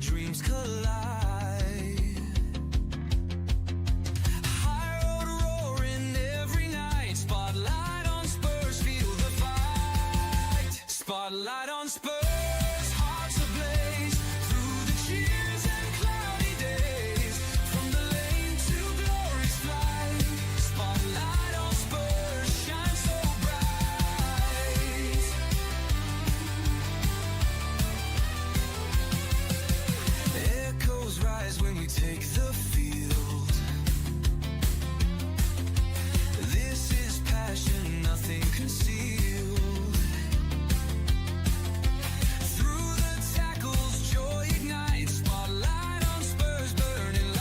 Dreams collide. High road roaring every night. Spotlight on Spurs, feel the fight. Spotlight on Spurs, hearts ablaze. Through the cheers and cloudy days. From the lane to glory's flight. Spotlight on Spurs, shine so bright. Echoes rise when we take the field. This is passion, nothing concealed. Through the tackles, joy ignites. Spotlight on Spurs, burning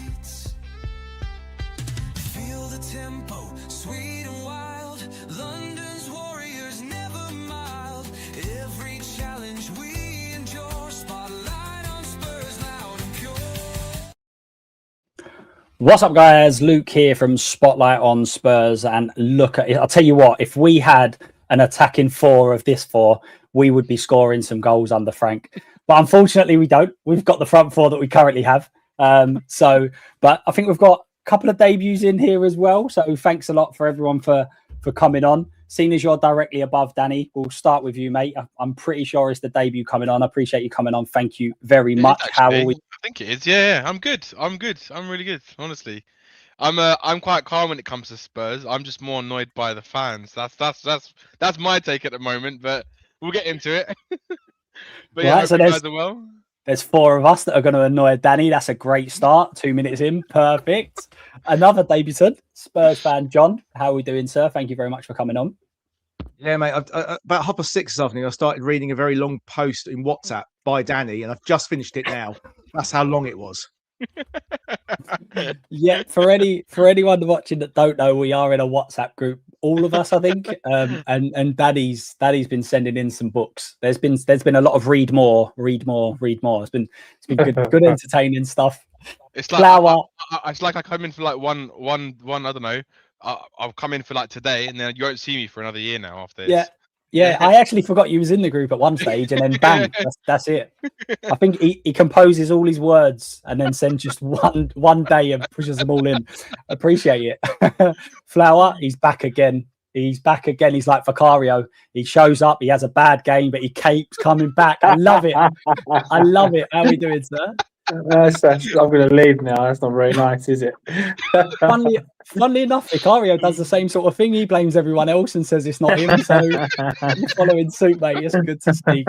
lights. Feel the tempo, sweet and wild. London's warriors never mild. Every challenge we endure. Spotlight on Spurs, loud and pure. What's up, guys? Luke here from Spotlight on Spurs. And look at it. I'll tell you what, if we had an attacking four of this four, we would be scoring some goals under Frank. But unfortunately, we don't. We've got the front four that we currently have. But I think we've got a couple of debuts in here as well. So thanks a lot for everyone for coming on. Seeing as you're directly above Danny, we'll start with you, mate. I'm pretty sure it's the debut coming on. I appreciate you coming on. Thank you very much. How are we? I think it is. Yeah, I'm good. I'm really good. Honestly, I'm quite calm when it comes to Spurs. I'm just more annoyed by the fans. That's my take at the moment. But we'll get into it. But yeah, Right, so hope you guys are well. There's four of us that are going to annoy Danny. That's a great start. 2 minutes in. Perfect. Another debutant, Spurs fan John. How are we doing, sir? Thank you very much for coming on. Yeah, mate. About 6:30 this afternoon, I started reading a very long post in WhatsApp by Danny, and I've just finished it now. That's how long it was. Yeah, for anyone watching that don't know, we are in a WhatsApp group, all of us, I think. And Danny's been sending in some books. There's been a lot of read more. It's been good entertaining stuff. It's like it's like I come in for like one. I don't know. I'll come in for like today, and then you won't see me for another year now after this. Yeah. I actually forgot you was in the group at one stage, and then bang, that's it. I think he composes all his words and then sends just one day and pushes them all in. Appreciate it. Flower, he's back again. He's like Vicario. He shows up. He has a bad game, but he keeps coming back. I love it. How are we doing, sir? I'm going to leave now. That's not very nice, is it? Funnily enough, Vicario does the same sort of thing. He blames everyone else and says it's not him. So you're following suit, mate. It's good to see.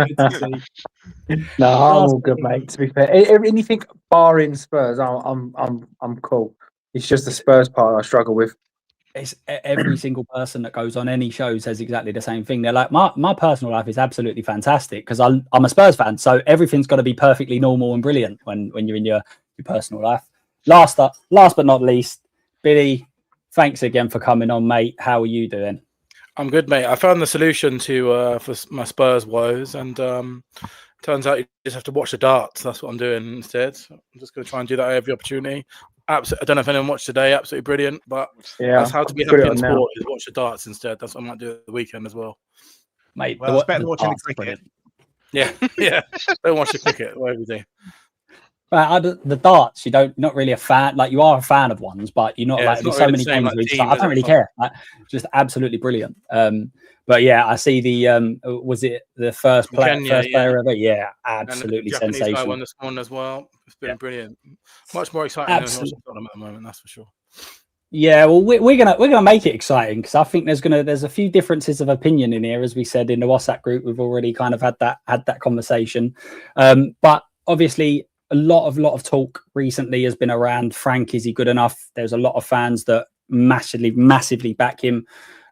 No, I'm all good, mate. To be fair, anything barring Spurs, I'm cool. It's just the Spurs part I struggle with. It's every single person that goes on any show says exactly the same thing. They're like, my personal life is absolutely fantastic because I'm a Spurs fan, so everything's got to be perfectly normal and brilliant when you're in your personal life. Last but not least, Billy, thanks again for coming on, mate. How are you doing? I'm good, mate. I found the solution to for my Spurs woes, and turns out you just have to watch the darts. That's what I'm doing instead. I'm just going to try and do that every opportunity. I don't know if anyone watched today. Absolutely brilliant, but yeah, that's how to be happy in sport is watch the darts instead. That's what I might do at the weekend as well. Mate, well, it's better than watching the cricket. Yeah. Don't watch the cricket. Whatever you do. The darts, not really a fan. Like, you are a fan of ones, but you're not there's so many games. I don't really care. Just absolutely brilliant. But yeah, I see the was it the first player ever? Yeah, absolutely sensational. Guy won this one as well. It's been brilliant. Much more exciting than Tottenham at the moment, that's for sure. Yeah, well, we're gonna make it exciting because I think there's a few differences of opinion in here, as we said in the WhatsApp group. We've already kind of had that conversation, but obviously a lot of talk recently has been around Frank. Is he good enough? There's a lot of fans that massively back him.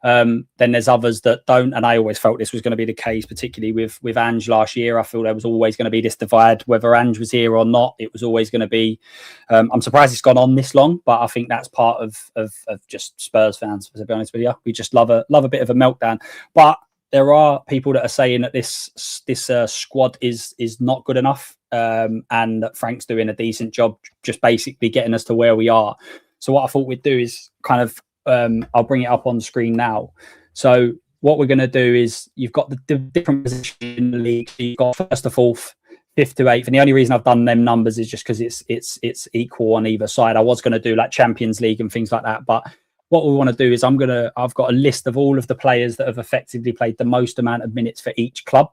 Then there's others that don't, and I always felt this was going to be the case, particularly with Ange last year. I feel there was always going to be this divide, whether Ange was here or not. It was always going to be. I'm surprised it's gone on this long, but I think that's part of just Spurs fans. To be honest with you, we just love a bit of a meltdown. But there are people that are saying that this squad is not good enough, and that Frank's doing a decent job, just basically getting us to where we are. So what I thought we'd do is kind of, I'll bring it up on the screen now. So what we're going to do is you've got the different positions in the league. So you've got first to fourth, fifth to eighth, and the only reason I've done them numbers is just because it's equal on either side. I was going to do like Champions League and things like that, but what we want to do is I've got a list of all of the players that have effectively played the most amount of minutes for each club.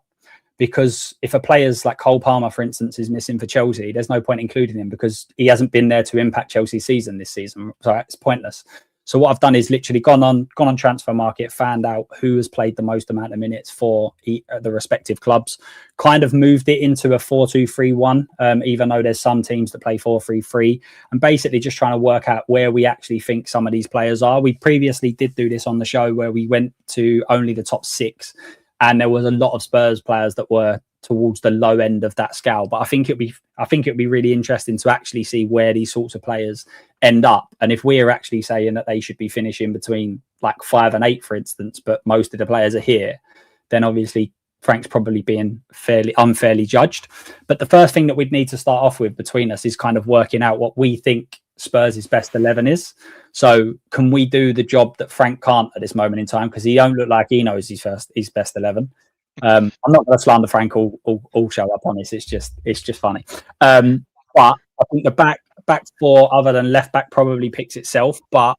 Because if a player's like Cole Palmer, for instance, is missing for Chelsea, there's no point including him because he hasn't been there to impact Chelsea's season this season. So it's pointless. So what I've done is literally gone on transfer market, found out who has played the most amount of minutes for the respective clubs, kind of moved it into a 4-2-3-1, even though there's some teams that play 4-3-3, and basically just trying to work out where we actually think some of these players are. We previously did do this on the show where we went to only the top 6, and there was a lot of Spurs players that were towards the low end of that scale. But I think it'd be really interesting to actually see where these sorts of players end up. And if we're actually saying that they should be finishing between like 5 and 8, for instance, but most of the players are here, then obviously Frank's probably being unfairly judged. But the first thing that we'd need to start off with between us is kind of working out what we think Spurs' best 11 is. So can we do the job that Frank can't at this moment in time? Because he don't look like he knows his best 11. I'm not going to slander Frank all show up on this. It's just funny. But I think the back four, other than left back, probably picks itself. But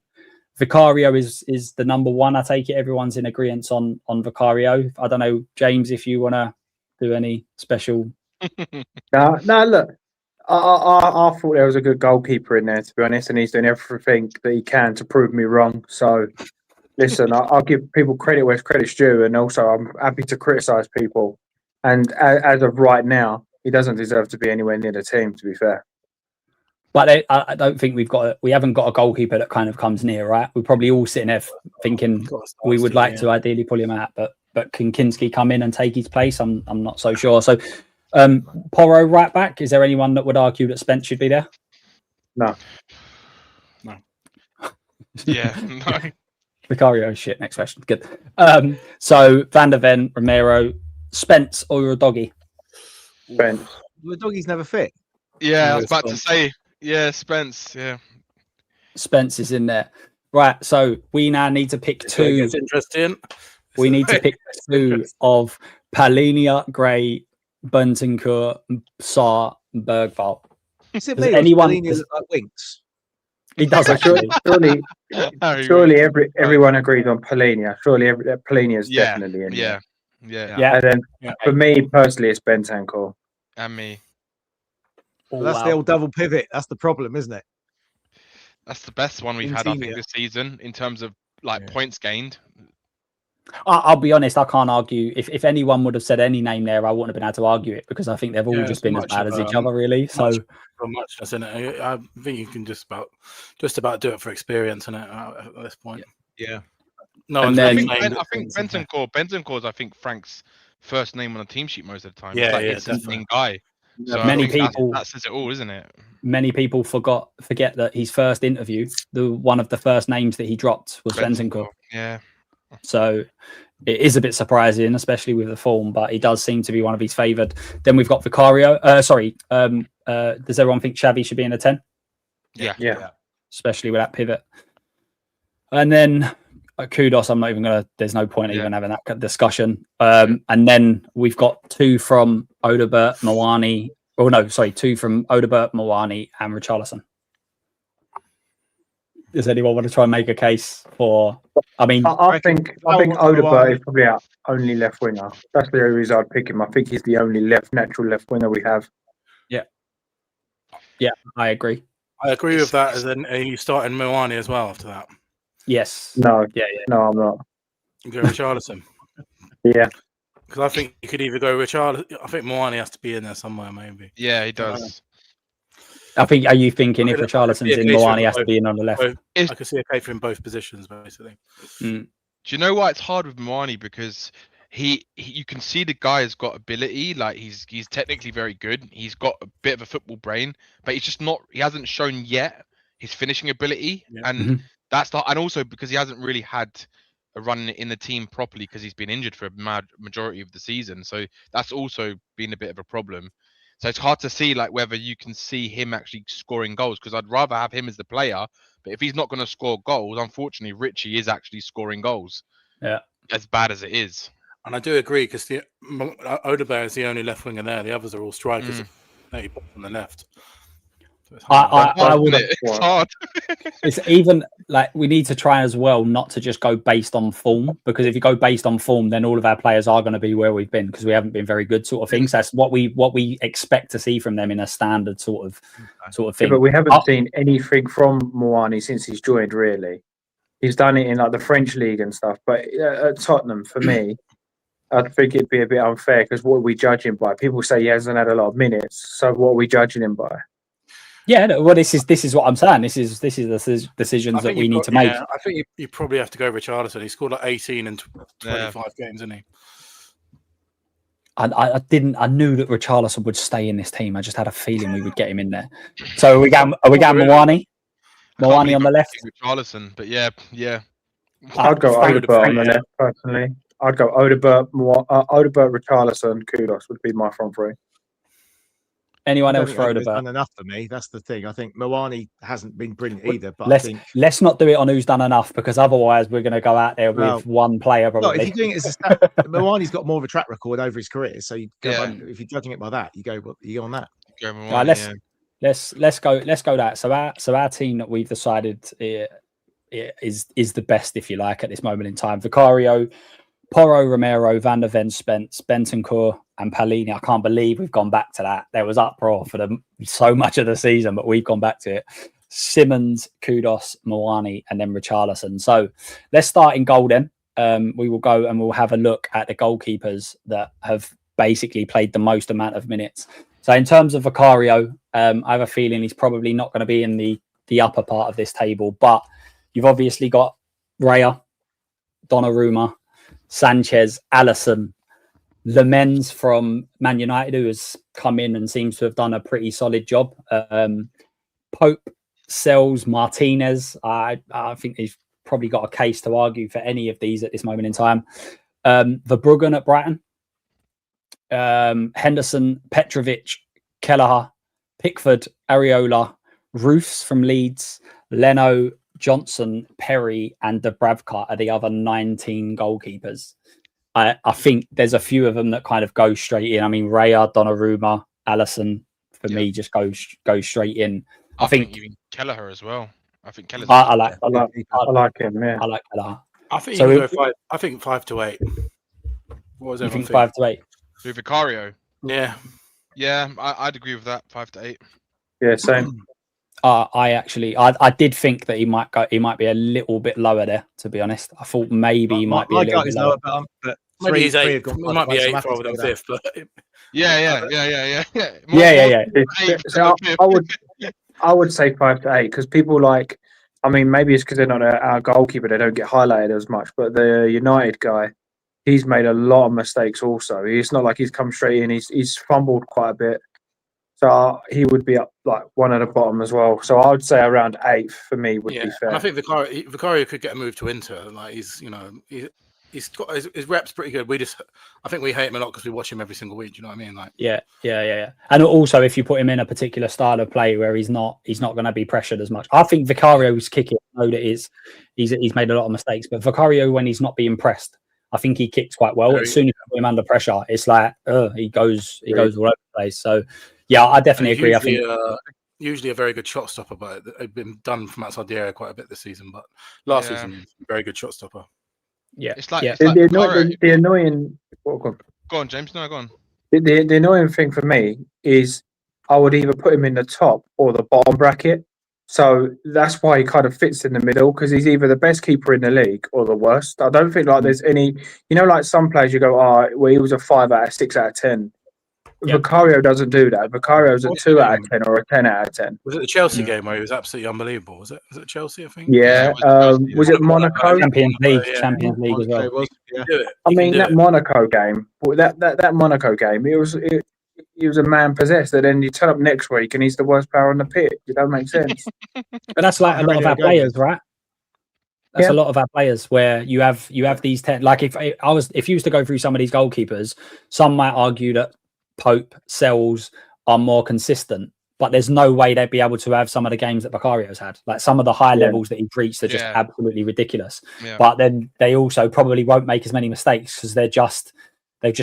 Vicario is the number one. I take it everyone's in agreement on Vicario. I don't know, James, if you want to do any special. No, look, I thought there was a good goalkeeper in there, to be honest, and he's doing everything that he can to prove me wrong. So, listen, I'll give people credit where credit's due, and also I'm happy to criticise people. And as of right now, he doesn't deserve to be anywhere near the team, to be fair. But I don't think we haven't got a goalkeeper that kind of comes near, right? We're probably all sitting there thinking we would like to ideally pull him out, but can Kinski come in and take his place? I'm not so sure. So, Porro right back. Is there anyone that would argue that Spence should be there? No. Yeah, no. Vicario, shit. Next question. Good. So Van der Ven, Romero, Spence, or your doggy? Spence. The doggy's never fit. Yeah, I was about to say. Yeah, Spence. Yeah, Spence is in there. Right. So we now need to pick two. It's interesting. We need to pick two of Palinia, Gray, Bentancur, Sarr, Bergvall. Is it Does me? anyone- Anyone look like Winks? He does actually. Surely everyone agrees on Palinia. Surely Palinia is Yeah, definitely in there. yeah. And then for me personally, it's Bentancur. And me. Well, that's the old double pivot. That's the problem, isn't it? That's the best one we've had, I think, Insigne. this season in terms of like points gained. I'll be honest. I can't argue. If anyone would have said any name there, I wouldn't have been able to argue it because I think they've all just been as bad as each other, really. So Muchness in it. I think you can just about do it for experience in it at this point. Yeah. No, And one's then- I think Bentancur's I think Frank's first name on the team sheet most of the time. Yeah, it's the main guy. So I Many think people- that says it all, isn't it? many people forget that his first interview, one of the first names that he dropped was Bentancur. Yeah. So it is a bit surprising, especially with the form, but he does seem to be one of his favoured. Then we've got Vicario. Does everyone think Xavi should be in a 10? Yeah. Especially with that pivot. And then Kudos, there's no point even having that discussion. And then we've got two from Odobert, Mawani. Oh, no, sorry, two from Odobert, Mawani, and Richarlison. Does anyone want to try and make a case for? I think Odobert is probably our only left winger. That's the only reason I'd pick him. I think he's the only natural left winger we have. Yeah, I agree. I agree with that. As then you start in Mawani as well after that. Yes. No, Yeah. no, I'm not. You go Richarlison. Yeah, Because I think you could either go Richarlison. I think Mawani has to be in there somewhere, maybe. Yeah, he does. I think. Are you thinking if Yeah, Richarlison's in, yeah, Mawani has both. to be in on the left? I could see a case for in both positions, basically. Do you know why it's hard with Mawani? Because you can see the guy has got ability. Like he's technically very good. He's got a bit of a football brain, but he's just not. He hasn't shown yet his finishing ability, and that's and also because he hasn't really had running it in the team properly because he's been injured for a majority of the season. So that's also been a bit of a problem. So it's hard to see like whether you can see him actually scoring goals, because I'd rather have him as the player. But if he's not going to score goals, unfortunately, Richie is actually scoring goals. Yeah. As bad as it is. And I do agree, because the Odegaard is the only left winger there. The others are all strikers. They pop on the left. So it's hard. I would have. It's hard. It's even like we need to try as well not to just go based on form, because if you go based on form, then all of our players are going to be where we've been, because we haven't been very good, sort of thing. So that's what we expect to see from them in a standard sort of thing. Yeah, but we haven't seen anything from Moani since he's joined. Really, he's done it in like the French league and stuff. But at Tottenham, for me, I think it'd be a bit unfair, because what are we judging by? People say he hasn't had a lot of minutes, so what are we judging him by? Yeah, no, well, this is what I'm saying. This is the decisions that we need to make. I think you probably have to go Richarlison. He scored like 18 and 25 games, didn't he? I knew that Richarlison would stay in this team. I just had a feeling we would get him in there. So are we going Moani? Moani on the left? Richarlison, but yeah. I'd go Odebert on the left, personally. I'd go Odebert, Richarlison, Kudos would be my front three. Anyone else for Odegaard's Odebert? done enough for me. That's the thing. I think Moani hasn't been brilliant either. But let's not do it on who's done enough, because otherwise we're going to go out there with one player probably. No, if you're doing it as a stat, Moani's got more of a track record over his career. So you go if you're judging it by that, you go on that. Let's go that. So our team that we've decided is the best, if you like, at this moment in time. Vicario, Porro, Romero, Van der Ven, Spence, Bentancur, and Palini. I can't believe we've gone back to that. There was uproar for so much of the season, but we've gone back to it. Simmons, Kudos, Moani, and then Richarlison. So let's start in goal then. We will go and we'll have a look at the goalkeepers that have basically played the most amount of minutes. So in terms of Vicario, I have a feeling he's probably not going to be in the upper part of this table, but you've obviously got Raya, Donnarumma, Sanchez, Alisson, Lemens from Man United, who has come in and seems to have done a pretty solid job. Pope, Sells, Martinez. I think he's probably got a case to argue for any of these at this moment in time. Verbruggen at Brighton, Henderson, Petrovic, Kelleher, Pickford, Areola, Roofs from Leeds, Leno, Johnson, Perry, and Dubravka are the other 19 goalkeepers. I think there's a few of them that kind of go straight in. I mean, Raya, Donnarumma, Alisson, for me, just go straight in. I think even Kelleher as well. I think Kelleher's I like him. Yeah, I like Kelleher. I think you can go 5. I think 5 to 8. What was you think 5 to 8? With Vicario? Yeah, I'd agree with that. 5 to 8. Yeah, same. I did think that he might be a little bit lower there, to be honest. I thought maybe he might be a little bit lower. But maybe he's 8. He might be 8 rather than 5th. But Yeah. So I would say 5 to 8, because people like, I mean, maybe it's because they're not our goalkeeper, they don't get highlighted as much. But the United guy, he's made a lot of mistakes also. It's not like he's come straight in. He's fumbled quite a bit. So he would be up like one at the bottom as well. So I would say around 8th for me would be fair. And I think Vicario could get a move to Inter. Like he's got his reps pretty good. I think we hate him a lot because we watch him every single week. Do you know what I mean? Like yeah. And also, if you put him in a particular style of play where he's not going to be pressured as much. I think Vicario's kicking. I know that he's made a lot of mistakes, but Vicario, when he's not being pressed, I think he kicks quite well. As soon as you put him under pressure, it's like he goes all over the place. So yeah, I definitely agree. I think usually a very good shot stopper, but they've been done from outside the area quite a bit this season. But last season, very good shot stopper. Yeah, it's like the annoying. Go on, James. No, go on. The annoying thing for me is I would either put him in the top or the bottom bracket. So that's why he kind of fits in the middle, because he's either the best keeper in the league or the worst. I don't think like there's any, like some players you go, well, he was a 5 out of 6 out of 10. Yep. Vicario doesn't do that. Vicario's a 2 out of 10 or a 10 out of 10. Was it the Chelsea game where he was absolutely unbelievable? Was it Chelsea, I think? Yeah. Was it Monaco? Champions League as well. I mean, that Monaco game, that Monaco game, he was a man possessed, and then you turn up next week and he's the worst player on the pitch. It doesn't make sense. But that's like a lot of our players, right? That's Yeah. a lot of our players where you have these 10. Like if you was to go through some of these goalkeepers, some might argue that Pope, Sells are more consistent, but there's no way they'd be able to have some of the games that Vicario's had. Like some of the high levels that he reached are just Yeah. absolutely ridiculous. Yeah. But then they also probably won't make as many mistakes because they've just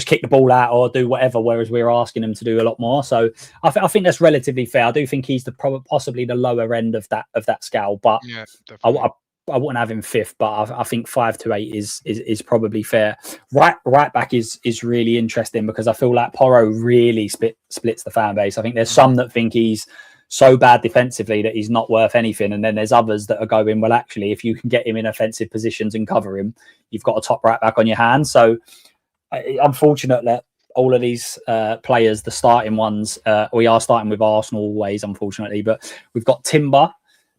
kick the ball out or do whatever, whereas we're asking them to do a lot more. So I think that's relatively fair. I do think he's possibly the lower end of that scale, but Yeah, definitely. I wouldn't have him fifth, but I think 5 to 8 is probably fair. Right back is really interesting because I feel like Porro really splits the fan base. I think there's some that think he's so bad defensively that he's not worth anything, and then there's others that are going, well, actually, if you can get him in offensive positions and cover him, you've got a top right back on your hands. So unfortunate that all of these players, the starting ones, we are starting with Arsenal always, unfortunately, but we've got Timber.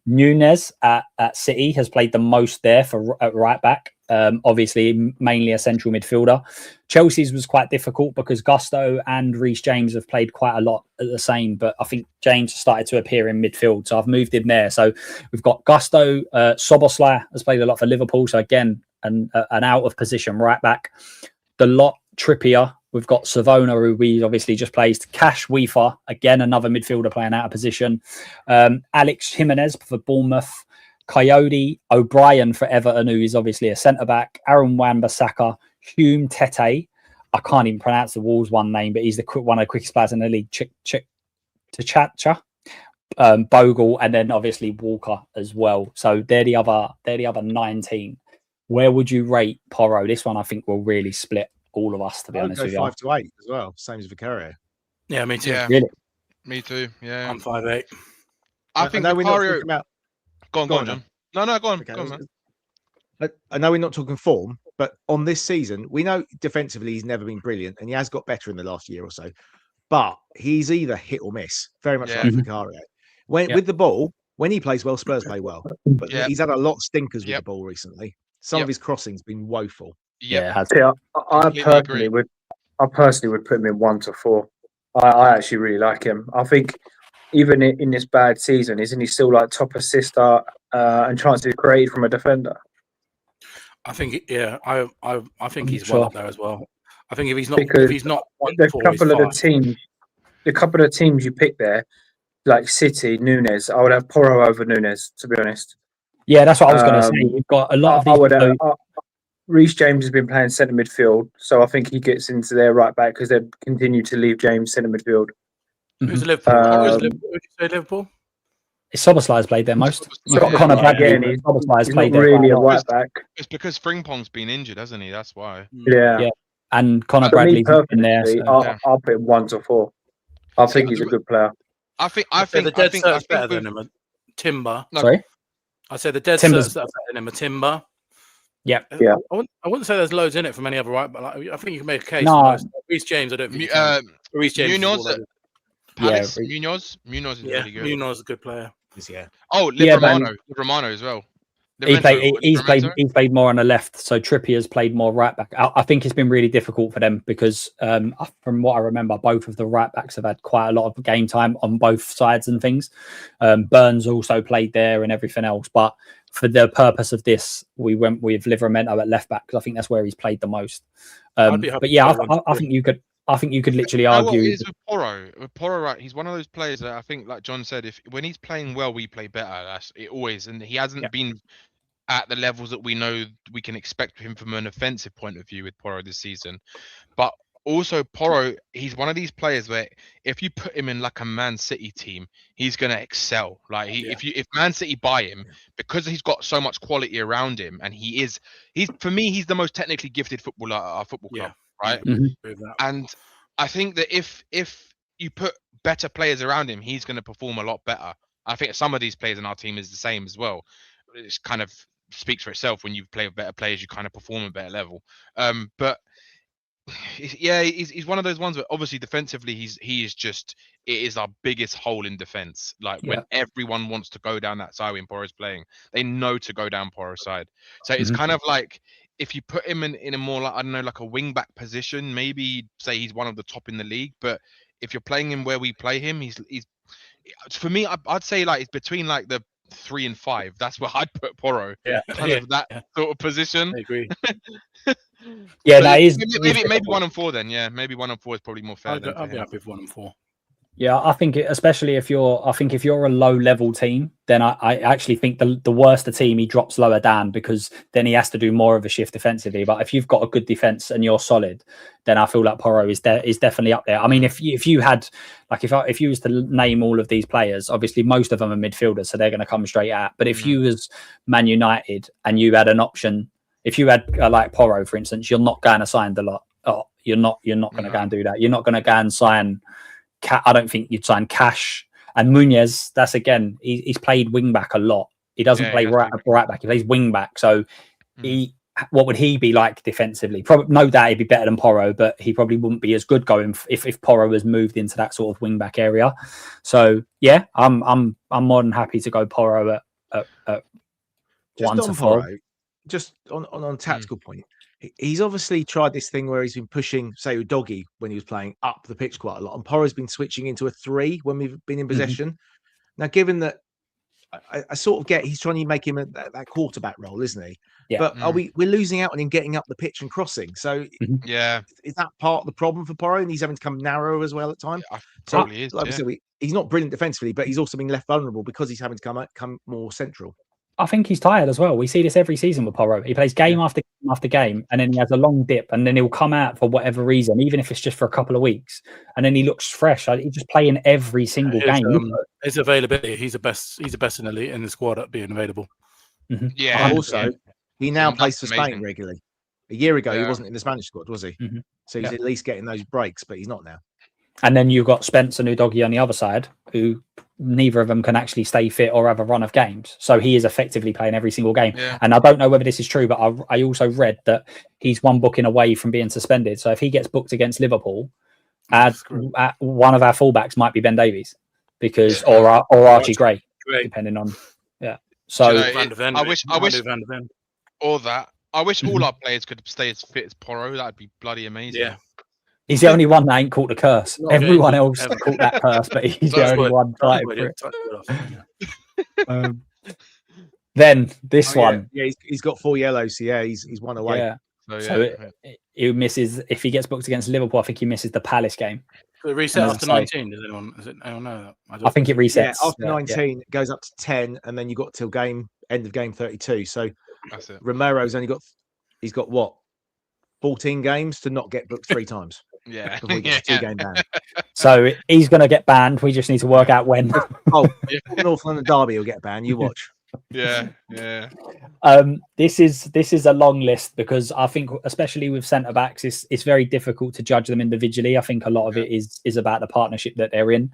Nunez at City has played the most there at right back. Obviously, mainly a central midfielder. Chelsea's was quite difficult because Gusto and Reece James have played quite a lot at the same, but I think James started to appear in midfield, so I've moved him there. So we've got Gusto. Soboslai has played a lot for Liverpool, so again, an out of position right back. The lot Trippier. We've got Savona, who we obviously just placed. Cash Weaver, again, another midfielder playing out of position. Alex Jimenez for Bournemouth. Coyote, O'Brien for Everton, who is obviously a centre-back. Aaron Wan-Bissaka, Hume Tete. I can't even pronounce the Wolves one name, but he's one of the quickest players in the league. Tchacha, Bogle, and then obviously Walker as well. So they're the other 19. Where would you rate Porro? This one I think will really split all of us, to be honest with you. 5 to 8 as well, same as Vicario. Yeah, me too. Yeah. Really? Me too. Yeah. I'm 5'8". I think know we're not Vicario. talking about. Go on, John. No, go on. Okay, Go on, man. I know we're not talking form, but on this season, we know defensively he's never been brilliant, and he has got better in the last year or so. But he's either hit or miss, very much Yeah. like Vicario. With the ball, when he plays well, Spurs play well. But Yeah. he's had a lot of stinkers with Yep. the ball recently. Some of his crossings been woeful. Yep. Yeah, it has. See, I Completely personally agree. would put him in 1 to 4. I actually really like him. I think even in this bad season, isn't he still like top assister and chances created from a defender? I think, yeah, I think he's Sure. well up there as well. I think if he's not, Because if he's not 1 The to 4, he's couple of 5. the couple of teams you pick there, like City, Nunez, I would have Porro over Nunez, to be honest. Yeah, that's what I was going to say. We've got a lot of I would these. Reece James has been playing centre midfield, so I think he gets into their right back because they continue to leave James centre midfield. Who's Liverpool? Who's Liverpool? Would you say Liverpool? Soboslai's played there most. You've got Yeah. Connor Bradley. Again, But he's Soboslai's not played there really quite a lot. right back. It's because Frimpong's been injured, hasn't he? That's why. Yeah. And Connor For me Bradley's been there. personally, So. I'll put him 1 to 4. I think he's a good player. I think the dead cert's better with- than him. A Timber. No. Sorry? I say the dead Timber's- cert's better than him. A Timber. Yeah. Yeah. I wouldn't say there's loads in it from any other right, but like, I think you can make a case. No. For most. Reece James, I don't think. Reece James. Munoz, is Palace, Yeah. Munoz is yeah, really good. Munoz is a good player. Yeah. Oh, Yeah, Romano as well. He's Livramento? played more on the left, so Trippier's played more right back. I think it's been really difficult for them because, from what I remember, both of the right backs have had quite a lot of game time on both sides and things. Burns also played there and everything else, but for the purpose of this, we went with Livramento at left back because I think that's where he's played the most. But yeah, I think you could. I think you could literally You know what argue. it is with Porro? With Porro, right? He's one of those players that I think, like John said, when he's playing well, we play better. That's it always, and he hasn't been at the levels that we know we can expect him from an offensive point of view with Porro this season. But also Porro, he's one of these players where if you put him in like a Man City team, he's gonna excel. Like if Man City buy him, because he's got so much quality around him, and he's for me, he's the most technically gifted footballer at our football club, right? And I think that if you put better players around him, he's gonna perform a lot better. I think some of these players in our team is the same as well. It's kind of speaks for itself. When you play with better players, you kind of perform at a better level. But yeah, he's one of those ones where obviously defensively he is our biggest hole in defense. Like when everyone wants to go down that side when Porro's playing, they know to go down Porro's side. So it's kind of like if you put him in a more like, I don't know, like a wing back position, maybe say he's one of the top in the league. But if you're playing him where we play him, he's for me, I'd say like it's between like the 3 and 5. That's where I'd put Porro. Yeah, Kind of that sort of position. I agree. Yeah, So that is maybe difficult. 1 and 4 then. Yeah, maybe 1 and 4 is probably more fair. I'd be happy with 1 and 4. Yeah, I think especially if you're a low level team, then I actually think the worse the team, he drops lower down because then he has to do more of a shift defensively. But if you've got a good defense and you're solid, then I feel like Porro is definitely up there. I mean, if you had like if you was to name all of these players, obviously most of them are midfielders, so they're going to come straight out. But if you was Man United and you had an option, if you had like Porro, for instance, you're not going to sign the lot. Oh, you're not going to go and do that. You're not going to go and sign. I don't think you'd sign Cash and Munez. That's again, he's played wing back a lot. He doesn't play right back. He plays wing back. So what would he be like defensively? Probably no doubt he'd be better than Porro, but he probably wouldn't be as good going if Porro was moved into that sort of wing back area. So yeah, I'm more than happy to go Porro at 1 to 4. Porro, just on tactical point. He's obviously tried this thing where he's been pushing, say, with Doggy when he was playing up the pitch quite a lot, and Porro's been switching into a 3 when we've been in possession. Now, given that, I sort of get he's trying to make him that quarterback role, isn't he? Yeah. But we're losing out on him getting up the pitch and crossing. So is that part of the problem for Porro? And he's having to come narrow as well at times. So like I said, he's not brilliant defensively, but he's also been left vulnerable because he's having to come more central. I think he's tired as well. We see this every season with Porro. He plays game after game after game, and then he has a long dip, and then he'll come out for whatever reason, even if it's just for a couple of weeks, and then he looks fresh. He's just playing every single game. His availability, he's the best in the league in the squad at being available. Yeah. Also, he now plays for Spain regularly. A year ago, he wasn't in the Spanish squad, was he? So he's at least getting those breaks, but he's not now. And then you've got Spence and Udogie on the other side, who neither of them can actually stay fit or have a run of games. So he is effectively playing every single game. Yeah. And I don't know whether this is true, but I also read that he's 1 booking away from being suspended. So if he gets booked against Liverpool, one of our fullbacks might be Ben Davies, because or Archie Gray, depending on So I wish all that. I wish all our players could stay as fit as Porro. That'd be bloody amazing. Yeah. He's the only one that ain't caught the curse. Everyone else caught that curse, but he's the only one fighting for it. Then this one. Yeah, he's got 4 yellows. So yeah, he's 1 away. Yeah. So he misses, if he gets booked against Liverpool, I think he misses the Palace game. Could it reset after 19? Does anyone know that? I think it resets. Yeah, after 19, it goes up to 10, and then you got till end of game 32. So that's it. Romero's he's got what? 14 games to not get booked 3 times. Yeah. Before he gets 2-game ban. So he's going to get banned. We just need to work out when. North London Derby will get banned. You watch. Yeah. This is a long list, because I think, especially with centre backs, it's very difficult to judge them individually. I think a lot of it is about the partnership that they're in.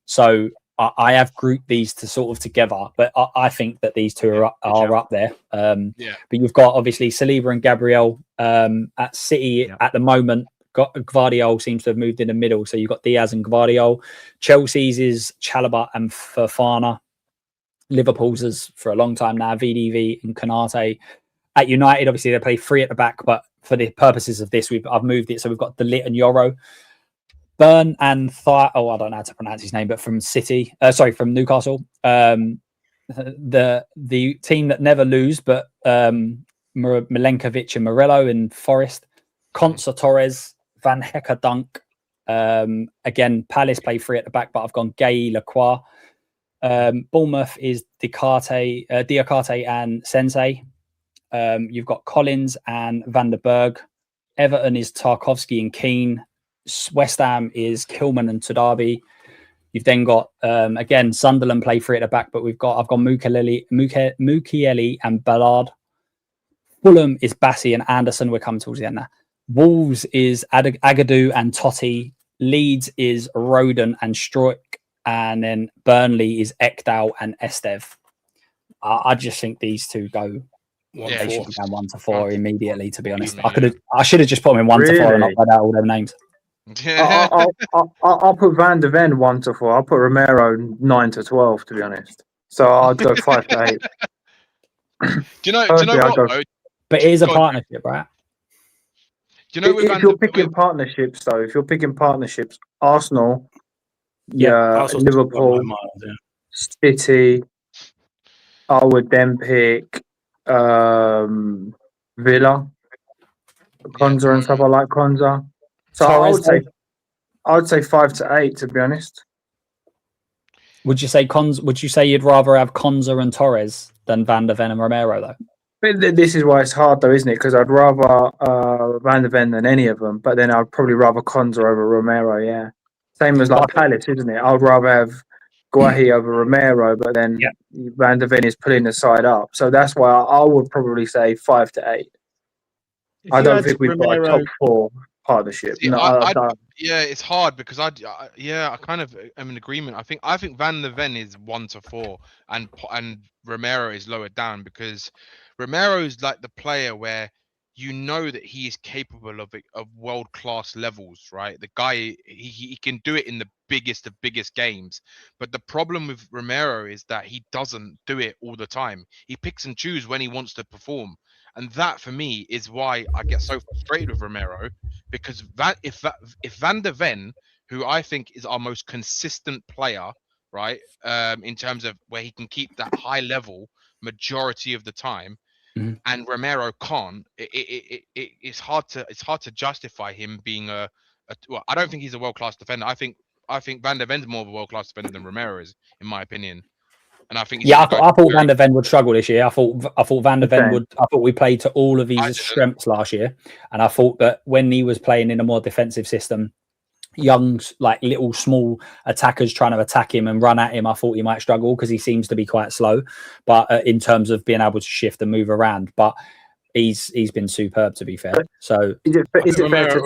So I have grouped these to sort of together, but I think that these two are up there. But you've got obviously Saliba and Gabriel at City at the moment. Got Gvardiol seems to have moved in the middle, so you've got Diaz and Gvardiol. Chelsea's is Chalobah and Fofana. Liverpool's is for a long time now VDV and Konate. At United, obviously they play 3 at the back, but for the purposes of this, I've moved it, so we've got De Ligt and Yoro. Burn and I don't know how to pronounce his name, but from Newcastle. The team that never lose, but Milenkovic and Morello in Forest. Konsa Torres, Van Hecke Dunk. Again, Palace play 3 at the back, but I've gone Gay, Lacroix. Bournemouth is Diakate and Sensei. You've got Collins and Van der Berg. Everton is Tarkovsky and Keane. West Ham is Kilman and Tadabi. You've then got again Sunderland play 3 at the back, but I've gone Mukiele and Ballard. Fulham is Bassi and Anderson. We're coming towards the end now. Wolves is Agadou and Totti. Leeds is Roden and Struijk. And then Burnley is Ekdal and Estev. I just think these two go. They should be down 1 to 4 immediately. To be honest, I should have just put them in 1 to 4 and not read out all their names. I'll put Van de Ven 1 to 4. I'll put Romero 9 to 12. To be honest, so I'll go 5 to 8. Do you know what? But it is a partnership, right? Do you know if you're picking partnerships, though? If you're picking partnerships, Arsenal, Liverpool, City, I would then pick Villa, Konza and stuff. I like Konza. So Torres, I would say 5 to 8, to be honest. would you say you'd rather have Konza and Torres than Van der Ven and Romero though? But this is why it's hard, though, isn't it? Because I'd rather Van der Ven than any of them, but then I'd probably rather Konza over Romero. Yeah, same as like Palace, isn't it? I'd rather have Guahi over Romero, but then Van der Ven is pulling the side up. So that's why I would probably say 5 to 8. I don't think we've got a top 4 partnership. See, No, I don't. yeah, it's hard because I kind of am in agreement. I think Van der Ven is 1 to 4, and Romero is lower down because Romero is like the player where you know that he is capable of world class levels, right? The guy he can do it in the biggest of biggest games, but the problem with Romero is that he doesn't do it all the time. He picks and chooses when he wants to perform. And that for me is why I get so frustrated with Romero, because if Van der Ven, who I think is our most consistent player, right, in terms of where he can keep that high level majority of the time, and Romero can't, it's hard to justify him being well, I don't think he's a world class defender. I think Van der Ven's more of a world class defender than Romero is, in my opinion. And I think I thought Van der Ven would struggle this year. I thought Van der Ven would. I thought we played to all of his strengths last year, and I thought that when he was playing in a more defensive system, young, like little small attackers trying to attack him and run at him, I thought he might struggle because he seems to be quite slow. But in terms of being able to shift and move around, but he's been superb, to be fair. So is it fair to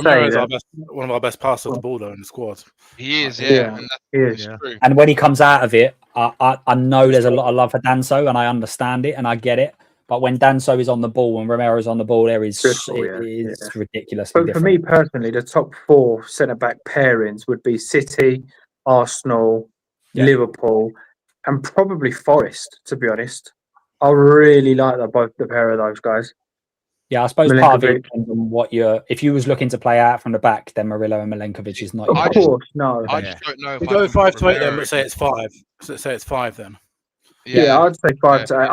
say that one of our best passers of the ball though in the squad? He is, yeah. And he is. true. And when he comes out of it, I know there's a lot of love for Danso, and I understand it and I get it. But when Danso is on the ball and Romero's on the ball, it's ridiculously But different. for me personally, the top 4 centre-back pairings would be City, Arsenal, Liverpool, and probably Forest, to be honest. I really like both the pair of those guys. Yeah, I suppose part of it depends on what if you was looking to play out from the back, then Murillo and Milenkovic is not. I just don't know. We go 5 to 8 then, but say it's 5. So say it's 5 then. Yeah, I'd say 5 to 8.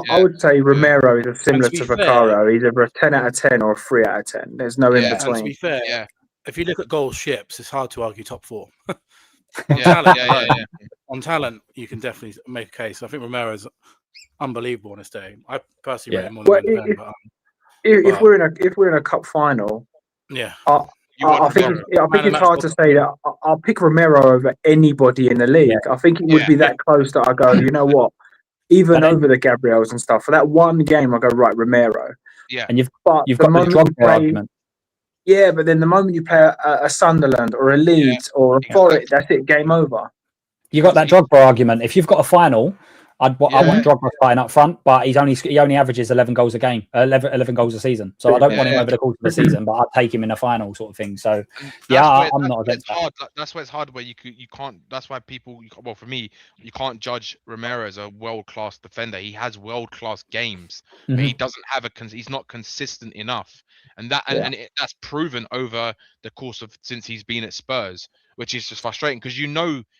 I would say Romero is similar to Vicario. He's either a 10 out of 10 or a 3 out of 10. There's no in between. And to be fair, if you look at goal ships, it's hard to argue top 4. On talent, you can definitely make a case. I think Romero's unbelievable on his day. I personally rate him more than Van der Ven. If we're in a cup final, I think it's hard to say that I'll pick Romero over anybody in the league. I think it would be that close that I go, you know what? Even over the Gabriels and stuff, for that one game, I go, right, Romero. Yeah. And you've got the Drogba argument. Yeah, but then the moment you play a Sunderland or a Leeds or a Forest, that's it, game over. You got that Drogba argument. If you've got a final, I want Drogba starting up front, but he only averages 11 goals a game, 11 goals a season. So I don't want him over the course of the season, but I'd take him in a final sort of thing. So I'm not against that. That's why it's hard where you can't. That's why people. Well, for me, you can't judge Romero as a world class defender. He has world class games, but he doesn't have he's not consistent enough, and that's proven over the course of since he's been at Spurs, which is just frustrating because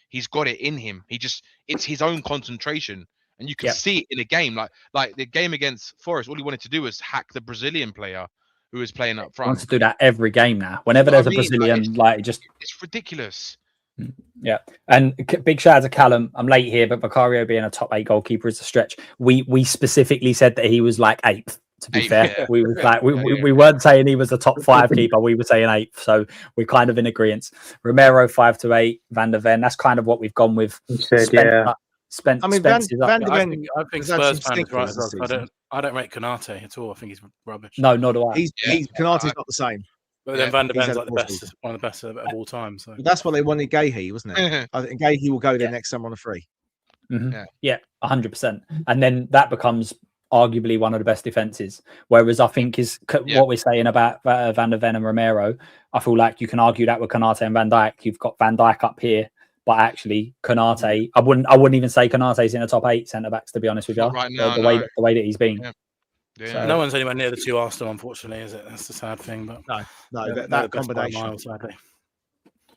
he's got it in him. It's his own concentration. And you can see it in a game like the game against Forest. All he wanted to do was hack the Brazilian player who was playing up front. He wants to do that every game now. Whenever there's a Brazilian, it's ridiculous. Yeah, and big shout out to Callum. I'm late here, but Vicario being a top 8 goalkeeper is a stretch. We specifically said that he was like 8th. To be fair, we was like we weren't saying he was a top 5 keeper. We were saying 8th, so we're kind of in agreement. Romero 5 to 8, Van der Ven. That's kind of what we've gone with. Van der Ven. I think Spurs fans right as well. I don't rate Konate at all. I think he's rubbish. No, nor do I. Konate's not the same. But then Van der Ven's like one of the best of all time. So that's what they wanted Gahey, wasn't it? I think Gahey will go there next summer on a free. Yeah, 100%. And then that becomes arguably one of the best defenses. Whereas I think what we're saying about Van der Ven and Romero, I feel like you can argue that with Konate and Van Dijk. You've got Van Dijk up here. But actually, Konate, I wouldn't even say Konate's in the top 8 centre backs. To be honest with you, right now, the way that he's been. So, no one's anywhere near the 2 Arsenal, unfortunately, is it? That's the sad thing. But that combination. Mile, sadly.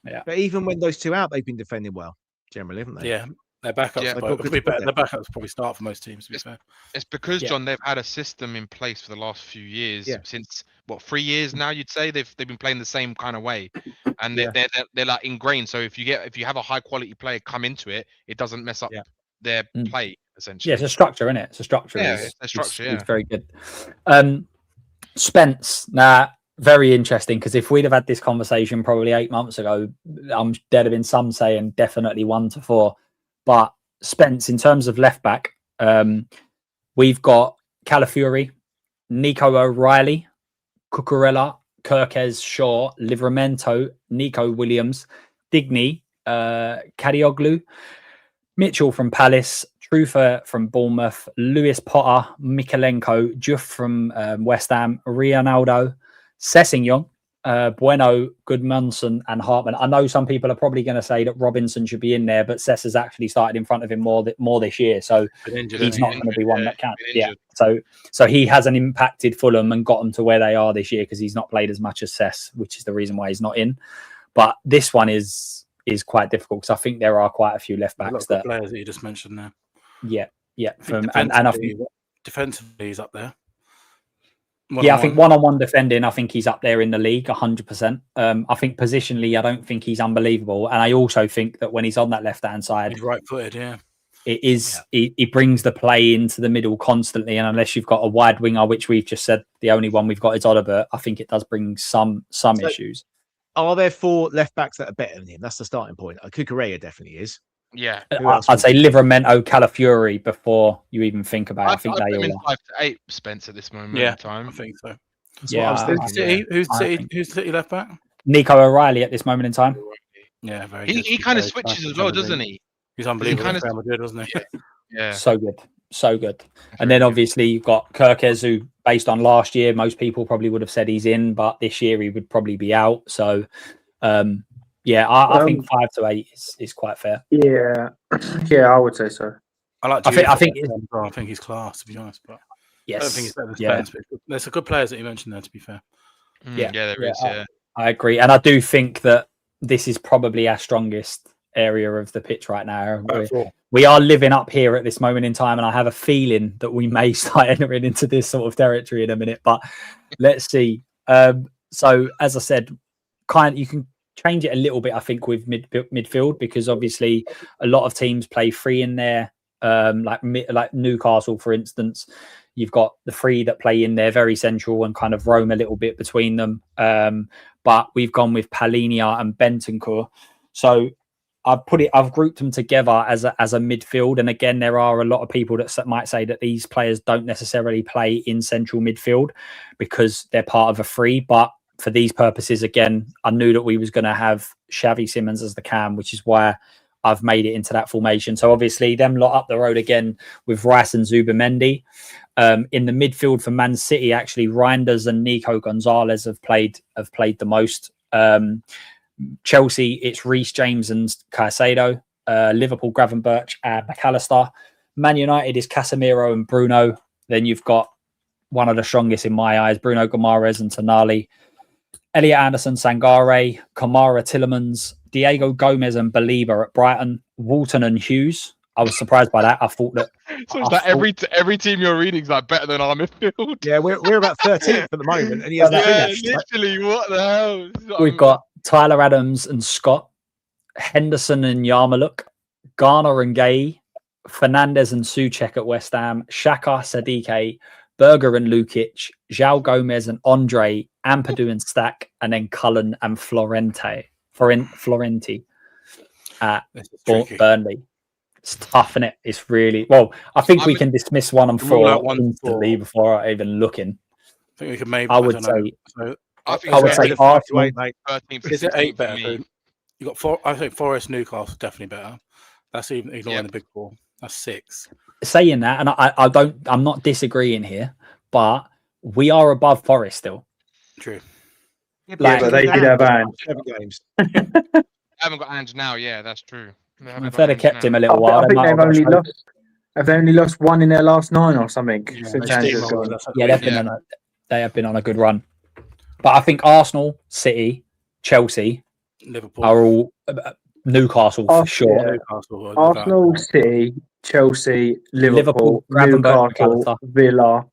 Yeah, but even when those 2 out, they've been defending well, generally, haven't they? Yeah, Their backups, Yeah. their backups probably start for most teams. To be fair, It's because Yeah. John, they've had a system in place for the last few years. Yeah. Since what 3 years now? You'd say they've been playing the same kind of way, and Yeah. they're like ingrained. So if you have a high quality player come into it, it doesn't mess up Yeah. their Mm. play Yeah, essentially. it's a structure, isn't it? It's a structure. Yeah, is, it's a structure, is yeah. very good. Spence, now very interesting because if we'd have had this conversation probably 8 months ago, there'd have been some saying definitely 1 to 4. But Spence, in terms of left back, we've got Calafiori, Nico O'Reilly, Cucurella, Kirkes, Shaw, Livramento, Nico Williams, Digny, Kadioglu, Mitchell from Palace, Trufa from Bournemouth, Lewis Potter, Mikalenko, Juff from West Ham, Ronaldo, Sessegnon, Bueno, Goodmanson, and Hartman. I know some people are probably going to say that Robinson should be in there, but Sess has actually started in front of him more this year, so he's not going to be one that counts. Yeah, so he hasn't impacted Fulham and got them to where they are this year because he's not played as much as Sess, which is the reason why he's not in. But this one is quite difficult because I think there are quite a few left backs that players that you just mentioned there. Yeah. And I think defensively he's up there. I think one-on-one defending, I think he's up there in the league 100%. I think positionally, I don't think he's unbelievable. And I also think that when he's on that left-hand side, he's right-footed, yeah. It is, he brings the play into the middle constantly. And unless you've got a wide winger, which we've just said, the only one we've got is Oliver, I think it does bring some issues. Are there 4 left backs that are better than him? That's the starting point. Cucurella definitely is. Yeah, I'd say Livramento, Calafiori before you even think about it. I think they all are 5 to 8 Spence at this moment in time. I think so. That's Who's City left back? Nico O'Reilly at this moment in time. Yeah, very He, good. he kind of switches as well, doesn't he? He's unbelievable. He kind of Real Madrid, wasn't he? Yeah. So good. And then obviously you've got Kirkes, who based on last year, most people probably would have said he's in, but this year he would probably be out. So I think 5 to 8 is quite fair. Yeah, I would say so. I think he's class, to be honest, but yes, I don't think he's better than Spence. But there's some good players that you mentioned there, to be fair. There is. I agree, and I do think that this is probably our strongest area of the pitch right now. We are living up here at this moment in time, and I have a feeling that we may start entering into this sort of territory in a minute. But let's see. So as I said, you can change it a little bit, I think, with midfield, because obviously a lot of teams play 3 in there, like Newcastle, for instance. You've got the 3 that play in there very central and kind of roam a little bit between them. But we've gone with Palinia and Bentancur. So I've grouped them together as a midfield. And again, there are a lot of people that might say that these players don't necessarily play in central midfield because they're part of a 3. But for these purposes, again, I knew that we was going to have Xavi Simons as the cam, which is why I've made it into that formation. So obviously them lot up the road again with Rice and Zubamendi. In the midfield for Man City, actually, Reinders and Nico Gonzalez have played the most. Chelsea, it's Reece James and Caicedo. Liverpool, Gravenberch and McAllister. Man United is Casemiro and Bruno. Then you've got one of the strongest in my eyes, Bruno Guimaraes and Tonali. Elliot Anderson, Sangare, Kamara Tillemans, Diego Gomez and Baliba at Brighton, Walton and Hughes. I was surprised by that. I thought that. So it's like every team you're reading is like better than our midfield. Yeah, we're about 13th at the moment, and he hasn't finished. Literally, what the hell? We've got Tyler Adams and Scott, Henderson and Yarmouk, Garner and Gay, Fernandez and Souček at West Ham, Xhaka, Sadike, Berger and Lukic, João Gomez and Andre, Ampadu and Stack, and then Cullen and Florenti at Burnley. It's tough, isn't it? It's really I think we can dismiss 1 and 4 instantly before even looking. I think we could maybe. I would say Arsenal. Is it 8 better? You got 4. I think Forest, Newcastle definitely better. That's even ignoring the big 4. That's 6. Saying that, and I'm not disagreeing here, but we are above Forest still. True. But they did have Ange. 7 games. I haven't got Ange now. Yeah, that's true. If they'd have kept him a little while, I think they've only lost. Have they only lost 1 in their last 9 or something? Since Ange has gone. They have been on a good run. But I think Arsenal, City, Chelsea Liverpool are all Newcastle for sure. Yeah. Newcastle, Arsenal, City, Chelsea, Liverpool, Gravenberch, Newcastle, McAllister. Villa,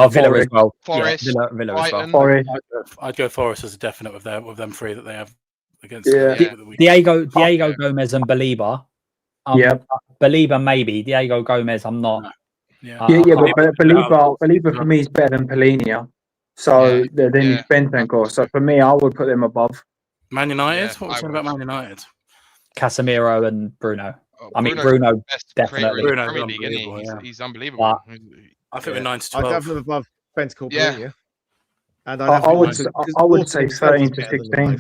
Villa as well. Forest, Yeah, Villa as well. Brighton. Forest. I'd go Forest as a definite with them three that they have against. Yeah. Diego Yeah. Gomez and Belieber. Yeah. Belieber maybe. Diego Gomez, I'm not. Yeah. Yeah, I but Belieber for me is better than Polina. So Yeah, then he's Bentancur. So for me, I would put them above. Man United. Yeah, What was I saying about would. Man United? Casemiro and Bruno. I mean, Bruno's Bruno the best definitely. creator in the Bruno's Premier League, isn't he? unbelievable, He's unbelievable. I think we're 9 to I'd 12. have them above Bentancur, Yeah. and I would say 13 to 16.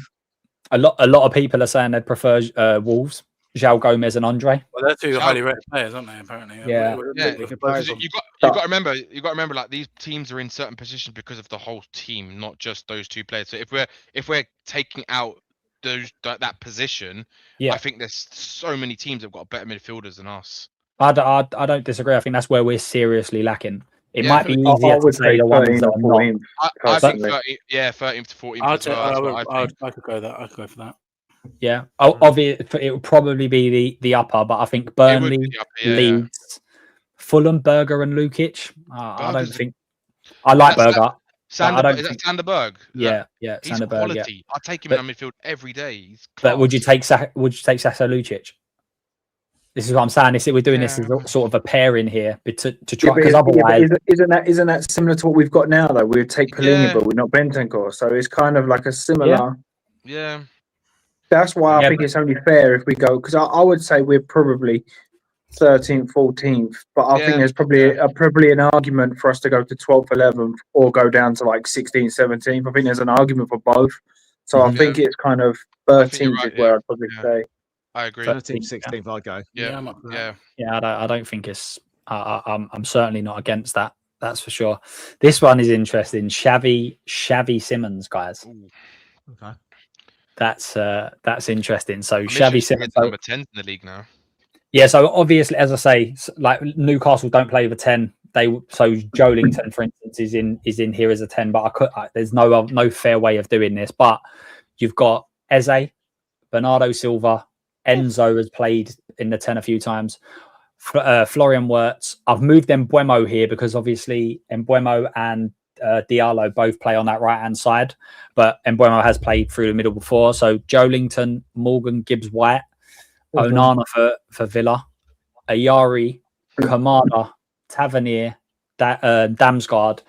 A lot of people are saying they prefer Wolves, João Gomez and Andre. Well, they're two João- highly rated players, aren't they? Apparently. Yeah. Yeah, Both because of them. you got to remember, like these teams are in certain positions because of the whole team, not just those two players. So if we're taking out that position, Yeah. I think there's so many teams that've got better midfielders than us. I don't disagree. I think that's where we're seriously lacking. It Yeah. might be I easier to would say say the ones 13 that or are not. 14. I think Personally. 13th to 14th I'd as say, well. That's what I think. I could go that. I'd go for that. Yeah, obviously it would probably be the upper, but I think It would Burnley, be the upper, yeah. Leeds, Fulham, Berger, and Lukic. I don't Berger's- think I like That's- Berger. Sanderberg, is that think- Sanderberg? Yeah, He's Sanderberg. quality. Yeah. I take him But- in our midfield every day. He's But would you class. take Sasa Lukic? This is what I'm saying. We're doing this as Yeah. sort of a pairing here, but to Yeah, try but because otherwise, isn't that similar to what we've got now though? We'd take Polina, Yeah. but we're not Bentancur. So it's kind of like a similar. Yeah. That's why I Yeah, think it's only fair if we go, because I would say we're probably 13th, 14th, but I think Yeah, there's probably an argument for us to go to 12th, 11th, or go down to like 16th, 17th. I think there's an argument for both. So I Mhm. think it's kind of I think you're 13th right, is where yeah. I'd probably Yeah. say. I agree. 13th, 16th, I'd go. Yeah. I'm up for that. Yeah. yeah, I don't think it's. I'm certainly not against that. That's for sure. This one is interesting. Xavi Simmons, guys. Ooh. Okay. That's interesting. So I'm Xavi interested Simmons. in number 10 in the league now. Yeah, so obviously, as I say, like Newcastle don't play with a 10. So Joelinton, for instance, is in here as a 10. But there's no fair way of doing this. But you've got Eze, Bernardo Silva, Enzo has played in the 10 a few times. Florian Wirtz. I've moved Mbeumo here because obviously Mbeumo and Diallo both play on that right hand side, but Mbeumo has played through the middle before. So Joelinton, Morgan, Gibbs, White, Onana for Villa, Ayari, Kamada, Tavernier, Damsgaard,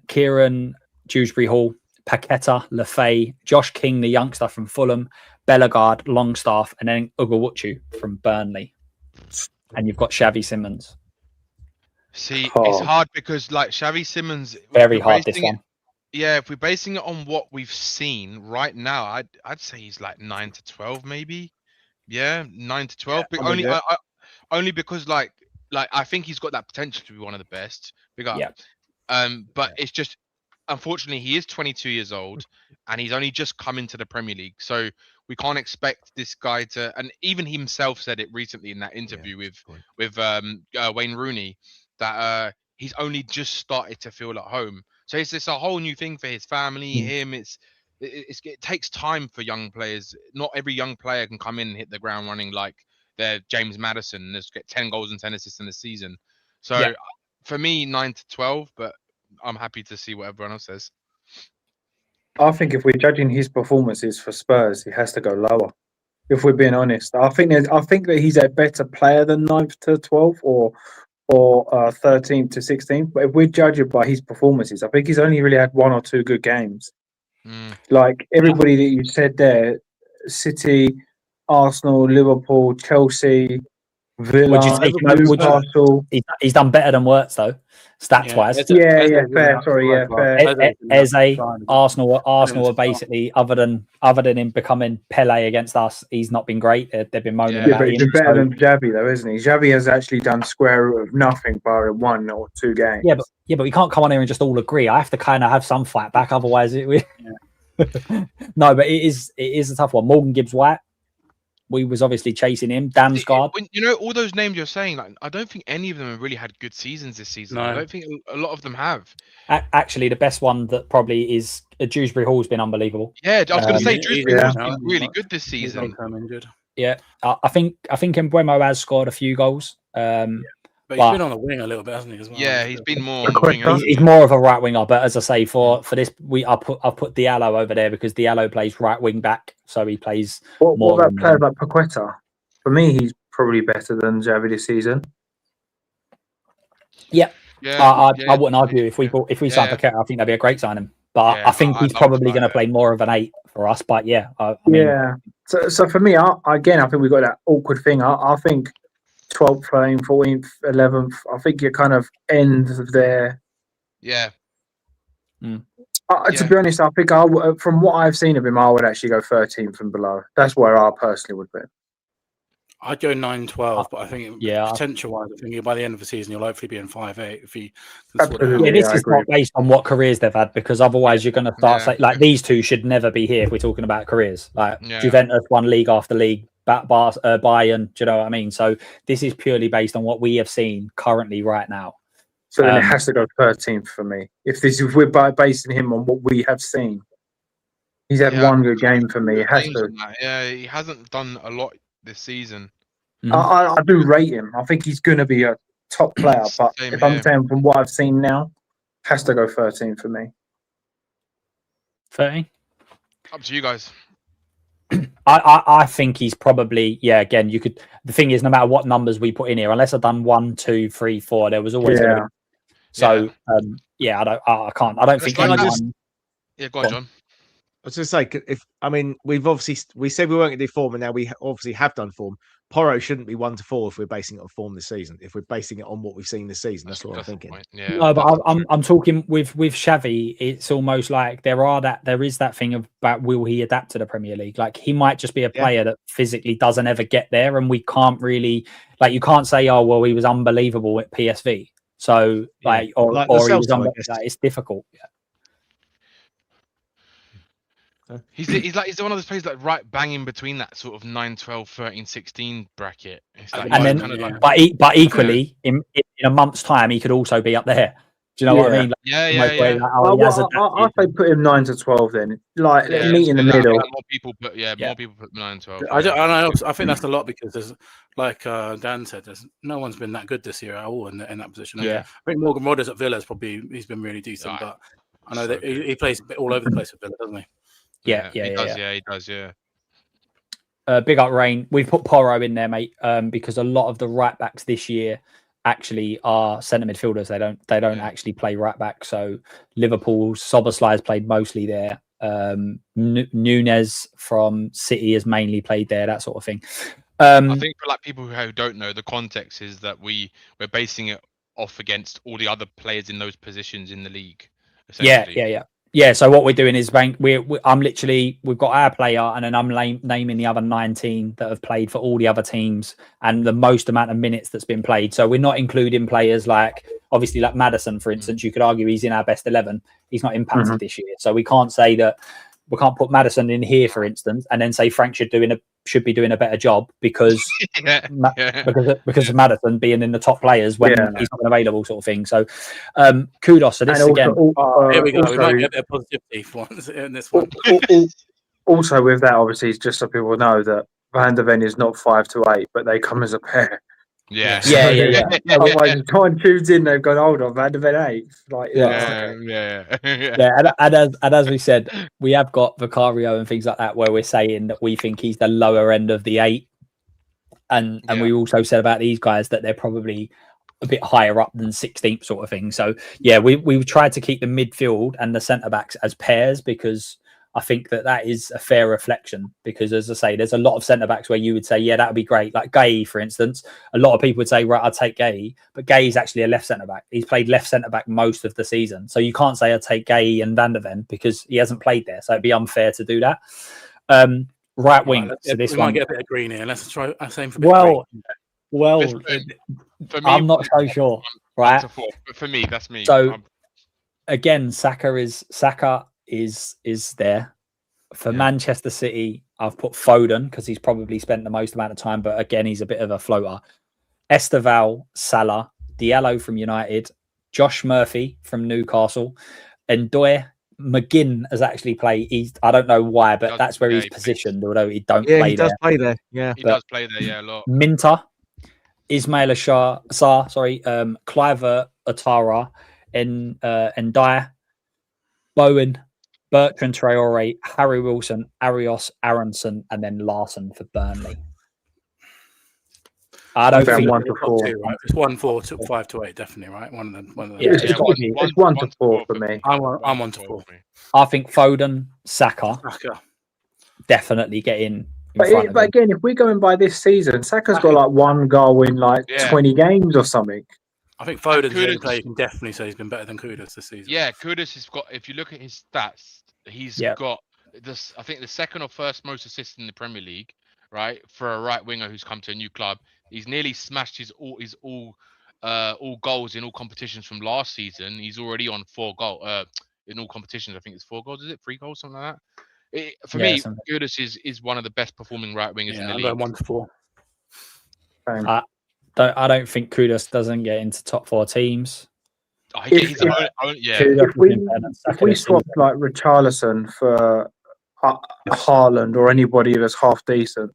Kieran, Dewsbury Hall, Paqueta, Lafay, Josh King, the youngster from Fulham, Bellegarde, Longstaff, and then Ugawuchu from Burnley. And you've got Xavi Simmons. See, Oh. it's hard because like Xavi Simmons, Very we're hard, this basing it- one. Yeah, if we're basing it on what we've seen right now, I'd say he's like 9 to 12, maybe. Yeah, 9 to 12. But I'm with only you. only because like I think he's got that potential to be one of the best. Big up. Yeah. But it's just unfortunately he is 22 years old and he's only just come into the Premier League, so we can't expect this guy to. And even he himself said it recently in that interview with Wayne Rooney that he's only just started to feel at home. So it's a whole new thing for his family, him. It takes time for young players. Not every young player can come in and hit the ground running like they're James Maddison and just get 10 goals and 10 assists in the season. So for me, 9 to 12, but I'm happy to see what everyone else says. I think if we're judging his performances for Spurs, he has to go lower. If we're being honest, I think that he's a better player than 9th to 12th or 13th to 16th. But if we're judging by his performances, I think he's only really had 1 or 2 good games. Like everybody that you said there, City, Arsenal, Liverpool, Chelsea, Villa, Would you take him over? Newcastle. He's done better than Wirtz though, stats wise. Yeah, fair. Sorry, yeah, fair. Eze, Arsenal are basically other than him becoming Pele against us, he's not been great. They've been moaning Yeah, about but he's him. better than Xavi though, isn't he? Xavi has actually done square root of nothing bar 1 or 2 games. Yeah, but we can't come on here and just all agree. I have to kind of have some fight back, otherwise No, but it is a tough one. Morgan Gibbs White. we was obviously chasing him. Damsgaard. When, you know, all those names you're saying, like, I don't think any of them have really had good seasons this season. I No. don't think a lot of them have. Actually, the best one that probably is Dewsbury Hall's been unbelievable. Yeah, I was going to say he's Dewsbury yeah. has been really good this He's season. long-term injured. Yeah, I think Mbeumo has scored a few goals. But But- he's been on the wing a little bit, hasn't he? As well. Yeah, he's been more The on the wing. quicker- hasn't He's he? more of a right winger, but as I say, for this, I've put Diallo over there because Diallo plays right wing back, so he plays. What more about than- players like Paqueta? For me, he's probably better than Xavi this season. Yeah, I wouldn't argue if we signed Yeah. Paqueta, I think that'd be a great signing. But Yeah, I think I he's love probably going to Paqueta. play more of an 8 for us. But yeah, I mean, Yeah. So for me, I think we've got that awkward thing. I think 12th, 13th, 14th, 11th. I think you're kind of end of there. Yeah. To Yeah. be honest, I think from what I've seen of him, I would actually go 13th and below. That's where I personally would be. I'd go 9-12, but I think Yeah. potential-wise, I think by the end of the season, you'll hopefully be in 5-8 if he can sort it out. Absolutely. yeah, this I is agree. not based on what careers they've had because otherwise you're going to start Yeah. saying like these two should never be here if we're talking about careers. Like Yeah. Juventus won league after league, Bayern. Do you know what I mean? So this is purely based on what we have seen currently right now. So then it Um, has to go 13th for me. If we're basing him on what we have seen, he's had Yeah. one good game for me. It has Names to. on that. Yeah, he hasn't done a lot this season. I do rate him. I think he's going to be a top player. But Same if I'm here. saying from what I've seen now, has to go 13 for me. 30. Up to you guys. I think he's probably again you could the thing is no matter what numbers we put in here unless I've done 1, 2, 3, 4 there was always gonna be, so I can't I don't think Can I anyone, just- Yeah, go on, John. I was just like, we said we weren't going to do form, and now we obviously have done form. Porro shouldn't be 1 to 4 if we're basing it on form this season. If we're basing it on what we've seen this season, that's what I'm the thinking. point. Yeah, no, but that's I'm true. I'm talking with Xavi. It's almost like there is that thing about will he adapt to the Premier League? Like he might just be a player that physically doesn't ever get there, and we can't really like you can't say oh well he was unbelievable at PSV. So like or Like he ourselves, was though, I guess. like, it's difficult. Yeah. He's one of those players like right bang in between that sort of 9, 12, 13, 16 bracket. It's like, And then, kind of like, but equally, in a month's time, he could also be up there. Do you know what I Yeah. mean? Like, yeah, almost where, like, I he has adapted. say put him 9 to 12 then. Like yeah, meet in the I think middle. that more people put more people put 9, 12. I think that's a lot because there's, like Dan said, no one's been that good this year at all in that position. Yeah. I think Morgan Rogers at Villa he's been really decent, Right. but I know So that he plays a bit all over the place with Villa, doesn't he? He does. Big up Rain. We've put Porro in there, mate, because a lot of the right backs this year actually are centre midfielders. They don't actually play right back. So Liverpool, Soboslai's played mostly there. Nunez from City has mainly played there. That sort of thing. I think for like people who don't know, the context is that we're basing it off against all the other players in those positions in the league. Yeah. So what we're doing is we've got our player, and then I'm naming the other 19 that have played for all the other teams and the most amount of minutes that's been played. So we're not including players like obviously like Maddison, for instance. You could argue he's in our best 11. He's not impacted this year, so we can't say that. We can't put Maddison in here, for instance, and then say Frank should be doing a better job because because of Maddison being in the top players when he's not available, sort of thing. So, kudos to this And again. Here we go. We Also, might get a bit of positivity for once in this one. also with that, obviously, it's just so people know that Van der Ven is not 5 to 8, but they come as a pair. Yeah. Otherwise, if someone tunes in, they've gone, hold on, Van der Ven 8. Like, And as we said, we have got Vicario and things like that where we're saying that we think he's the lower end of the 8, and we also said about these guys that they're probably a bit higher up than 16th sort of thing. So yeah, we tried to keep the midfield and the centre backs as pairs because I think that is a fair reflection, because as I say, there's a lot of centre backs where you would say, yeah, that would be great. Like Gay, for instance, a lot of people would say, right, I'd take Gay, but Gay is actually a left centre back. He's played left centre back most of the season. So you can't say I'd take Gay and Van der Ven because he hasn't played there. So it'd be unfair to do that. Right wing. So this we one might get a bit of green here. Let's try same for well, For me, I'm not so sure. Right. But for me, that's me. So again, Saka is there. For Yeah. Manchester City, I've put Foden because he's probably spent the most amount of time, but again, he's a bit of a floater. Esteval, Salah, Diallo from United, Josh Murphy from Newcastle, and McGinn has actually played. I don't know why, but that's where he's he plays. positioned, although he don't Yeah, play he does there. play there. Yeah. He does play there, yeah, a lot. Minter, Ismail Sarr, Clive Atara, and Dyer, Bowen, Bertrand Traore, Harry Wilson, Arios Aronson, and then Larson for Burnley. I don't About think 1 to 4. Right? It's 1-4 to 5 to 8, definitely, right? One of them. Yeah, It's 1 to 4 for me. I'm 1 to 4. I think Foden, Saka, Saka. definitely get in But front of him. again, if we're going by this season, Saka's got like 1 goal in like 20 games or something. I think Foden's the only Kudus- player you can definitely say he's been better than Kudus this season. Yeah, Kudus has got. If you look at his stats, he's got this. I think the second or first most assists in the Premier League, right? For a right winger who's come to a new club, he's nearly smashed his all goals in all competitions from last season. He's already on 4 goals in all competitions. I think it's 4 goals. Is it 3 goals, something like that? For me, Kudus is one of the best performing right wingers in the league. 1 to 4. I don't think Kudus doesn't get into top 4 teams. If we swap like Richarlison for Haaland or anybody that's half decent,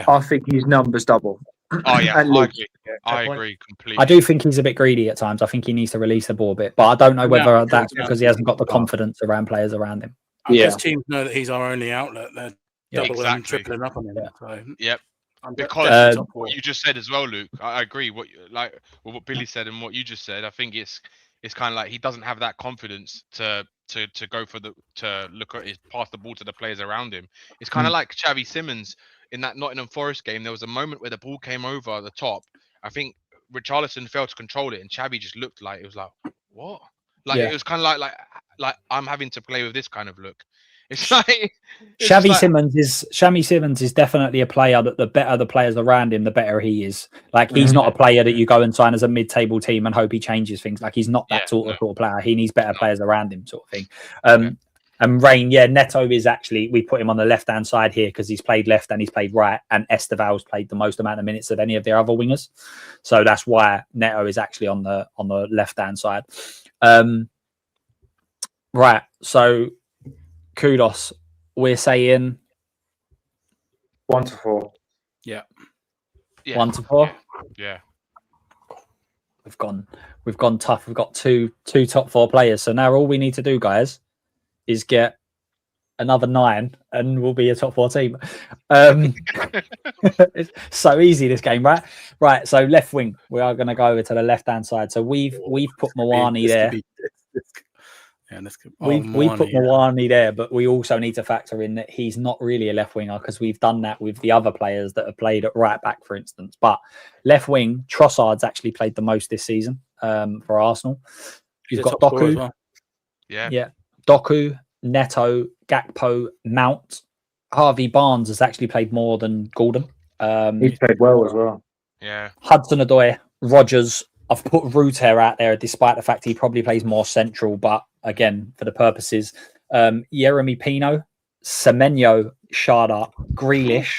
I think his numbers double. Oh yeah, At least. I agree completely. I do think he's a bit greedy at times. I think he needs to release the ball a bit, but I don't know whether that's because he hasn't got the confidence around players around him. Because teams know that he's our only outlet, they're doubling and tripling up on him. So, because what you just said as well, Luke, I agree. What Billy said and what you just said, I think it's kind of like he doesn't have that confidence to go for to look at pass the ball to the players around him. It's kind of like Xavi Simons in that Nottingham Forest game. There was a moment where the ball came over the top. I think Richarlison failed to control it, and Xavi just looked like it was like, what? It was kind of like I'm having to play with this kind of look. It's like Xavi Simons is definitely a player that the better the players around him, the better he is. Like he's not a player that you go and sign as a mid-table team and hope he changes things. Like he's not that sort of player. He needs better players around him, sort of thing. And Rain, Neto is actually, we put him on the left-hand side here because he's played left and he's played right, and Esteval's played the most amount of minutes of any of their other wingers. So that's why Neto is actually on the left-hand side. Right, so Kudos, we're saying 1 to 4. Yeah. 1 to 4. Yeah. We've gone tough. We've got two top 4 players. So now all we need to do, guys, is get another 9 and we'll be a top 4 team. It's so easy, this game, right? Right. So left wing, we are going to go over to the left-hand side. So we've put Mawani there. We put Mawani there, but we also need to factor in that he's not really a left winger because we've done that with the other players that have played at right back, for instance. But left wing, Trossard's actually played the most this season for Arsenal. You've got Doku, well. Doku, Neto, Gakpo, Mount. Harvey Barnes has actually played more than Gordon. He's played well as well. Yeah. Hudson-Odoi, Rodgers. I've put Ruter out there despite the fact he probably plays more central, but again, for the purposes, Yeremy Pino, Semenyo, Sharda, Grealish,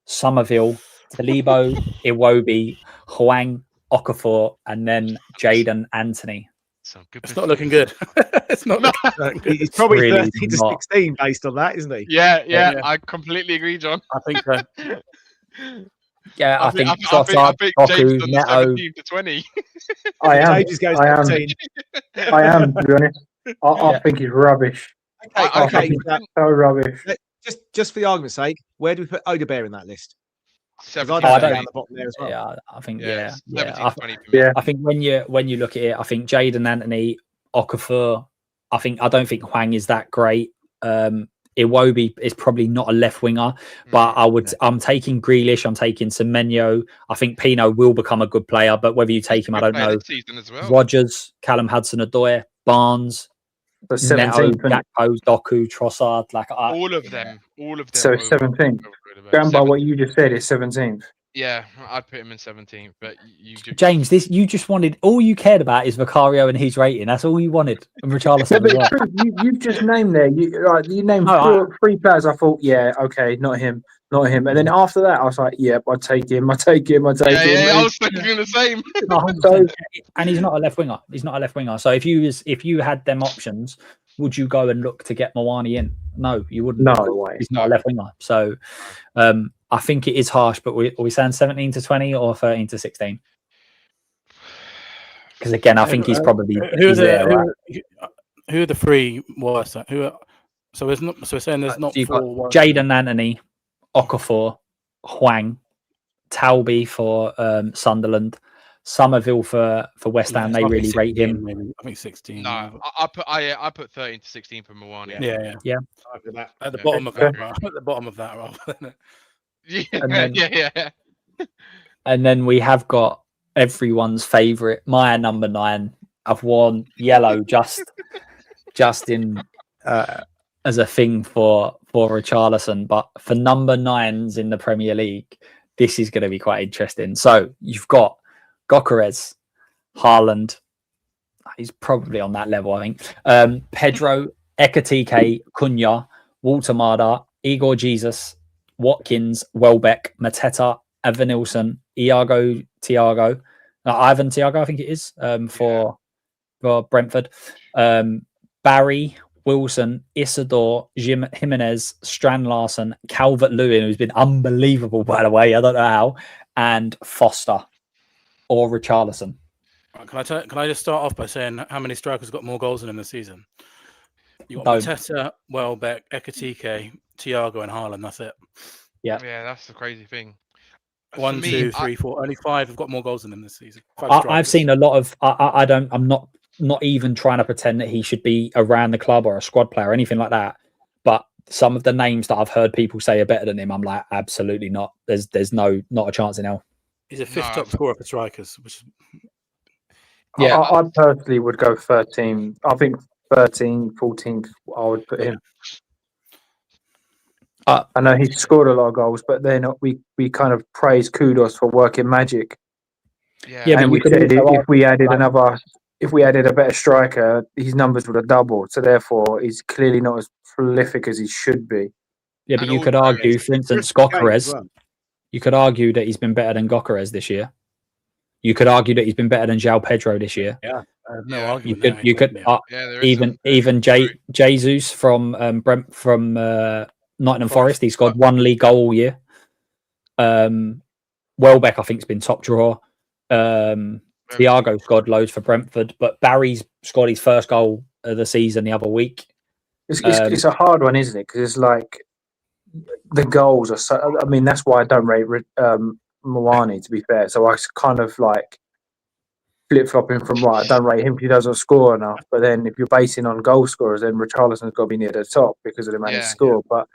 Somerville, Talibo, Iwobi, Hwang, Okafor, and then Jadon Anthony. It's not looking good. It's not. He's probably really 13 to 16 based on that, isn't he? Yeah. I completely agree, John. I think so. Yeah, I think Trossard, Doku, Neto. To 20. I am. James goes I am. 17. I am, to be honest. I think he's rubbish. Okay. So rubbish. Just for the argument's sake, where do we put Odegaard in that list? 17, I don't down the bottom there as well. Yeah, I think 17, 20 for me. Yeah. I think when you look at it, I think Jadon Anthony, Okafor. I don't think Hwang is that great. Iwobi is probably not a left winger, but I'm taking Grealish, I'm taking Semenyo. I think Pino will become a good player, but whether you take him, I don't know. Well. Rodgers, Callum Hudson-Odoi, Barnes, Neto, Gakpo, Doku, Trossard, all of them. So 17th. Going by what you just said, it's 17th. Yeah, I'd put him in 17th, but James, this you just wanted. All you cared about is Vicario and his rating. That's all you wanted, and Yeah, Richarlison but as well. it's true. You've just named there. You named No, three players. I thought, yeah, okay, not him, not him. And then after that, I was like, yeah, I'd take him. I take him. I take him. I was thinking the same. No, So 100%. And he's not a left winger. He's not a left winger. So if you had them options, would you go and look to get Mawani in? No, you wouldn't. no because way. He's not a left winger. So I think it is harsh. But are we saying 17 to 20 or 13 to 16? Because again, I think he's probably who are there. Right? who are the three worst? So there's not. So we're saying there's not So you've got four worst. Jadon Anthony, Okafor, Hwang, Talby for Sunderland, Somerville for West Ham. They really rate him. Maybe, I think 16. No, I put 13 to 16 for Mawani. Yeah. At the bottom of that, at the bottom of that, rather. Yeah, And then- yeah. And then we have got everyone's favourite, my number 9. I've worn yellow just in as a thing for Richarlison, but for number 9s in the Premier League, this is going to be quite interesting. So you've got Gyökeres, Haaland. He's probably on that level, I think. Pedro, Ekitike, Cunha, Walter Mada, Igor Jesus, Watkins, Welbeck, Mateta, Evanilson, Ivan Thiago, I think it is, for Brentford. Barry, Wilson, Isidore, Jimenez, Strand Larson, Calvert-Lewin, who's been unbelievable, by the way. I don't know how. And Foster or Richarlison. Can I just start off by saying how many strikers got more goals than him this season? You got Mateta, Welbeck, Ekitike, Thiago, and Haaland. That's it. Yeah, that's the crazy thing. 1, 2, 3, 4. Only 5 have got more goals than him this season. I've seen a lot of. I'm not even trying to pretend that he should be around the club or a squad player or anything like that. But some of the names that I've heard people say are better than him, I'm like, absolutely not. There's not a chance in hell. He's a 5th top scorer for strikers. Which... Yeah, I personally would go 13. I think 13, 14, I would put him. I know he's scored a lot of goals, but then we kind of praise Kudos for working magic. Yeah, and we said if we added a better striker, his numbers would have doubled. So therefore, he's clearly not as prolific as he should be. Yeah, but you could argue, for instance, Gyökeres. You could argue that he's been better than Gyökeres this year. You could argue that he's been better than João Pedro this year. Yeah, no argument. You could even Jesus from Nottingham Forest. He scored 1 league goal all year. Welbeck, I think, has been top draw. Thiago scored loads for Brentford, but Barry's scored his first goal of the season the other week. It's a hard one, isn't it? Because it's like the goals are so. I mean, that's why I don't rate Mawani, to be fair. So I kind of like flip-flopping from I don't rate him because he doesn't score enough. But then if you're basing on goal scorers, then Richarlison's got to be near the top because of the amount he scored. But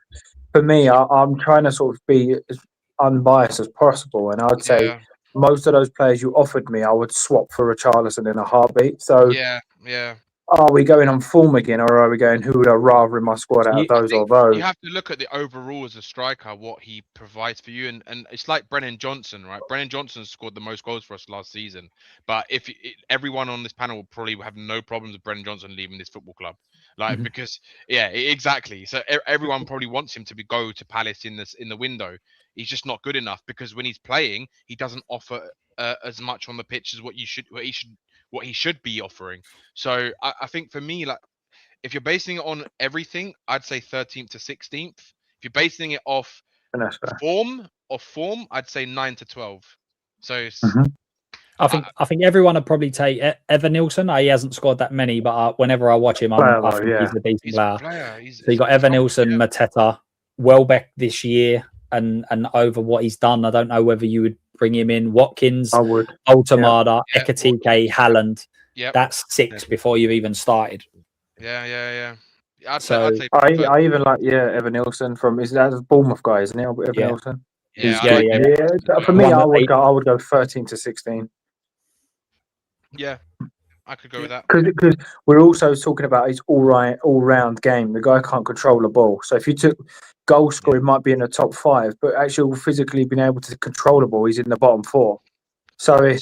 for me, I'm trying to sort of be as unbiased as possible, and I'd say most of those players you offered me, I would swap for Richarlison in a heartbeat. So are we going on form again, or are we going, who would I rather in my squad out of those or those? You have to look at the overall as a striker, what he provides for you. And it's like Brennan Johnson, right? Brennan Johnson scored the most goals for us last season. But everyone on this panel will probably have no problems with Brennan Johnson leaving this football club. Like, because, exactly. So everyone probably wants him to go to Palace in the window. He's just not good enough because when he's playing, he doesn't offer as much on the pitch as what he should be offering. So I think for me, like, if you're basing it on everything, I'd say 13th to 16th. If you're basing it off form, I'd say 9 to 12. So I think everyone would probably take Evanilson. He hasn't scored that many, but whenever I watch him, I think he's a decent player. So you got Evanilson, Mateta, Welbeck this year, and over what he's done, I don't know whether you would bring him in. Watkins, I would. Altamada, Ekitike, Haaland. Yep. That's 6 before you've even started. Yeah. I'd say I even like Evanilson from that's Bournemouth guy, isn't he? Evanilson. For me, I would go 13 to 16. Yeah. I could go with that. Because we're also talking about his all round game. The guy can't control the ball. So if you took goal scoring, might be in the top 5, but actually physically being able to control the ball, he's in the bottom 4. So I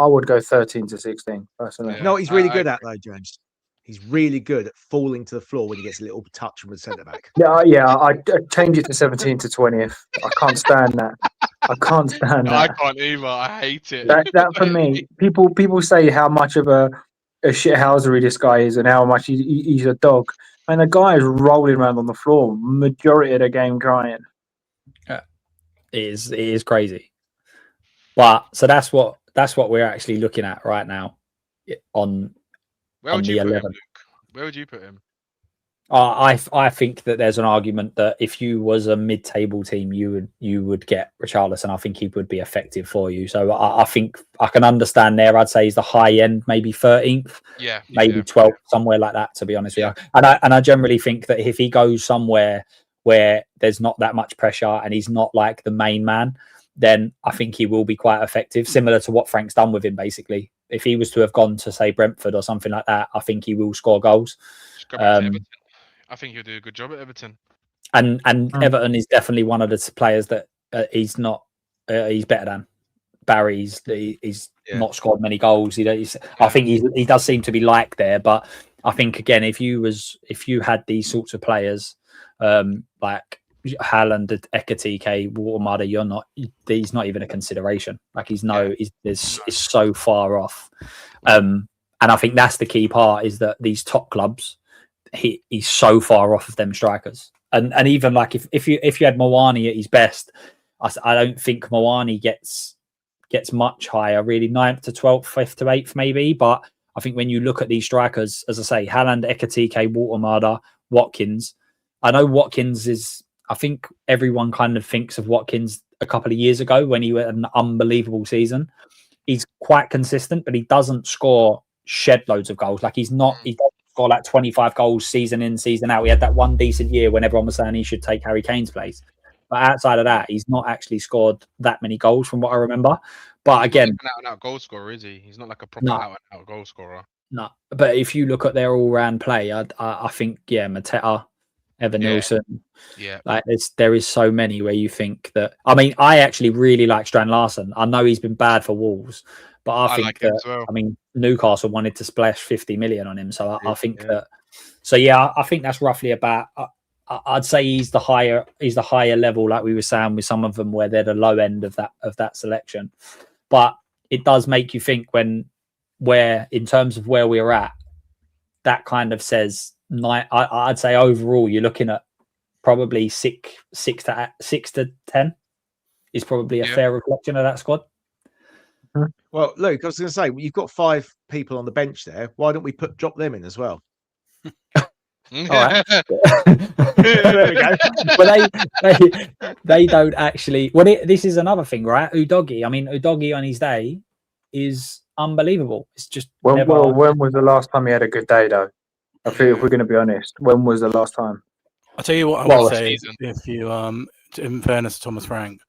would go 13 to 16 personally. Yeah. No, he's really I good at though, James. He's really good at falling to the floor when he gets a little touch from the centre back. I'd change it to 17 to 20th. I can't stand that. I can't stand I that. can't either. I hate it. That for me, people say how much of a shithousery this guy is and how much he's a dog. And the guy is rolling around on the floor majority of the game crying. It is crazy. But so that's what we're actually looking at right now on Where would the you put him, 11. Luke? Where would you put him? I think that there's an argument that if you was a mid-table team, you would get Richarlison. I think he would be effective for you. So I think I can understand there. I'd say he's the high end, maybe 13th, maybe 12th, somewhere like that. To be honest with you, and I generally think that if he goes somewhere where there's not that much pressure and he's not like the main man, then I think he will be quite effective, similar to what Frank's done with him. Basically, if he was to have gone to say Brentford or something like that, I think he will score goals. Just go back to Everton. I think he'll do a good job at Everton. And Everton is definitely one of the players that he's not. He's better than Barry. He's not scored many goals. I think he does seem to be like there, but I think again, if you had these sorts of players like Haaland, Ekatike, Watermada, he's not even a consideration. Like he's so far off. And I think that's the key part, is that these top clubs, he's so far off of them strikers. And even like if you had Mawani at his best, I don't think Mawani gets much higher, really. 9th to 12th, 5th to 8th maybe. But I think when you look at these strikers, as I say, Haaland, Ekatike, Watermada, Watkins. I know Watkins is, I think everyone kind of thinks of Watkins a couple of years ago when he had an unbelievable season. He's quite consistent, but he doesn't score shed loads of goals. Like he doesn't score like 25 goals season in, season out. He had that one decent year when everyone was saying he should take Harry Kane's place. But outside of that, he's not actually scored that many goals from what I remember. But again, he's not an out-and-out goal scorer, is he? He's not like a proper out-and-out goal scorer. No, but if you look at their all-round play, I think Mateta, Evan Nilsson, like there is so many where you think that. I mean, I actually really like Strand Larsen. I know he's been bad for Wolves, but I think like him as well. I mean, Newcastle wanted to splash 50 million on him, so I think that. So I think that's roughly about. I'd say he's the higher level, like we were saying with some of them, where they're the low end of that selection. But it does make you think where in terms of where we're at, that kind of says I'd say overall you're looking at probably six to 10 is probably a fair reflection of that squad. Well, Luke, I was going to say, you've got 5 people on the bench there. Why don't we drop them in as well? All right. There we go. But they don't actually. Well, this is another thing, right? Udogie. I mean, Udogie on his day is unbelievable. It's just when was the last time he had a good day, though? I think if we're going to be honest, when was the last time? I'll tell you what I would say. If you, in fairness to Thomas Frank,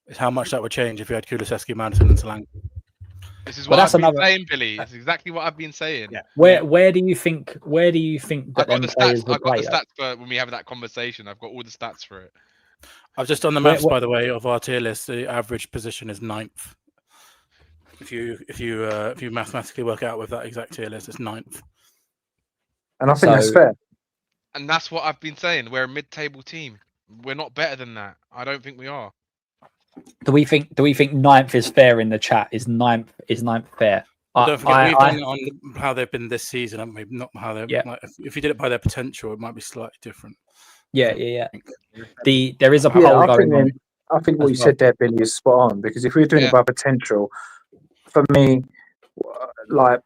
is how much that would change if you had Kulusevski, Madison, and Solanke. This is what I've been saying, Billy. It's exactly what I've been saying. Yeah. Where do you think that I've got the stats for when we have that conversation. I've got all the stats for it. I've just done the maths, by the way, of our tier list. The average position is 9th. If you mathematically work out with that exact tier list, it's 9th. And I think that's fair. And that's what I've been saying. We're a mid-table team. We're not better than that. I don't think we are. Do we think 9th is fair in the chat? Is 9th fair? Don't forget, we've done it on how they've been this season, haven't we? Not how they're. Like, if you did it by their potential, it might be slightly different. Yeah. There is a poll going on. I think what you said there, Billy, is spot on, because if we're doing it by potential, for me, like,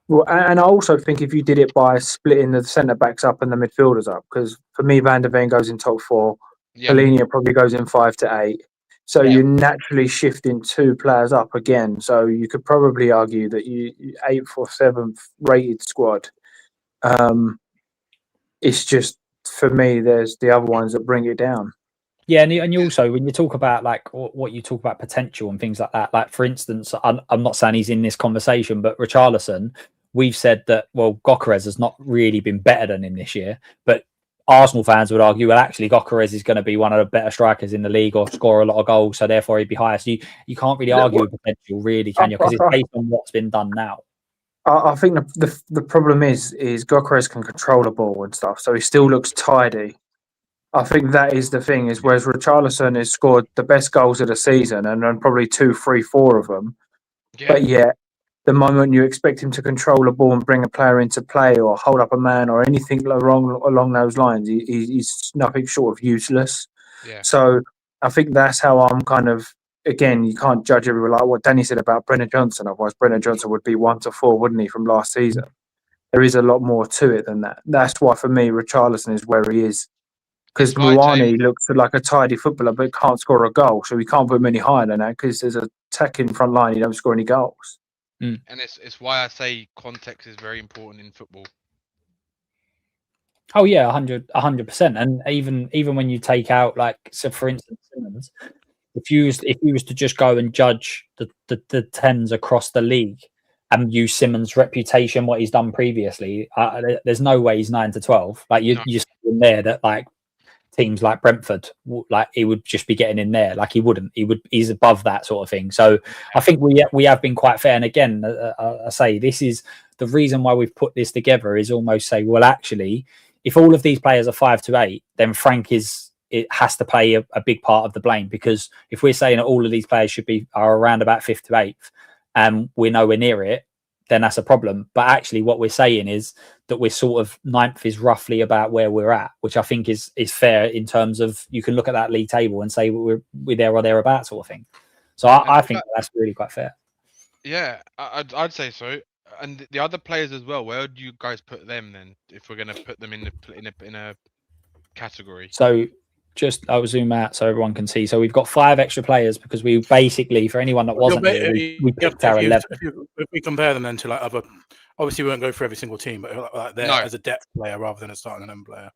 and I also think if you did it by splitting the centre backs up and the midfielders up, because for me, Van der Ven goes in top 4, Palhinha probably goes in 5 to 8. So you're naturally shifting 2 players up again. So you could probably argue that you 8th or 7th rated squad. It's just, for me, there's the other ones that bring it down. Yeah, and you also, when you talk about like what you talk about potential and things like that, like for instance, I'm not saying he's in this conversation, but Richarlison, we've said that, well, Gokeres has not really been better than him this year, but Arsenal fans would argue, well, actually, Gokeres is going to be one of the better strikers in the league or score a lot of goals, so therefore he'd be higher. So you can't really argue with potential, really, can you? Because it's based on what's been done now. I think the problem is Gokeres can control the ball and stuff, so he still looks tidy. I think that is the thing. Is whereas Richarlison has scored the best goals of the season and then probably 2, 3, 4 of them, but yet the moment you expect him to control the ball and bring a player into play or hold up a man or anything along those lines, he's nothing short of useless. Yeah. So I think that's how I'm kind of. Again, you can't judge everyone like what Danny said about Brennan Johnson. Otherwise, Brennan Johnson would be 1 to 4, wouldn't he, from last season? There is a lot more to it than that. That's why, for me, Richarlison is where he is. Because Muani looks like a tidy footballer, but can't score a goal. So we can't put him any higher than that because there's a attacking front line. He don't score any goals. And it's why I say context is very important in football. Oh yeah, 100%. And even when you take out, like, so for instance, Simmons, if you was to just go and judge the tens across the league and use Simmons' reputation, what he's done previously, there's no way he's 9 to 12. Like you're in there that like teams like Brentford, like he would just be getting in there. Like he's above that sort of thing. So I think we have been quite fair. And again, I say this is the reason why we've put this together is almost say, well, actually, if all of these players are 5 to 8, then Frank it has to play a big part of the blame, because if we're saying that all of these players are around about 5th to 8th and we're nowhere near it, then that's a problem. But actually what we're saying is that we're sort of 9th is roughly about where we're at, which I think is fair in terms of you can look at that league table and say we're there or thereabouts sort of thing. So I think that's really quite fair. Yeah, I'd say so. And the other players as well, where do you guys put them then? If we're going to put them in a category. So I'll zoom out so everyone can see. So we've got 5 extra players because we basically, for anyone that wasn't here, we picked our 11. If we compare them then to like other, obviously we won't go for every single team, but like they're as a depth player rather than a starting 11 player.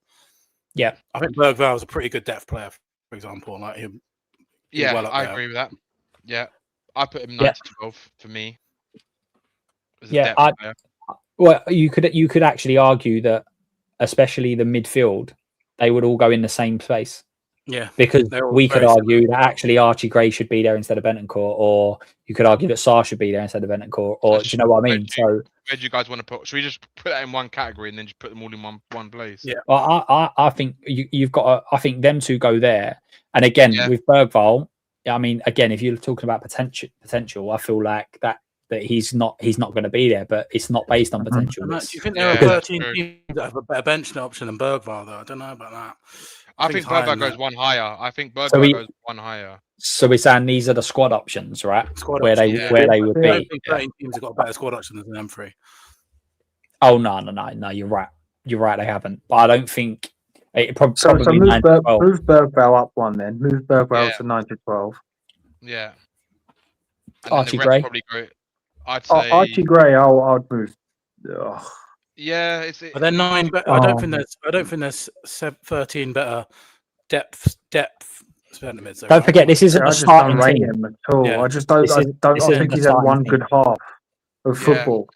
Yeah, I think Bergvall is a pretty good depth player, for example. Like him. Yeah, well I agree with that. Yeah, I put him 9 to 12 for me. Well, you could actually argue that, especially the midfield, they would all go in the same place. Yeah, because we could argue that actually Archie Gray should be there instead of Bentancur, or you could argue that Sarr should be there instead of Bentancur, or do you know what I mean? Where do you guys want to put? Should we just put that in one category and then just put them all in one place? Yeah, well, I think you've got. I think them two go there, and again with Bergvall, I mean, again, if you're talking about potential, I feel like that he's not going to be there, but it's not based on potential. Do you think there are 13 teams that have a better bench option than Bergvall, though? I don't know about that. I think Bergvall goes one higher. I think Bergvall goes one higher. So we're saying these are the squad options, right? Where they would be. I think 13 teams have got a better squad option than them 3. Oh no! You're right. You're right. They haven't, but I don't think it probably. So move Bergvall up one then. Move Bergvall to 9 to 12. Yeah. Archie Gray. I'd say Archie Gray. I'd move. Ugh. Yeah, but they're 9. But I don't think there's 13 better depth. Don't forget, this isn't a starting team at all. Yeah. I just don't think he's had one good half of football.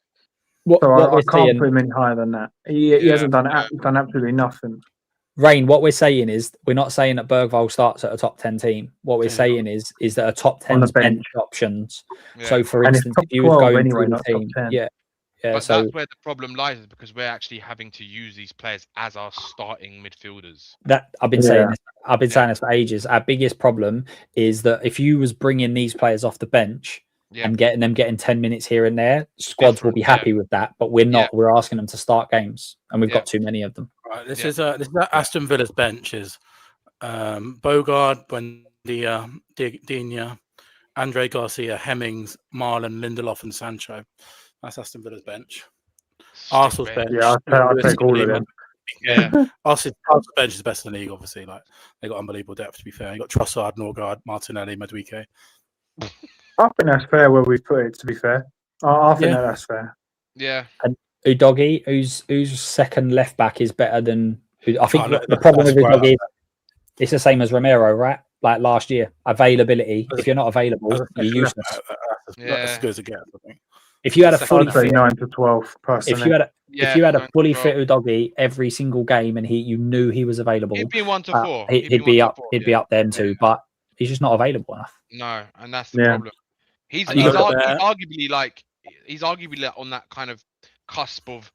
I can't put him in higher than that. He hasn't done absolutely nothing. Rain, what we're saying is we're not saying that Bergvall starts at a top 10 team. What we're saying is that a top 10 bench options. Yeah. So, for instance, if you was going through the team, but that's where the problem lies, is because we're actually having to use these players as our starting midfielders. That I've been saying. I've been saying this for ages. Our biggest problem is that if you was bringing these players off the bench and getting 10 minutes here and there, squads will be happy with that. But we're not. We're asking them to start games, and we've got too many of them. Right. This is Aston Villa's bench is Bogard, Buendia, Digne, Andre Garcia, Hemmings, Marlon, Lindelof, and Sancho. That's Aston Villa's bench. Arsenal's bench. Yeah, I'll take all of them. Yeah, Arsenal's bench is the best in the league. Obviously, like they got unbelievable depth. To be fair, you got Trossard, Norgard, Martinelli, Madueke. I think that's fair where we put it. To be fair, I think that's fair. Yeah. And Udogie, whose second left back is better than. I think the problem with Udogie. It's the same as Romero, right? Like last year, availability. If you're not available, As a you're second left useless. back, that's Yeah. as good as it gets, I think. If you had a Second fully left I'd back. say fit, 9 to 12 if personally. you had a if you had a 9 to fully 12. fit Udogie every single game and you knew he was available, He'd be 1 to 4. he'd be up. 4, He'd be yeah. up then too. But he's just not available enough. No, and that's the Yeah. problem. He's And you he's, look at argu- that- he's arguably like on that kind of cusp of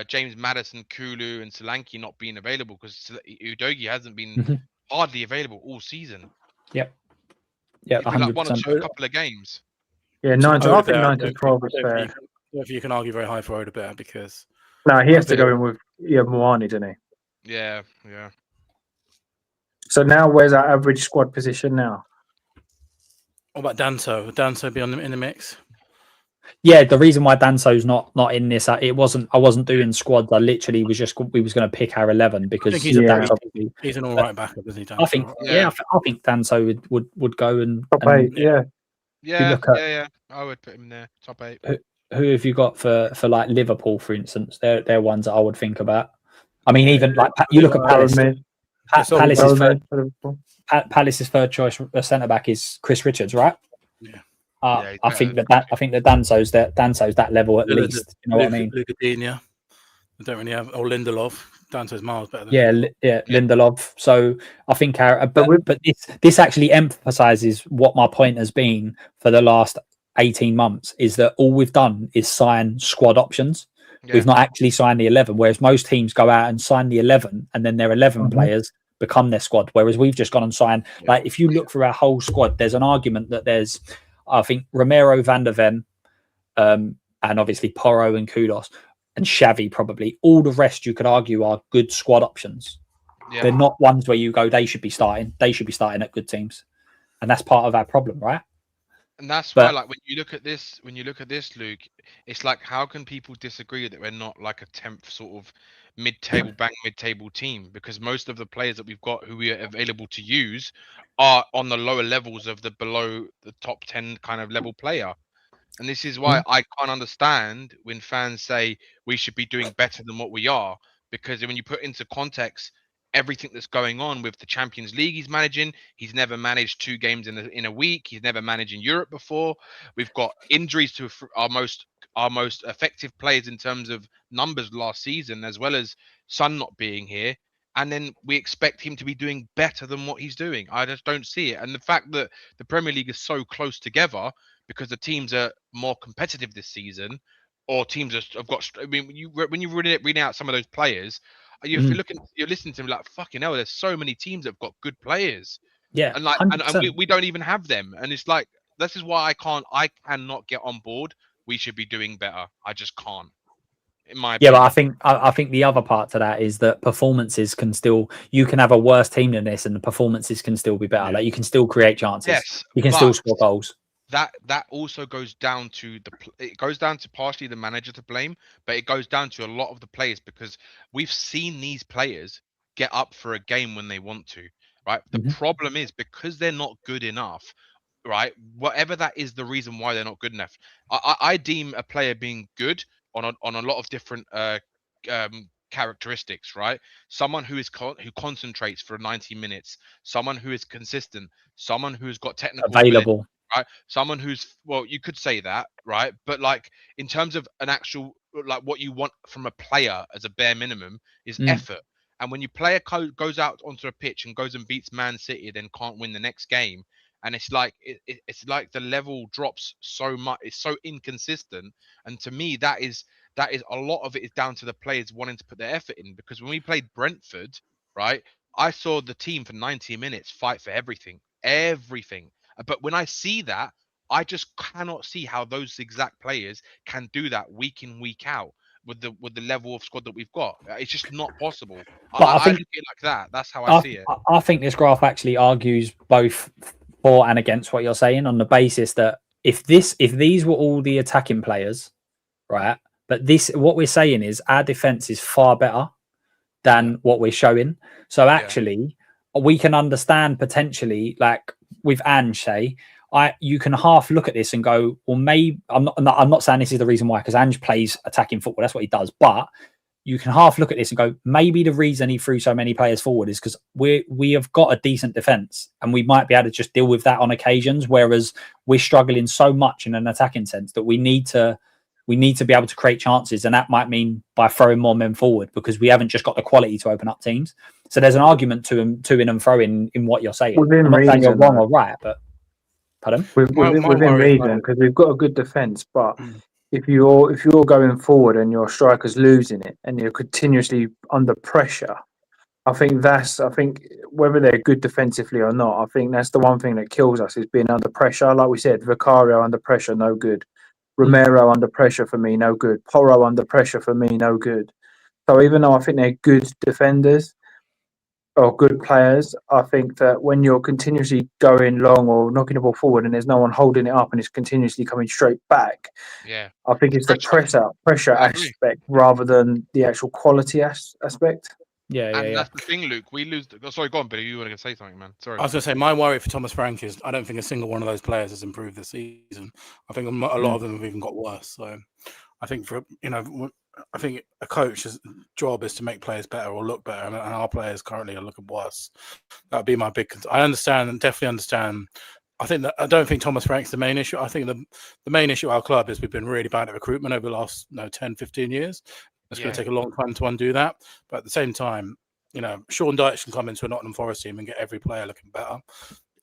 James Maddison, Kulu, and Solanke not being available because Udogie hasn't been Mhm. hardly available all season. Yeah, He's been like 100%. a couple of games. Yeah, So 9 to, I think Odegaard, 9 to 12 is I don't fair. think you can argue very high for Odegaard because No, he has I to go think- in with Moani, doesn't he? Yeah. So now, where's our average squad position now? what about Danso? Would Danso be in the mix? Yeah, the reason why Danso's not in this, I wasn't doing squads. I literally was we was going to pick our 11 because I think he's, Yeah. he's an all right backup, isn't he? Danso? I think I think Danso would go and Top 8, yeah. Yeah, look at- yeah. I would put him there, top 8. who have you got for like Liverpool, for instance? They're ones that I would think about. I mean, even like you look at Palace. Palace's third choice centre back is Chris Richards, right? Yeah. I think that Danso's that level at least. You know what I mean? Lucadinha. I don't really have. Or Lindelof. Danso's miles better than Yeah, Lindelof. So I think But but this actually emphasizes what my point has been for the last 18 months is that all we've done is sign squad options. Yeah. We've not actually signed the 11, whereas most teams go out and sign the 11 and then their 11 players become their squad. Whereas we've just gone and signed, like if you look through our whole squad, there's an argument that there's, I think, Romero, Van der Ven, and obviously Porro and Kudos and Xavi probably. All the rest you could argue are good squad options. Yeah. They're not ones where you go, they should be starting. They should be starting at good teams. And that's part of our problem, right? And that's But- why, like, when you look at this, Luke, it's like, how can people disagree that we're not like a 10th sort of mid-table team? Because most of the players that we've got who we are available to use are on the lower levels of below the top 10 kind of level player. And this is why I can't understand when fans say we should be doing better than what we are, because when you put into context everything that's going on with the Champions League he's managing, he's never managed 2 games in a week. He's never managed in Europe before. We've got injuries to our most effective players in terms of numbers last season, as well as Son not being here. And then we expect him to be doing better than what he's doing. I just don't see it. And the fact that the Premier League is so close together because the teams are more competitive this season, or teams have got. I mean, when you read out some of those players, you're listening to them like, fucking hell. There's so many teams that have got good players, Yeah. and like, 100%. and we don't even have them. And it's like, this is why I cannot get on board. We should be doing better. I just can't. In my Yeah, opinion. but I think the other part to that is that performances can still, you can have a worse team than this and the performances can still be better. Yeah. Like you can still create chances. Yes, You can but still score goals. that also goes down to it goes down to partially the manager to blame, but it goes down to a lot of the players, because we've seen these players get up for a game when they want to, right? The problem is because they're not good enough, right? Whatever that is, the reason why they're not good enough. I deem a player being good on a lot of different characteristics, right? Someone who concentrates for 90 minutes, someone who is consistent, someone who's got technical ability, Available. right? Someone who's, well, you could say that, right? But like in terms of an actual, like what you want from a player as a bare minimum is effort. And when you player goes out onto a pitch and goes and beats Man City, then can't win the next game, and it's like it's like the level drops so much. It's so inconsistent, and to me that is a lot of it is down to the players wanting to put their effort in. Because when we played Brentford, right, I saw the team for 90 minutes fight for everything. But when I see that, I just cannot see how those exact players can do that week in, week out with the level of squad that we've got. It's just not possible. But I I think- look at it like that. That's how I see it. I think this graph actually argues both for and against what you're saying, on the basis that if these were all the attacking players, right? But what we're saying is our defense is far better than what we're showing. So actually, we can understand potentially, like with Ange, say, you can half look at this and go, well, maybe I'm not saying this is the reason why, because Ange plays attacking football. That's what he does. But you can half look at this and go, maybe the reason he threw so many players forward is because we have got a decent defense and we might be able to just deal with that on occasions, whereas we're struggling so much in an attacking sense that we need to be able to create chances, and that might mean by throwing more men forward because we haven't just got the quality to open up teams. So there's an argument to in and fro in what you're saying. Within I'm not saying you're reason, wrong though. or right, but pardon? Within worry reason, about because we've got a good defense, but Mm. if you're going forward and your striker's losing it and you're continuously under pressure, I think whether they're good defensively or not, I think that's the one thing that kills us is being under pressure. Like we said, Vicario under pressure, no good. Romero under pressure for me, no good. Porro under pressure for me, no good. So even though I think they're good defenders or good players, I think that when you're continuously going long or knocking the ball forward and there's no one holding it up and it's continuously coming straight back, Yeah. I think it's the pressure I agree. aspect rather than the actual quality aspect. Yeah. And that's the thing, Luke. We lose. Sorry, go on, Billy. You were going to say something, man. Sorry. I was going to say, my worry for Thomas Frank is I don't think a single one of those players has improved this season. I think a lot of them have even got worse. So I think I think a coach's job is to make players better or look better, and our players currently are looking worse. That would be my big concern. I understand and definitely understand. I don't think Thomas Frank's the main issue. I think the main issue at our club is we've been really bad at recruitment over the last 10, 15 years. It's going to take a long time to undo that. But at the same time, Sean Dyche can come into a Nottingham Forest team and get every player looking better.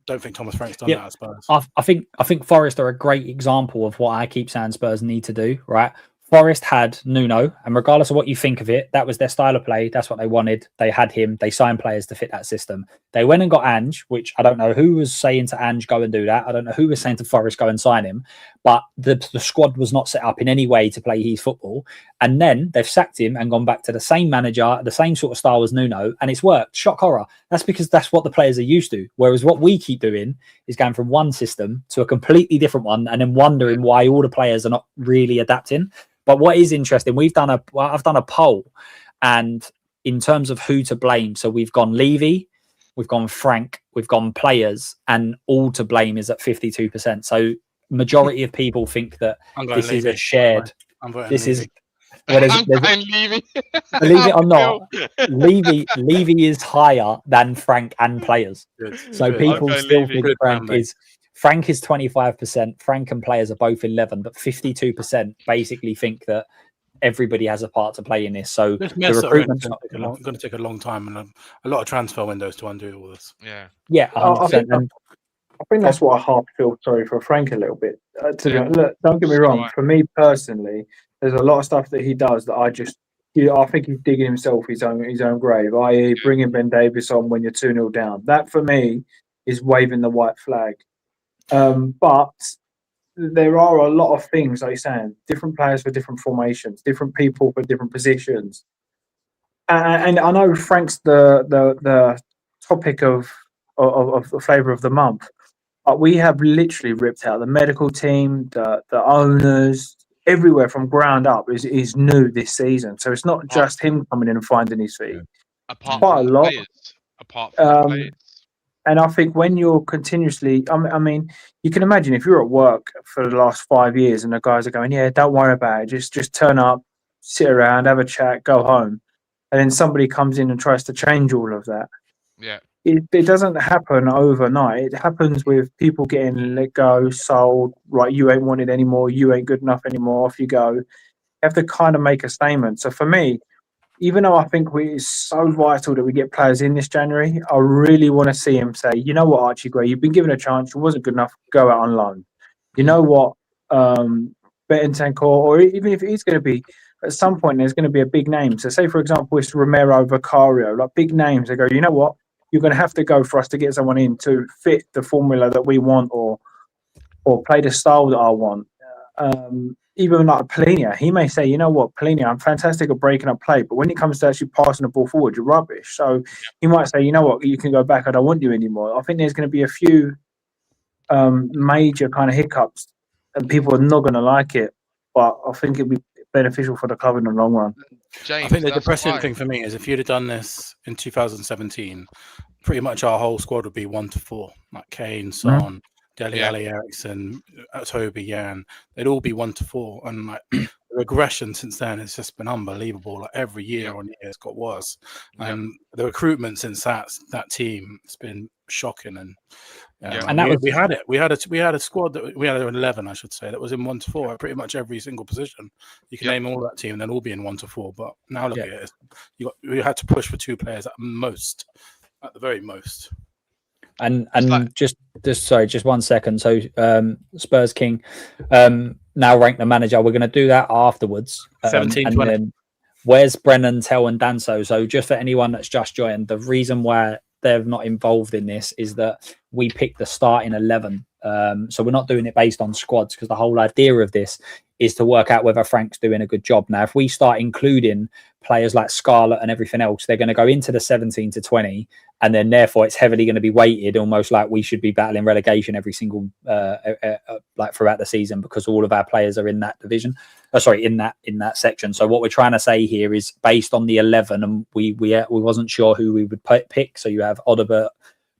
Don't think Thomas Frank's done that at Spurs. I think Forest are a great example of what I keep saying Spurs need to do, right? Forest had Nuno, and regardless of what you think of it, that was their style of play. That's what they wanted. They had him. They signed players to fit that system. They went and got Ange, which I don't know who was saying to Ange, go and do that. I don't know who was saying to Forest, go and sign him. But the squad was not set up in any way to play his football. And then they've sacked him and gone back to the same manager, the same sort of style as Nuno, and it's worked. Shock horror. That's because that's what the players are used to. Whereas what we keep doing is going from one system to a completely different one and then wondering why all the players are not really adapting. But what is interesting, I've done a poll, and in terms of who to blame, so we've gone Levy, we've gone Frank, we've gone players, and all to blame is at 52%. So majority of people think that this is a shared. This is I'm going Levy. Believe it or not, Levy is higher than Frank and players. So people still think Frank is 25%. Frank and players are both 11%, but 52% basically think that everybody has a part to play in this. So the recruitment's going to take a long time and a lot of transfer windows to undo all this. Yeah, 100%. I think that's what I half feel sorry for Frank a little bit. Look, don't get me wrong. For me personally, there's a lot of stuff that he does that I think he's digging himself his own grave. I.e., bringing Ben Davies on when you're 2-0 down. That for me is waving the white flag. But there are a lot of things, like you're saying, different players for different formations, different people for different positions. And I know Frank's the topic of the flavour of the month, but we have literally ripped out the medical team, the owners, everywhere from ground up is new this season. So it's not just him coming in and finding his feet. Quite a lot. Apart from players. And I think when you're continuously, I mean, you can imagine if you're at work for the last 5 years and the guys are going, yeah, don't worry about it. Just turn up, sit around, have a chat, go home. And then somebody comes in and tries to change all of that. Yeah. It doesn't happen overnight. It happens with people getting let go, sold, right, you ain't wanted anymore, you ain't good enough anymore, off you go. You have to kind of make a statement. So for me, even though I think it's so vital that we get players in this January, I really want to see him say, you know what, Archie Gray, you've been given a chance, you wasn't good enough, go out on loan. You know what, Bentancur, or even if he's going to be, at some point there's going to be a big name. So say, for example, it's Romero, Vicario, like big names. They go, you know what, you're going to have to go for us to get someone in to fit the formula that we want or play the style that I want. Even like Polina, he may say, you know what, Polina, I'm fantastic at breaking up play, but when it comes to actually passing the ball forward, you're rubbish. So he might say, you know what, you can go back, I don't want you anymore. I think there's going to be a few major kind of hiccups and people are not going to like it, but I think it'd be beneficial for the club in the long run. James, I think the depressing thing for me is if you'd have done this in 2017, pretty much our whole squad would be 1-4, like Kane, Son, Dele Alli, Ericsson, Toby, Jan. They'd all be 1-4, and like the regression since then has just been unbelievable. Like every year on year, it's got worse, and the recruitment since that team has been shocking. And And that was we had a squad that we had 11, I should say, that was in 1 to 4 at pretty much every single position. You can name all that team, and they'll all be in 1 to 4. But now look at it, we had to push for 2 players at the very most. And just 1 second. So Spurs King now rank the manager. We're going to do that afterwards. 17, and 20. then where's Brennan, Tell, and Danso? So just for anyone that's just joined, the reason why they're not involved in this is that we picked the starting 11. So we're not doing it based on squads, because the whole idea of this is to work out whether Frank's doing a good job. Now, if we start including players like Scarlett and everything else, they're going to go into the 17 to 20, and then therefore it's heavily going to be weighted, almost like we should be battling relegation every single like throughout the season, because all of our players are in that division. In that section. So what we're trying to say here is based on the 11, and we wasn't sure who we would pick. So you have Odobert,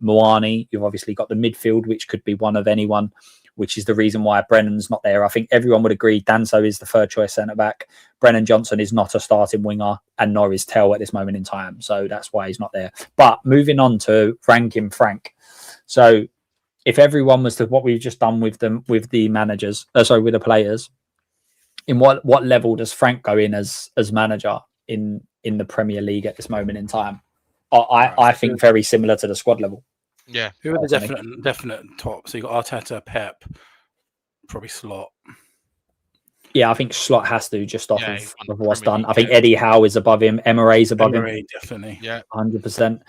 Moani. You've obviously got the midfield, which could be one of anyone, which is the reason why Brennan's not there. I think everyone would agree Danso is the third choice centre back. Brennan Johnson is not a starting winger, and nor is Tell at this moment in time. So that's why he's not there. But moving on to ranking Frank. So if everyone was to what we've just done with them, with the managers, with the players, in what level does Frank go in as manager in the Premier League at this moment in time? I think very similar to the squad level. Yeah. Who are the definite top? So you got Arteta, Pep, probably Slot. Yeah, I think Slot has to, just off of what's done. I think Eddie Howe is above him. Emery's above him. Definitely. Yeah. 100%.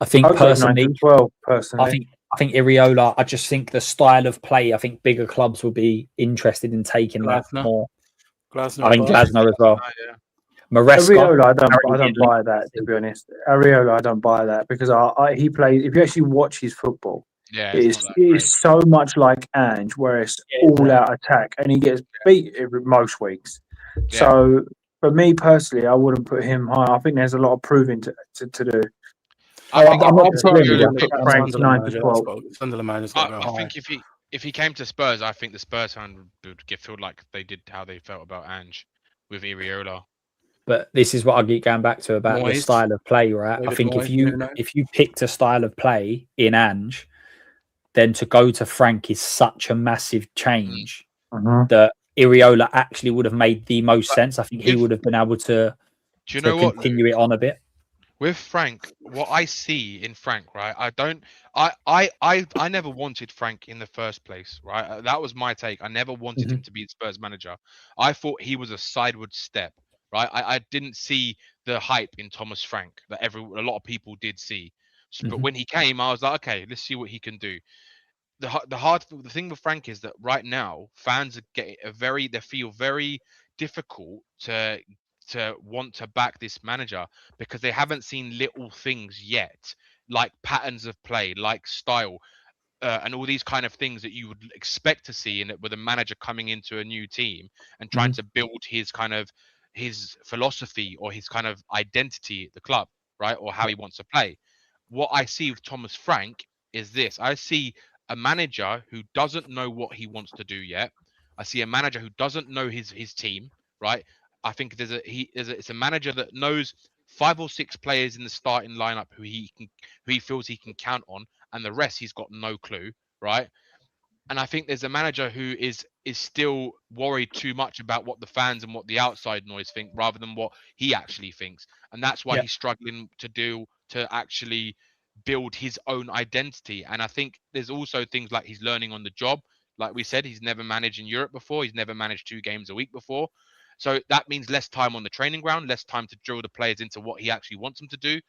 I think personally, I think Iriola, I just think the style of play, I think bigger clubs will be interested in taking that more. I think Glasner as well. Maresca, Ariola, I don't buy that, to be honest. Ariola, I don't buy that, because he plays, if you actually watch his football, it is so much like Ange, where it's all out attack, and he gets beat most weeks. Yeah. So for me personally, I wouldn't put him high. I think there's a lot of proving to do. I think if he came to Spurs, I think the Spurs fan would feel like they did how they felt about Ange with Iriola. But this is what I keep going back to about the style of play, right? I think if you picked a style of play in Ange, then to go to Frank is such a massive change that Iriola actually would have made the most sense. I think he would have been able to continue it on a bit. With Frank, what I see in Frank, right? I never wanted Frank in the first place, right? That was my take. I never wanted him to be the Spurs manager. I thought he was a sideward step, right? I didn't see the hype in Thomas Frank that a lot of people did see. So, but when he came, I was like, okay, let's see what he can do. The thing with Frank is that right now fans are getting they feel very difficult to want to back this manager, because they haven't seen little things yet, like patterns of play, like style, and all these kind of things that you would expect to see in it with a manager coming into a new team and trying to build his philosophy or his kind of identity at the club, right? Or how he wants to play. What I see with Thomas Frank is this. I see a manager who doesn't know what he wants to do yet. I see a manager who doesn't know his team, right? I think it's a manager that knows 5 or 6 players in the starting lineup who he feels he can count on, and the rest he's got no clue, right? And I think there's a manager who is still worried too much about what the fans and what the outside noise think, rather than what he actually thinks, and that's why he's struggling to actually build his own identity. And I think there's also things like he's learning on the job. Like we said, he's never managed in Europe before. He's never managed 2 games a week before. So that means less time on the training ground, less time to drill the players into what he actually wants them to do.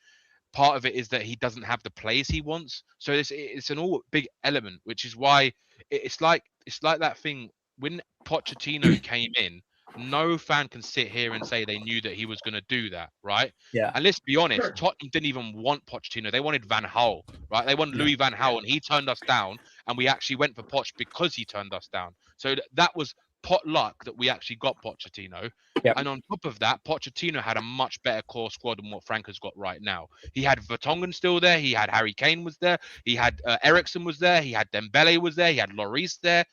Part of it is that he doesn't have the players he wants. So it's an all big element, which is why it's like that thing when Pochettino came in. No fan can sit here and say they knew that he was going to do that, right? Yeah. And let's be honest, Tottenham didn't even want Pochettino. They wanted Van Gaal, right? They wanted Louis Van Gaal, and he turned us down. And we actually went for Poch because he turned us down. So that was pot luck that we actually got Pochettino. Yep. And on top of that, Pochettino had a much better core squad than what Frank has got right now. He had Vertonghen still there. He had Harry Kane was there. He had Eriksen was there. He had Dembele was there. He had Lloris there.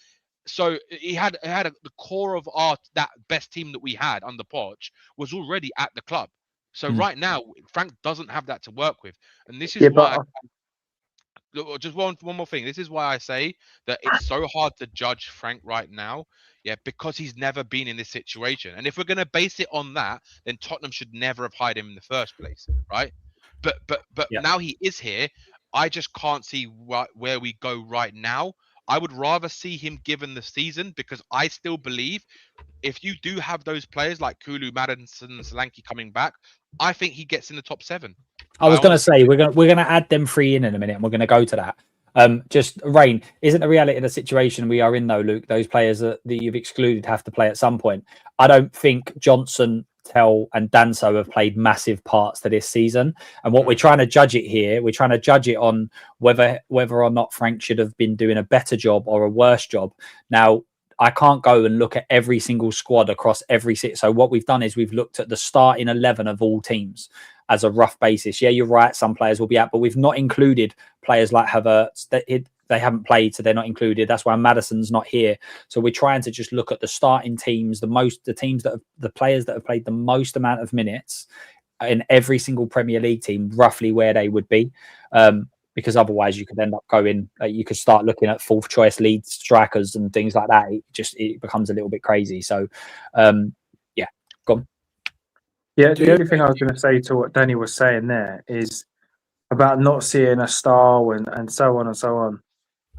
So he had the core of that best team that we had under Poch was already at the club. So right now, Frank doesn't have that to work with, and this is Yeah, why. but Look, just one more thing. This is why I say that it's so hard to judge Frank right now. Yeah, because he's never been in this situation. And if we're gonna base it on that, then Tottenham should never have hired him in the first place, right? But Yeah. now he is here. I just can't see where we go right now. I would rather see him given the season because I still believe if you do have those players like Kulu, Maddison, Solanke coming back, I think he gets in the top 7. I was I going to honestly say we're gonna add them 3 in a minute, and we're going to go to that. Just Rain, isn't the reality of the situation we are in though, Luke? Those players that you've excluded have to play at some point. I don't think Johnson, Tell, and Danso have played massive parts to this season. And what we're trying to judge it here, we're trying to judge it on whether or not Frank should have been doing a better job or a worse job. Now, I can't go and look at every single squad across every city. So what we've done is we've looked at the starting 11 of all teams as a rough basis. Yeah, you're right. Some players will be out, but we've not included players like Havertz. They haven't played, so they're not included. That's why Maddison's not here. So we're trying to just look at the starting teams, the players that have played the most amount of minutes in every single Premier League team, roughly where they would be. Because otherwise you could end up going, you could start looking at 4th choice lead strikers and things like that. It becomes a little bit crazy. So, yeah, go on. yeah, the only thing I was going to say to what Danny was saying there is about not seeing a star and so on and so on.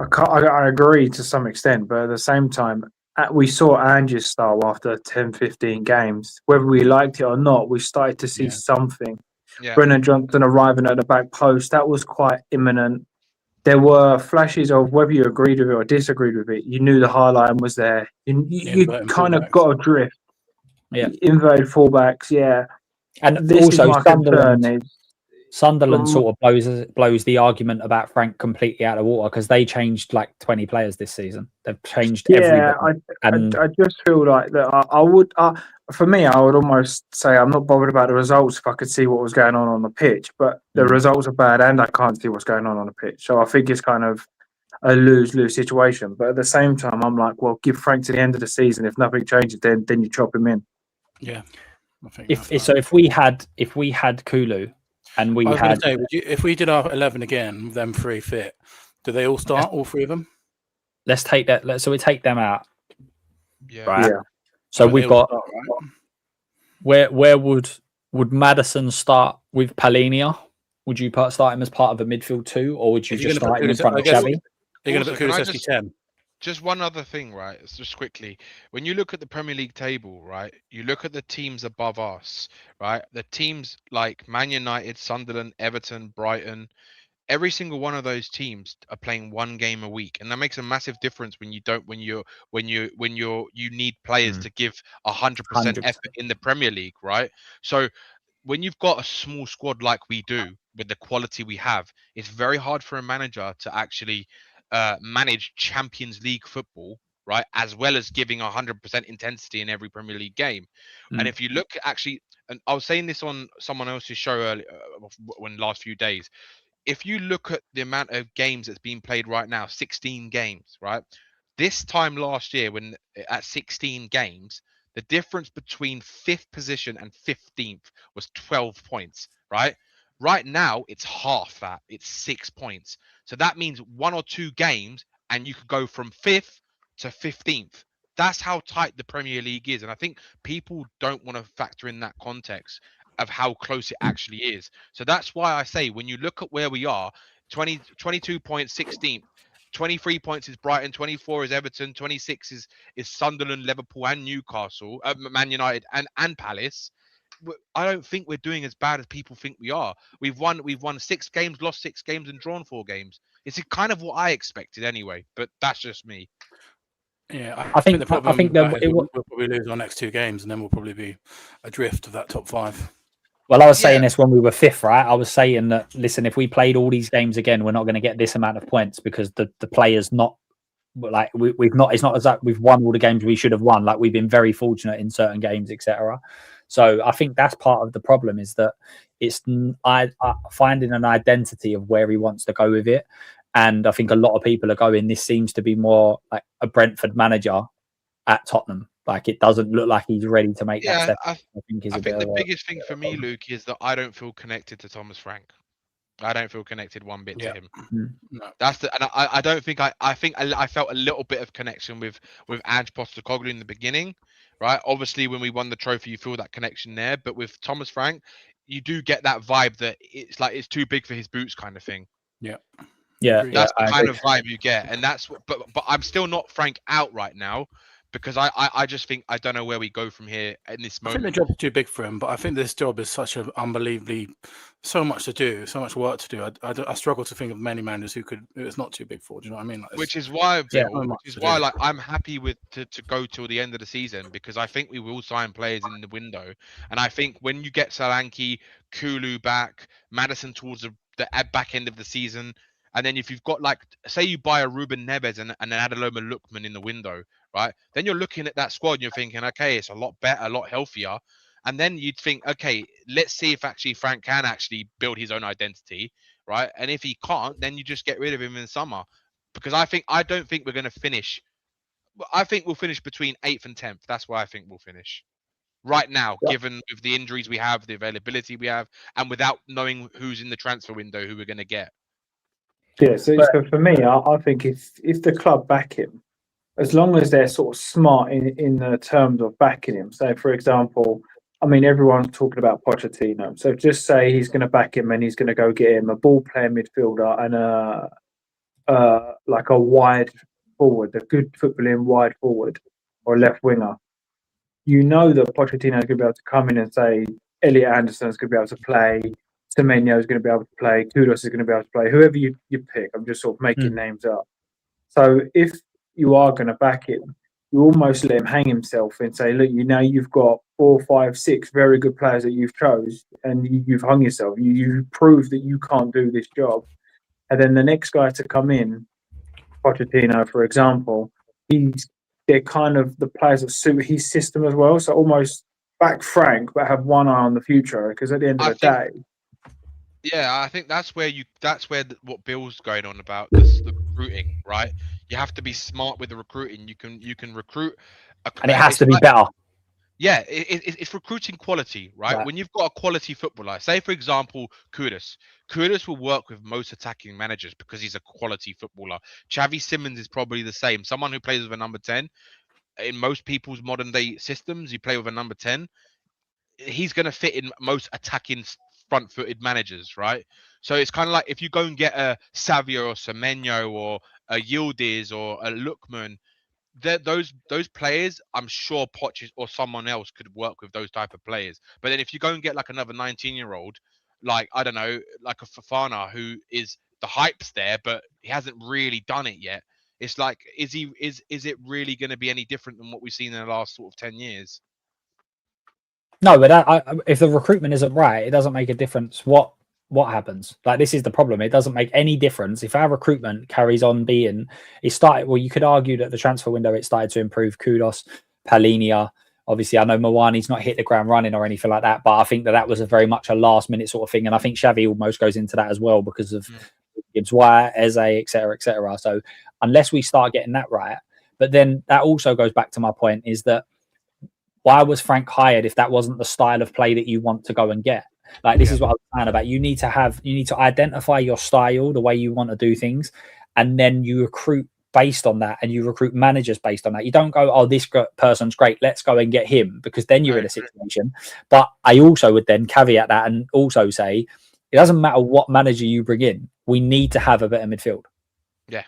I agree to some extent, but at the same time, we saw Ange's style after 10, 15 games. Whether we liked it or not, we started to see something. Yeah. Brennan Johnson arriving at the back post, that was quite imminent. There were flashes of whether you agreed with it or disagreed with it. You knew the high line was there. You kind of got a drift. Yeah. Inverted fullbacks, yeah. And this also is my concern Sunderland sort of blows the argument about Frank completely out of the water because they changed like 20 players this season. They've changed everybody. I just feel like that I would, for me, I would almost say I'm not bothered about the results if I could see what was going on the pitch, but the results are bad and I can't see what's going on the pitch. So I think it's kind of a lose-lose situation. But at the same time, I'm like, well, give Frank to the end of the season. If nothing changes, then you chop him in. Yeah. I think if we had Kulu and we had, say, if we did our 11 again, them 3 fit, do they all start, all 3 of them? Let's take that. So we take them out. Yeah. Right. Yeah. So we've got start, right? where would Maddison start with Palhinha? Would you start him as part of a midfield 2, or would you just start him in front of Xavi? You're going to put Kulusevski 10. Just one other thing, right? Just quickly. When you look at the Premier League table, right, you look at the teams above us, right? The teams like Man United, Sunderland, Everton, Brighton, every single one of those teams are playing 1 game a week, and that makes a massive difference when you need players to give 100% effort in the Premier League, right? So when you've got a small squad like we do with the quality we have, it's very hard for a manager to actually manage Champions League football, right, as well as giving 100% intensity in every Premier League game. And if you look actually, and I was saying this on someone else's show earlier, when last few days, if you look at the amount of games that's being played right now, 16 games, right? This time last year, when at 16 games, the difference between 5th position and 15th was 12 points, right? Right now, it's half that. It's 6 points. So that means 1 or 2 games, and you could go from 5th to 15th. That's how tight the Premier League is. And I think people don't want to factor in that context of how close it actually is. So that's why I say when you look at where we are, 22 points, 16th, 23 points is Brighton, 24 is Everton, 26 is Sunderland, Liverpool, and Newcastle, Man United, and Palace. I don't think we're doing as bad as people think we are. We've won 6 games, lost 6 games, and drawn 4 games. It's kind of what I expected anyway, but that's just me. Yeah, I think the problem that we'll probably lose our next 2 games, and then we'll probably be adrift of that top 5. Well, I was saying this when we were 5th, right? I was saying that, listen, if we played all these games again, we're not going to get this amount of points because the players not like we've not. It's not as that we've won all the games we should have won. Like we've been very fortunate in certain games, etc. So I think that's part of the problem is that it's finding an identity of where he wants to go with it. And I think a lot of people are going, this seems to be more like a Brentford manager at Tottenham. Like, it doesn't look like he's ready to make that Yeah, step. I think is I a think bit the of biggest thing for me, Luke, is that I don't feel connected to Thomas Frank. I don't feel connected one bit to him. No. That's the, and I don't think I think I felt a little bit of connection with Ange Postecoglou in the beginning, right? Obviously, when we won the trophy, you feel that connection there, but with Thomas Frank, you do get that vibe that it's like it's too big for his boots kind of thing. Yeah. yeah, Agreed. That's yeah, the kind of vibe you get, and that's what. But I'm still not Frank out right now because I just think I don't know where we go from here in this I think the moment. job is too big for him, but I think this job is such an unbelievably so much to do, so much work to do. I struggle to think of many managers who it's not too big for. Do you know what I mean? Like, Which is why, Yeah. Bill, which is why, like, I'm happy with to go till the end of the season because I think we will sign players in the window, and I think when you get Solanke, Kulu back, Madison towards the back end of the season, and then if you've got like, say you buy a Ruben Neves and an Adeloma Lookman in the window, right? Then you're looking at that squad and you're thinking, okay, it's a lot better, a lot healthier, and then you'd think, okay, let's see if actually Frank can actually build his own identity, right? And if he can't, then you just get rid of him in summer. Because I don't think we're going to finish. I think we'll finish between 8th and 10th. That's where I think we'll finish right now, Yeah. given with the injuries we have, the availability we have, and without knowing who's in the transfer window, who we're going to get. Yeah, so for me, I think if the club back him, as long as they're sort of smart in the terms of backing him. So, for example, I mean, everyone's talking about Pochettino. So just say he's going to back him and he's going to go get him a ball-playing midfielder and like a wide forward, a good footballing wide forward or left winger. You know that Pochettino's going to be able to come in and say Elliot Anderson's going to be able to play, Semenyo's going to be able to play, Kudos is going to be able to play, whoever you pick. I'm just sort of making names up. So if you are going to back him, you almost let him hang himself and say, look, you've got 4, 5, 6 very good players that you've chose and you've hung yourself. You prove that you can't do this job. And then the next guy to come in, Pochettino, for example, they're kind of the players that suit his system as well. So almost back Frank, but have one eye on the future. Because at the end of the day, yeah, I think that's where what Bill's going on about the recruiting, right? You have to be smart with the recruiting. You can recruit, and it has to be better. Yeah, it's recruiting quality, right? When you've got a quality footballer, say for example, Kudus will work with most attacking managers because he's a quality footballer. Xavi Simons is probably the same. Someone who plays with a number 10 in most people's modern day systems, you play with a number 10. He's going to fit in most attacking front-footed managers, right? So it's kind of like if you go and get a Savio or Semenyo or a Yildiz or a Lookman, those players, I'm sure Poch or someone else could work with those type of players. But then if you go and get like another 19-year-old, like I don't know, like a Fofana who is the hype's there, but he hasn't really done it yet. It's like, is it really going to be any different than what we've seen in the last sort of 10 years? No, but if the recruitment isn't right, it doesn't make a difference what happens. Like, this is the problem. It doesn't make any difference if our recruitment carries on being. It started. Well, you could argue that the transfer window it started to improve. Kudos, Palinia. Obviously, I know Mwani's not hit the ground running or anything like that, but I think that was a very much a last minute sort of thing, and I think Xavi almost goes into that as well because of Gibbs White, Eze, etc., etc. So unless we start getting that right, but then that also goes back to my point is that why was Frank hired if that wasn't the style of play that you want to go and get? Like, this is what I was saying about. You need to identify your style, the way you want to do things, and then you recruit based on that, and you recruit managers based on that. You don't go, oh, this person's great, let's go and get him, because then you're in a situation. But I also would then caveat that and also say, it doesn't matter what manager you bring in, we need to have a better midfield. Yeah,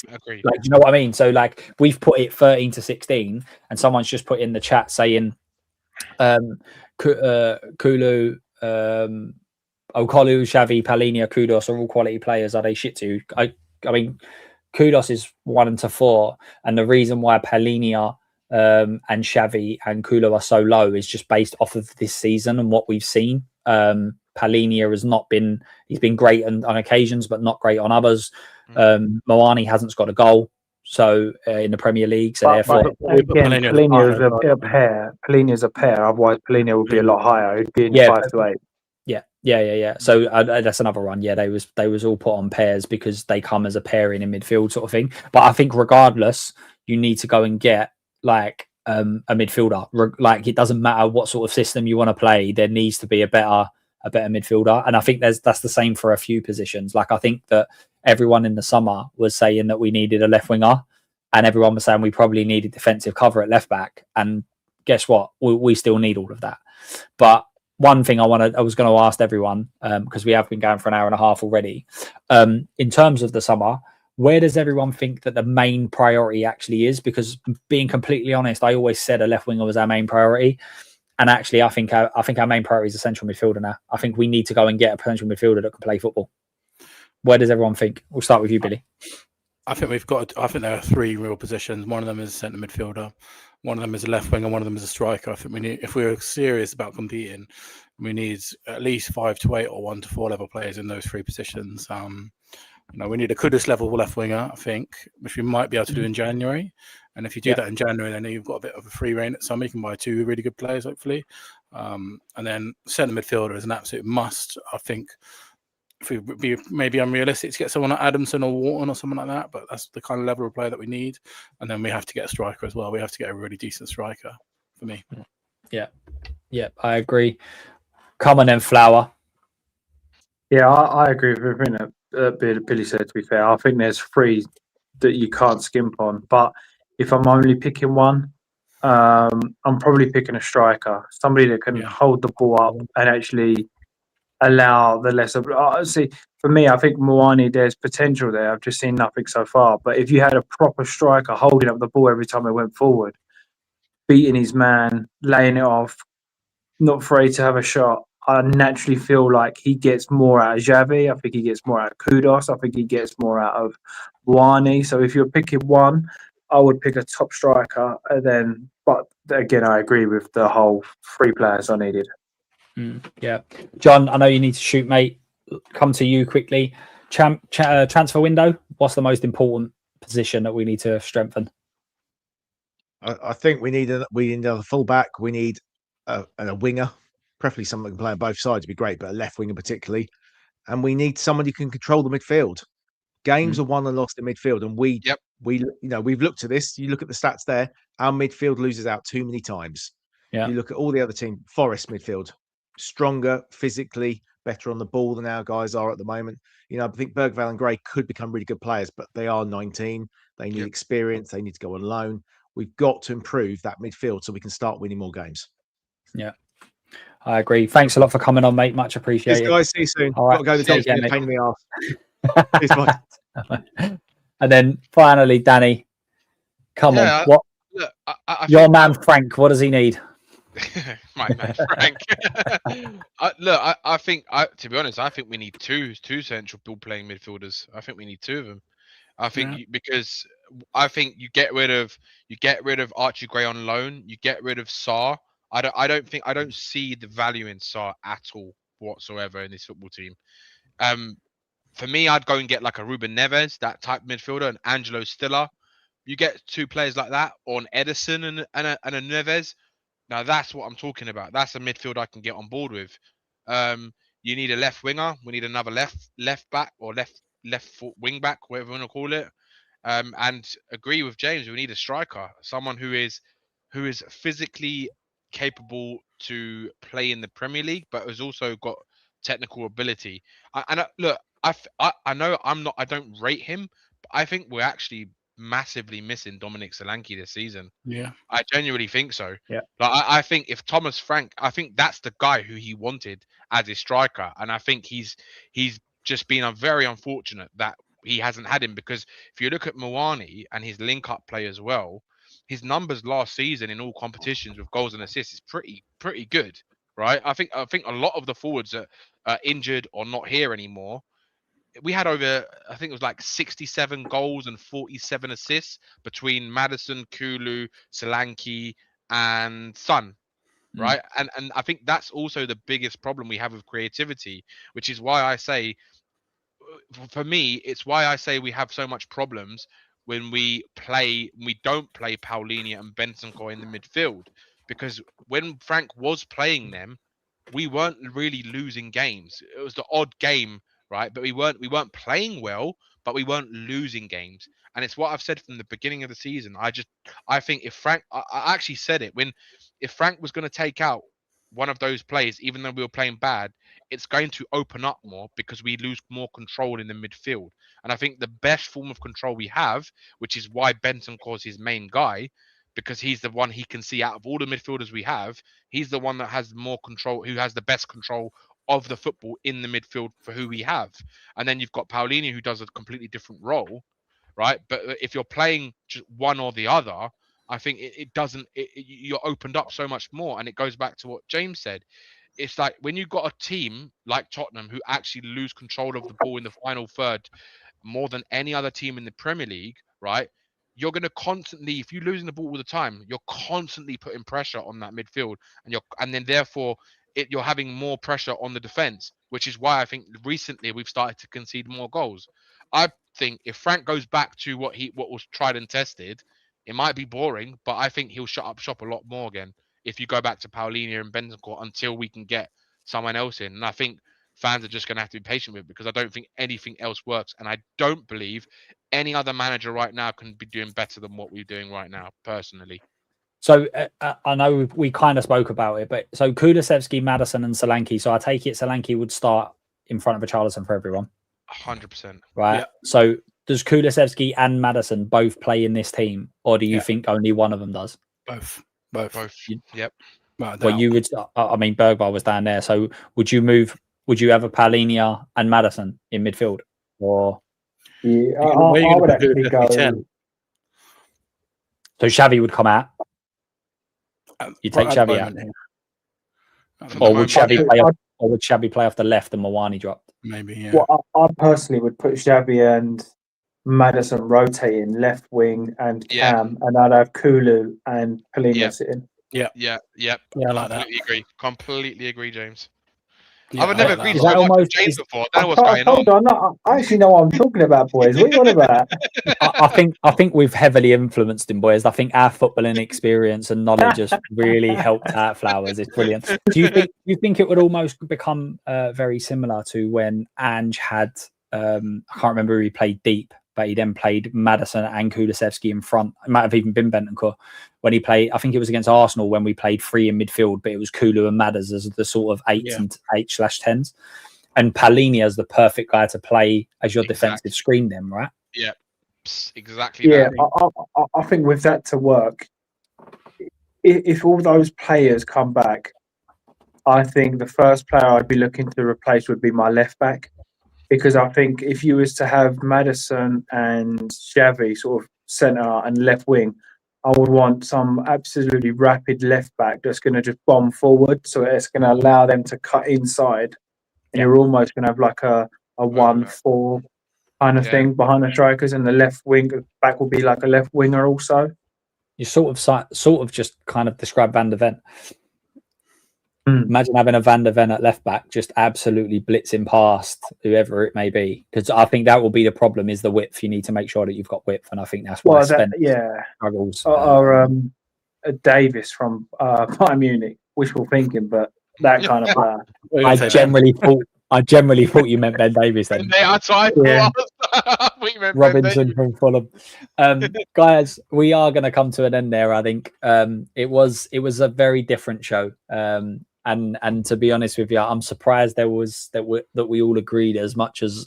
agreed. Like, you know what I mean? So, like, we've put it 13-16, and someone's just put in the chat saying, Kulu, Okolu, Xavi, Palinia, Kudos are all quality players. Are they shit to? I mean, Kudos is 1 to 4, and the reason why Palinia and Xavi and Kulu are so low is just based off of this season and what we've seen. Palinia has not been. He's been great on occasions, but not great on others. Mwani hasn't got a goal, so in the Premier League. So therefore, again, Palinia is a pair. Palinia is a pair. Otherwise, Palinia would be a lot higher. It'd be in 5 to 8. Yeah. So that's another one. Yeah, they was all put on pairs because they come as a pairing in midfield sort of thing. But I think regardless, you need to go and get like a midfielder. Like it doesn't matter what sort of system you want to play. There needs to be a better midfielder. And I think that's the same for a few positions. Like I think that everyone in the summer was saying that we needed a left winger, and everyone was saying we probably needed defensive cover at left back. And guess what? We still need all of that. But one thing I was going to ask everyone, because we have been going for an hour and a half already. In terms of the summer, where does everyone think that the main priority actually is? Because being completely honest, I always said a left winger was our main priority, and actually, I think our main priority is a central midfielder now. I think we need to go and get a potential midfielder that can play football. Where does everyone think? We'll start with you, Billy. I think there are three real positions. One of them is centre midfielder. One of them is a left winger. One of them is a striker. I think if we're serious about competing, we need at least 5 to 8 or 1 to 4 level players in those three positions. We need a Kudus level left winger, I think, which we might be able to do in January. And if you do that in January, then you've got a bit of a free reign at summer. You can buy 2 really good players, hopefully. And then centre midfielder is an absolute must, I think. If we be maybe unrealistic to get someone like Adamson or Wharton or someone like that, but that's the kind of level of player that we need. And then we have to get a striker as well. We have to get a really decent striker for me. Yeah, I agree. Come on then, Flower. Yeah, I agree with everything that Billy said, to be fair. I think there's 3 that you can't skimp on. But if I'm only picking one, I'm probably picking a striker, somebody that can hold the ball up and actually allow the lesser. See, for me, I think Moani, there's potential there. I've just seen nothing so far. But if you had a proper striker holding up the ball every time it went forward, beating his man, laying it off, not afraid to have a shot, I naturally feel like he gets more out of Xavi. I think he gets more out of Kudos. I think he gets more out of Moani. So if you're picking one, I would pick a top striker. But again, I agree with the whole 3 players I needed. Yeah, John, I know you need to shoot, mate. Come to you quickly. Transfer window. What's the most important position that we need to strengthen? I think we need another fullback. We need a winger, preferably someone that can play on both sides would be great, but a left winger particularly. And we need someone who can control the midfield. Games are won and lost in midfield, and we've looked at this. You look at the stats there. Our midfield loses out too many times. You look at all the other team. Forest midfield, stronger physically, better on the ball than our guys are at the moment. I think Bergvall and Gray could become really good players, but they are 19. They need experience. They need to go on loan. We've got to improve that midfield so we can start winning more games. Yeah, I agree. Thanks a lot for coming on, mate. Much appreciated. Cheers, guys. See you soon. All right. Got to go to the doctor. Pain in the arse. And then finally, Danny, come on. What? Look, your man Frank, what does he need? My man Frank. I think, to be honest, I think we need two central ball playing midfielders. I think we need 2 of them. I think because I think you get rid of Archie Gray on loan. You get rid of Sarr. I don't see the value in Sarr at all whatsoever in this football team. For me, I'd go and get like a Ruben Neves, that type midfielder, and Angelo Stiller. You get 2 players like that, or an Edison and a Neves. Now that's what I'm talking about. That's a midfield I can get on board with. You need a left winger. We need another left back or left foot wing back, whatever you want to call it. And agree with James. We need a striker, someone who is physically capable to play in the Premier League, but has also got technical ability. Look, I know I don't rate him, but I think we're actually massively missing Dominic Solanke this season. Yeah, I genuinely think so. Yeah, like I think if Thomas Frank, I think that's the guy who he wanted as his striker, and I think he's just been very unfortunate that he hasn't had him, because if you look at Moani and his link-up play as well, his numbers last season in all competitions with goals and assists is pretty good, right? I think a lot of the forwards that are injured or not here anymore. We had over, I think it was like 67 goals and 47 assists between Madison, Kulu, Solanke, and Son, right? And I think that's also the biggest problem we have with creativity, which is why I say, for me, it's why I say we have so much problems when we don't play Paulinho and Bentancur in the midfield, because when Frank was playing them, we weren't really losing games. It was the odd game, right? But we weren't playing well, but we weren't losing games. And it's what I've said from the beginning of the season. I think if Frank, I actually said it when, if Frank was going to take out one of those plays, even though we were playing bad, it's going to open up more because we lose more control in the midfield. And I think the best form of control we have, which is why Benton calls his main guy, because he's the one he can see out of all the midfielders we have. He's the one that has more control, who has the best control of the football in the midfield for who we have. And then you've got Paulinho, who does a completely different role, right? But if you're playing just one or the other, I think it doesn't. You're opened up so much more, and it goes back to what James said. It's like when you've got a team like Tottenham who actually lose control of the ball in the final third more than any other team in the Premier League, right? You're going to constantly, if you're losing the ball all the time, you're constantly putting pressure on that midfield, and then therefore you're having more pressure on the defense, which is why I think recently we've started to concede more goals. I think if Frank goes back to what was tried and tested, it might be boring, but I think he'll shut up shop a lot more again if you go back to Paulinho and Bentancur until we can get someone else in. And I think fans are just going to have to be patient with it because I don't think anything else works. And I don't believe any other manager right now can be doing better than what we're doing right now, personally. So I know we kind of spoke about it, but so Kulusevski, Maddison, and Solanke. So I take it Solanke would start in front of Richarlison for everyone. 100%. Right. Yeah. So does Kulusevski and Maddison both play in this team, or do you think only one of them does? Both. Yep. Well, you would. I mean, Bergvall was down there. So would you move? Would you have a Paulinho and Maddison in midfield, or? Yeah, I would actually go. 10? So Xavi would come out. You take Xavi out, or would Xavi play? Or would Xavi play off the left and Mawani dropped? Maybe. Yeah. Well, I personally would put Xavi and Maddison rotating left wing and Cam, and I'd have Kulu and Paulinho sitting. Yeah, I like that. Completely agree, James. Yeah, I would never agree Is so that much almost- with James before. I don't know what's going on. I actually know what I'm talking about, boys. What are you on about? I think we've heavily influenced him, boys. I think our footballing experience and knowledge has really helped out Flowers. It's brilliant. Do you think it would almost become very similar to when Ange had I can't remember who he played deep, but he then played Maddison and Kulusevski in front. It might have even been Bentancur when he played. I think it was against Arsenal when we played 3 in midfield, but it was Kulu and Madders as the sort of 8/10s, and Paulinho as the perfect guy to play as your defensive screen. Then, right? Yeah, exactly. Yeah, that. I think with that to work, if all those players come back, I think the first player I'd be looking to replace would be my left back. Because I think if you was to have Maddison and Xavi sort of centre and left wing, I would want some absolutely rapid left back that's going to just bomb forward. So it's going to allow them to cut inside. And you're almost going to have like a 1-4 kind of thing behind the strikers. And the left wing back will be like a left winger also. You sort of just kind of describe Van der Ven. Imagine having a Van der Ven at left back, just absolutely blitzing past whoever it may be. Because I think that will be the problem: is the width. You need to make sure that you've got width, and I think that's why struggles. Or Davis from Bayern Munich, wishful thinking, but that kind of player. I generally thought you meant Ben Davis then. That's what I thought you meant Robinson from Fulham. Guys, we are going to come to an end there. I think it was a very different show. And to be honest with you, I'm surprised that we all agreed as much as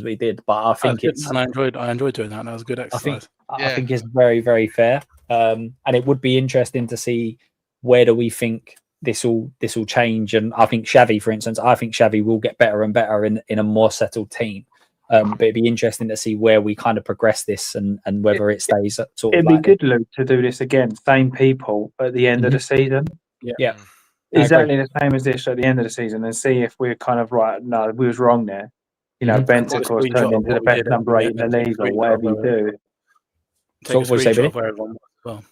we did. But I think I enjoyed doing that. That was a good exercise. I think it's very, very fair. And it would be interesting to see where do we think this will change. And I think Xavi, for instance, will get better and better in a more settled team. But it'd be interesting to see where we kind of progress this and whether it stays sort of. It'd be good, Luke, to do this again. Same people at the end of the season. Yeah. Exactly the same as this at the end of the season, and see if we're kind of right. No, we was wrong there. You know, Bentancur's turned into the best number 8 in the league, or whatever you do. Take a screenshot of everyone as well.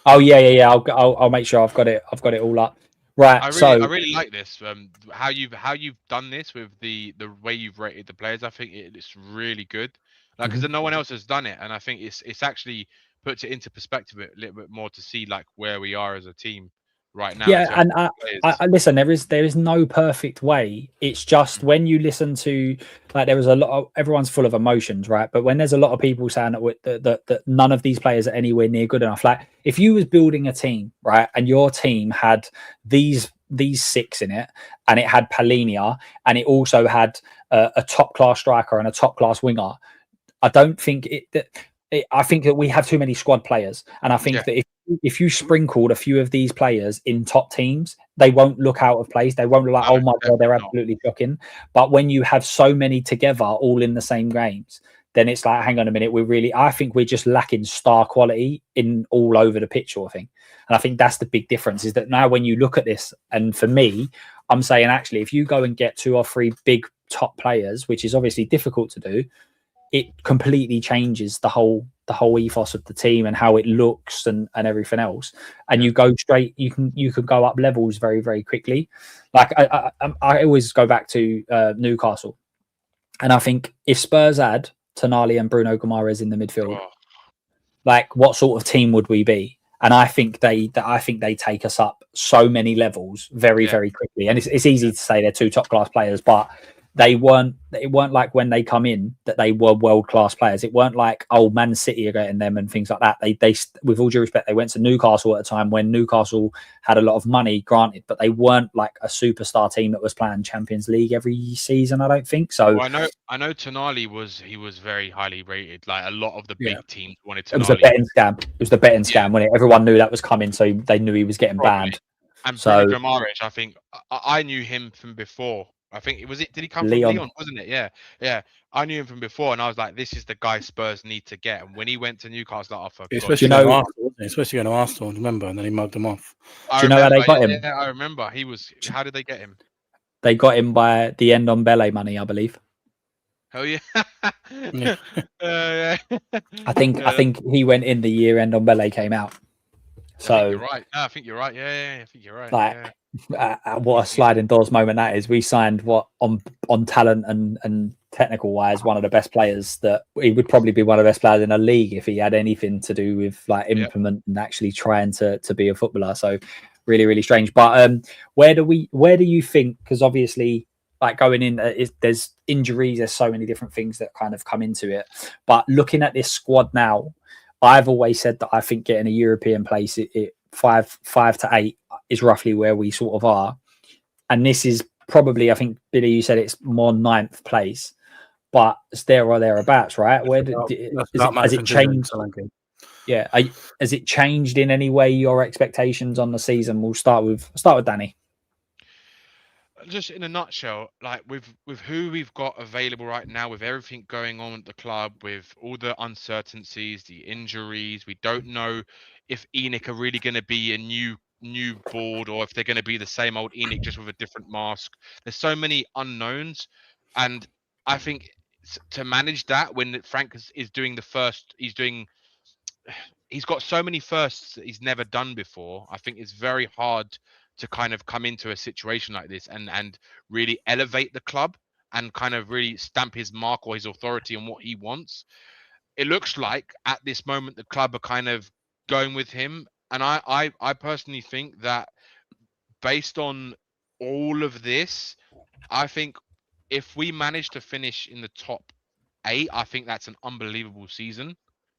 Oh yeah. I'll make sure I've got it all up. Right. I really like this. How you've done this with the way you've rated the players. I think it's really good. Like, because no one else has done it, and I think it's actually puts it into perspective a little bit more to see like where we are as a team right now. Yeah, in terms and of players. I listen. There is no perfect way. It's just when you listen to, like, there was a lot of, everyone's full of emotions, right? But when there's a lot of people saying that none of these players are anywhere near good enough. Like, if you was building a team, right, and your team had these six in it, and it had Palinia, and it also had a top class striker and a top class winger, I don't think I think that we have too many squad players, and I think that if you sprinkled a few of these players in top teams, they won't look out of place. They won't look like, No, oh my god, they're definitely not. absolutely shocking. But when you have so many together, all in the same games, then it's like, hang on a minute, I think we're just lacking star quality in all over the pitch, sort of thing. And I think that's the big difference, is that now when you look at this, and for me, I'm saying actually, if you go and get 2 or 3 big top players, which is obviously difficult to do, it completely changes the whole ethos of the team and how it looks and everything else. And you go straight, you can go up levels very, very quickly. Like I always go back to Newcastle, and I think if Spurs had Tonali and Bruno Guimaraes in the midfield, like, what sort of team would we be? And I think they take us up so many levels very, very quickly. And it's easy to say they're 2 top class players, but it weren't like when they come in that they were world class players. It weren't like, oh, Man City are getting them and things like that. They with all due respect, they went to Newcastle at a time when Newcastle had a lot of money, granted, but they weren't like a superstar team that was playing Champions League every season. I don't think so. Well, I know Tonali was very highly rated. Like, a lot of the big teams wanted Tonali. It was a betting scam. It was the betting scam when everyone knew that was coming, so they knew he was getting banned. And so Bruno Guimaraes, I think I knew him from before. I think did he come Leon. from Leon, wasn't it? Yeah. I knew him from before, and I was like, this is the guy Spurs need to get. And when he went to Newcastle, I forgot. He's supposed to go to Arsenal, he's supposed to go to Arsenal, remember? And then he mugged him off. Do you know how they got him? Yeah, I remember. How did they get him? They got him by the end on Bele money, I believe. Oh yeah. I think he went in the year end on Bele came out. So you're right. No, I think you're right. Yeah, I think you're right. Like, what a sliding doors moment that is. We signed on talent and technical wise one of the best players. That he would probably be one of the best players in the league if he had anything to do with like implement and actually trying to be a footballer. So really, really strange. But where do you think? Because obviously, like, going in, there's injuries. There's so many different things that kind of come into it. But looking at this squad now, I've always said that I think getting a European place, it 5 to 8 is roughly where we sort of are. And this is probably, I think, Billy, you said it's more 9th place, but it's there or thereabouts, right? Has it changed? Yeah. Has it changed in any way your expectations on the season? We'll start with Danny. Just in a nutshell, like with who we've got available right now, with everything going on at the club, with all the uncertainties, the injuries, we don't know if ENIC are really going to be a new board or if they're going to be the same old ENIC just with a different mask. There's so many unknowns, and I think to manage that when Frank is doing the first, he's got so many firsts that he's never done before. I think it's very hard to kind of come into a situation like this and really elevate the club and kind of really stamp his mark or his authority on what he wants. It looks like at this moment the club are kind of going with him, and I personally think that based on all of this, I think if we manage to finish in the top 8, I think that's an unbelievable season,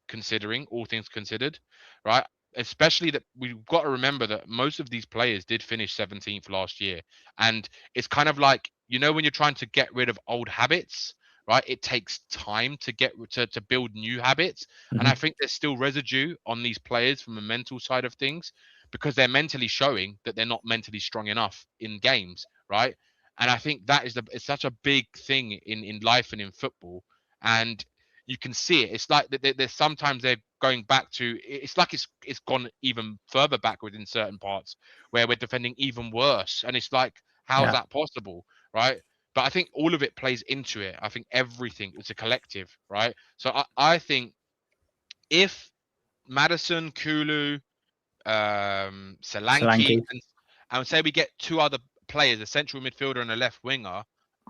considering all things considered, right? Especially that we've got to remember that most of these players did finish 17th last year, and it's kind of like, when you're trying to get rid of old habits, right? It takes time to get to build new habits, and I think there's still residue on these players from a mental side of things because they're mentally showing that they're not mentally strong enough in games, right? And I think that is it's such a big thing in life and in football, and you can see it. It's like there's sometimes they're going back to. It's like it's gone even further backward in certain parts where we're defending even worse, and it's like, how is that possible, right? But I think all of it plays into it. I think everything is a collective, right? So I think if Madison, Kulu, Solanke, and say we get 2 other players, a central midfielder and a left winger,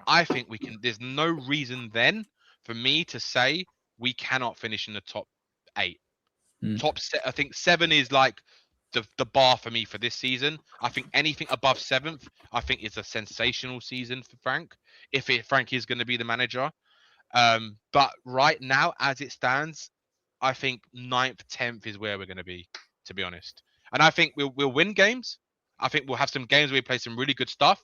I think we can. There's no reason then for me to say we cannot finish in the top 8. I think 7 is like the bar for me for this season. I think anything above 7th, I think is a sensational season for Frank. Frank is going to be the manager. But right now, as it stands, I think 9th, 10th is where we're going to be, to be honest. And I think we'll win games. I think we'll have some games where we play some really good stuff.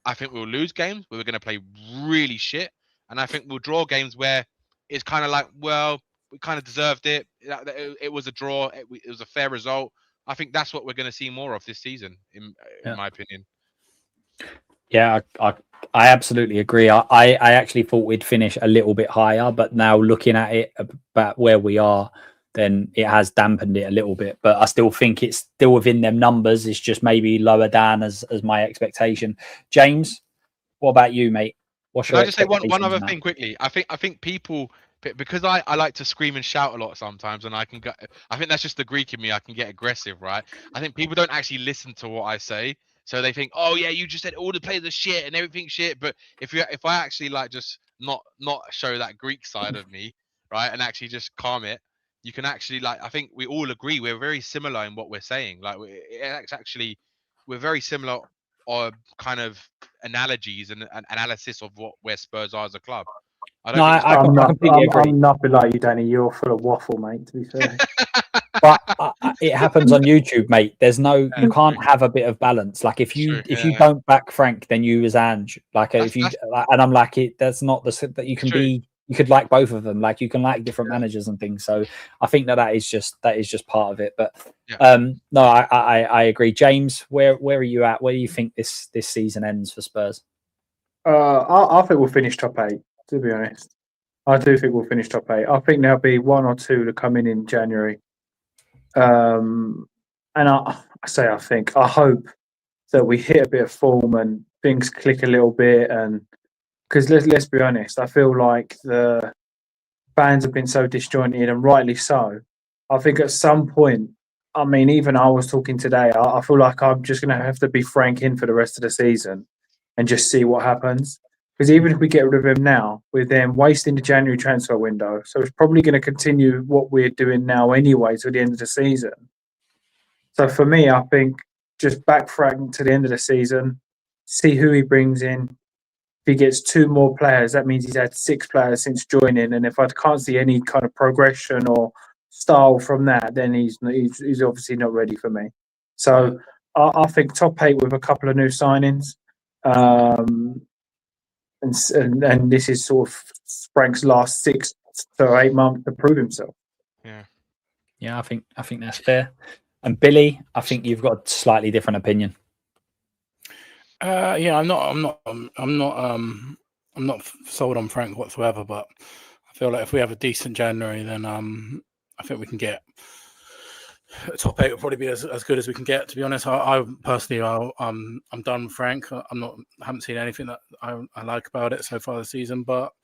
I think we'll lose games where we're going to play really shit. And I think we'll draw games where it's kind of like, well, we kind of deserved it. It was a draw. It was a fair result. I think that's what we're going to see more of this season, in my opinion. Yeah, I absolutely agree. I actually thought we'd finish a little bit higher, but now looking at it about where we are, then it has dampened it a little bit. But I still think it's still within them numbers. It's just maybe lower down as my expectation. James, what about you, mate? Can I just say one other thing quickly? I think people, because I like to scream and shout a lot sometimes, and I think that's just the Greek in me. I can get aggressive, right? I think people don't actually listen to what I say, so they think, oh yeah, you just said all the players are shit and everything's shit. But if I actually like just not show that Greek side of me, right, and actually just calm it, you can actually I think we all agree we're very similar in what we're saying. Like it's actually we're very similar. Or kind of analogies and analysis of where Spurs are as a club. I completely agree. I'm nothing like you, Danny. You're full of waffle, mate. To be fair, but it happens on YouTube, mate. There's no, you can't have a bit of balance. Like if you don't back Frank, then you as Ange. Like and I'm like it. That's not that you can be. You could like both of them. Like you can like different managers and things. So I think that is just part of it. But no, I agree. James, where are you at? Where do you think this season ends for Spurs? I think we'll finish top 8. To be honest, I do think we'll finish top 8. I think there'll be 1 or 2 to come in January. And I hope that we hit a bit of form and things click a little bit and. Because let's be honest, I feel like the fans have been so disjointed, and rightly so. I think at some point, I mean, even I was talking today, I feel like I'm just going to have to be Frank in for the rest of the season and just see what happens. Because even if we get rid of him now, we're then wasting the January transfer window. So it's probably going to continue what we're doing now anyway to the end of the season. So for me, I think just back Frank to the end of the season, see who he brings in. If he gets 2 more players, that means he's had 6 players since joining. And if I can't see any kind of progression or style from that, then he's obviously not ready for me. So I think top 8 with a couple of new signings. And this is sort of Frank's last 6 to 8 months to prove himself. Yeah, I think that's fair. And Billy, I think you've got a slightly different opinion. I'm not sold on Frank whatsoever, but I feel like if we have a decent January, then I think we can get top 8 will probably be as good as we can get. To be honest, I personally, I'm done with Frank. I haven't seen anything that I like about it so far this season, but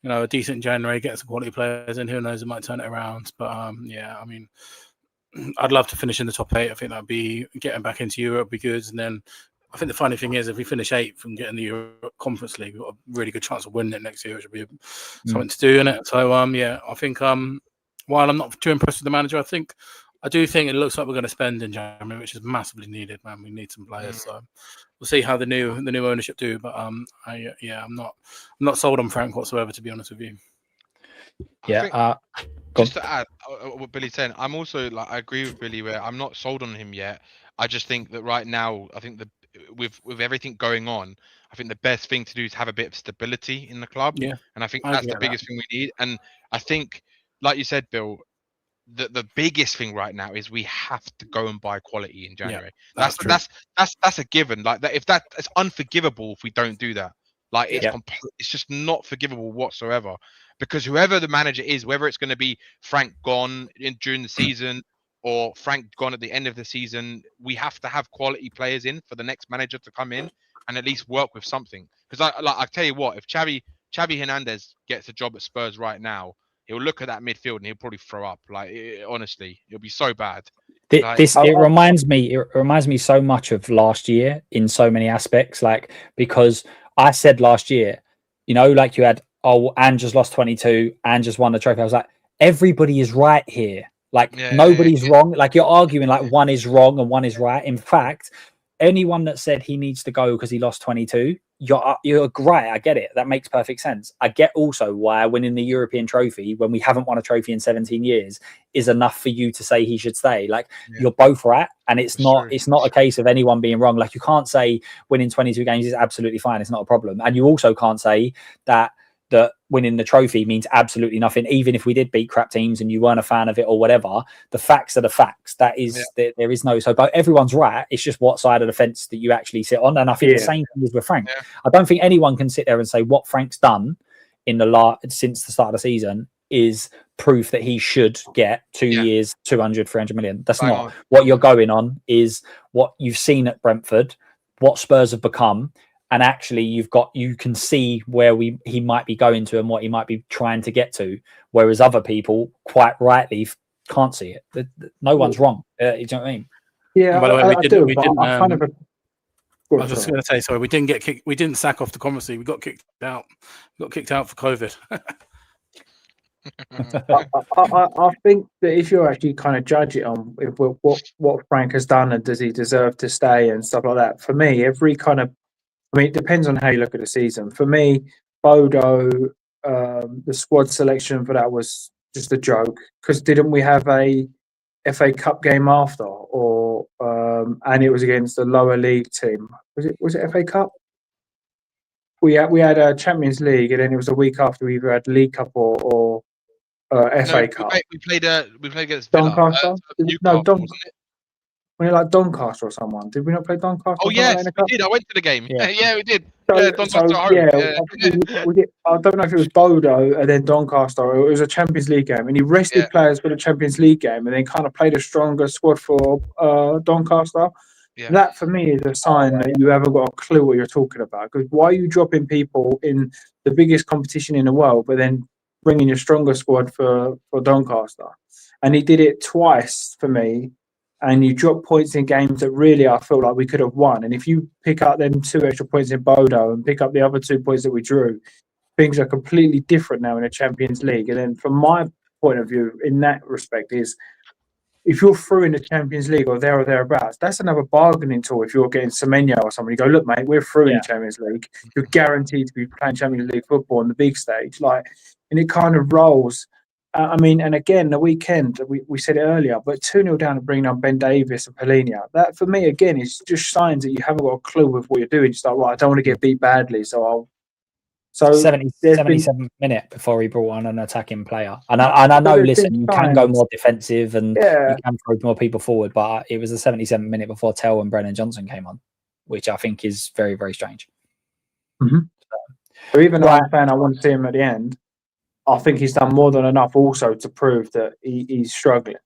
a decent January, get some quality players in. Who knows, it might turn it around. But I mean, I'd love to finish in the top 8. I think that'd be getting back into Europe would be good, and then. I think the funny thing is, if we finish 8th and get in the Europe Conference League, we've got a really good chance of winning it next year, which would be something to do in it. So, I think while I'm not too impressed with the manager, I do think it looks like we're going to spend in January, which is massively needed, man. We need some players, so we'll see how the new ownership do. But I'm not sold on Frank whatsoever, to be honest with you. Just to add what Billy's saying, I'm also I agree with Billy where I'm not sold on him yet. I just think that right now, I think with everything going on, I think the best thing to do is have a bit of stability in the club. Yeah, and I think that's the biggest thing we need. And I think, like you said, Bill, the biggest thing right now is we have to go and buy quality in January. Yeah, that's a given. Like that, it's unforgivable if we don't do that. Like it's just not forgivable whatsoever. Because whoever the manager is, whether it's going to be Frank gone during the season or Frank gone at the end of the season, we have to have quality players in for the next manager to come in and at least work with something. Because I tell you what, if Xavi Hernandez gets a job at Spurs right now, he'll look at that midfield and he'll probably throw up. Honestly, it'll be so bad. It reminds me so much of last year in so many aspects. Because I said last year, you had Ange just lost 22, Ange just won the trophy. I was like, everybody is right here. Like Yeah, nobody's wrong. Like you're arguing like one is wrong and one is right. In fact, anyone that said he needs to go because he lost 22, you're great. I get it. That makes perfect sense. I get also why winning the European trophy when we haven't won a trophy in 17 years is enough for you to say he should stay. Like you're both right, and it's not a case of anyone being wrong. Like you can't say winning 22 games is absolutely fine. It's not a problem, and you also can't say that winning the trophy means absolutely nothing, even if we did beat crap teams and you weren't a fan of it or whatever. The facts are the facts. That is, there is no, so but everyone's right. It's just what side of the fence that you actually sit on. And I think the same thing is with Frank. I don't think anyone can sit there and say what Frank's done in the since the start of the season is proof that he should get 2 years, 200, 300 million. That's not what you're going on. Is what you've seen at Brentford, what Spurs have become. And actually, you can see where he might be going to and what he might be trying to get to, whereas other people quite rightly can't see it. No one's wrong. You know what I mean? Yeah, by the way, I do. I was just going to say, sorry, we didn't get kicked. We didn't sack off the Conference League. We got kicked out. We got kicked out for COVID. I think that if you actually kind of judge it on what Frank has done and does he deserve to stay and stuff like that, for me, it depends on how you look at the season. For me, Bodo, the squad selection for that was just a joke because didn't we have a FA Cup game after, or and it was against a lower league team? Was it FA Cup? We had a Champions League, and then it was a week after we either had League Cup or FA Cup. We played against Villa. Doncaster? Newcastle, wasn't it? When it like Doncaster or someone, did we not play Doncaster? Oh yes, we did. I went to the game. Yeah, we did. Doncaster we did. I don't know if it was Bodo and then Doncaster, or it was a Champions League game, and he rested players for the Champions League game, and then kind of played a stronger squad for Doncaster. Yeah. That for me is a sign that you haven't got a clue what you're talking about. Because why are you dropping people in the biggest competition in the world, but then bringing your stronger squad for Doncaster? And he did it twice for me. And you drop points in games that really I feel like we could have won. And if you pick up them 2 extra points in Bodo and pick up the other 2 points that we drew, things are completely different now in the Champions League. And then from my point of view, in that respect, is if you're through in the Champions League or thereabouts, that's another bargaining tool. If you're getting Semenyo or something, you go, look, mate, we're through in the Champions League. You're guaranteed to be playing Champions League football on the big stage. And it kind of rolls. And again, the weekend, we said it earlier, but 2-0 down and bringing on Ben Davis and Polina, that for me, again, is just signs that you haven't got a clue with what you're doing. Just like, right, I don't want to get beat badly, so I'll. So 77th minute before he brought on an attacking player. And I know, listen, you can go more defensive and you can throw more people forward, but it was the 77th minute before Tell and Brennan Johnson came on, which I think is very, very strange. Mm-hmm. So even though I'm a fan, I want to see him at the end. I think he's done more than enough also to prove that he's struggling.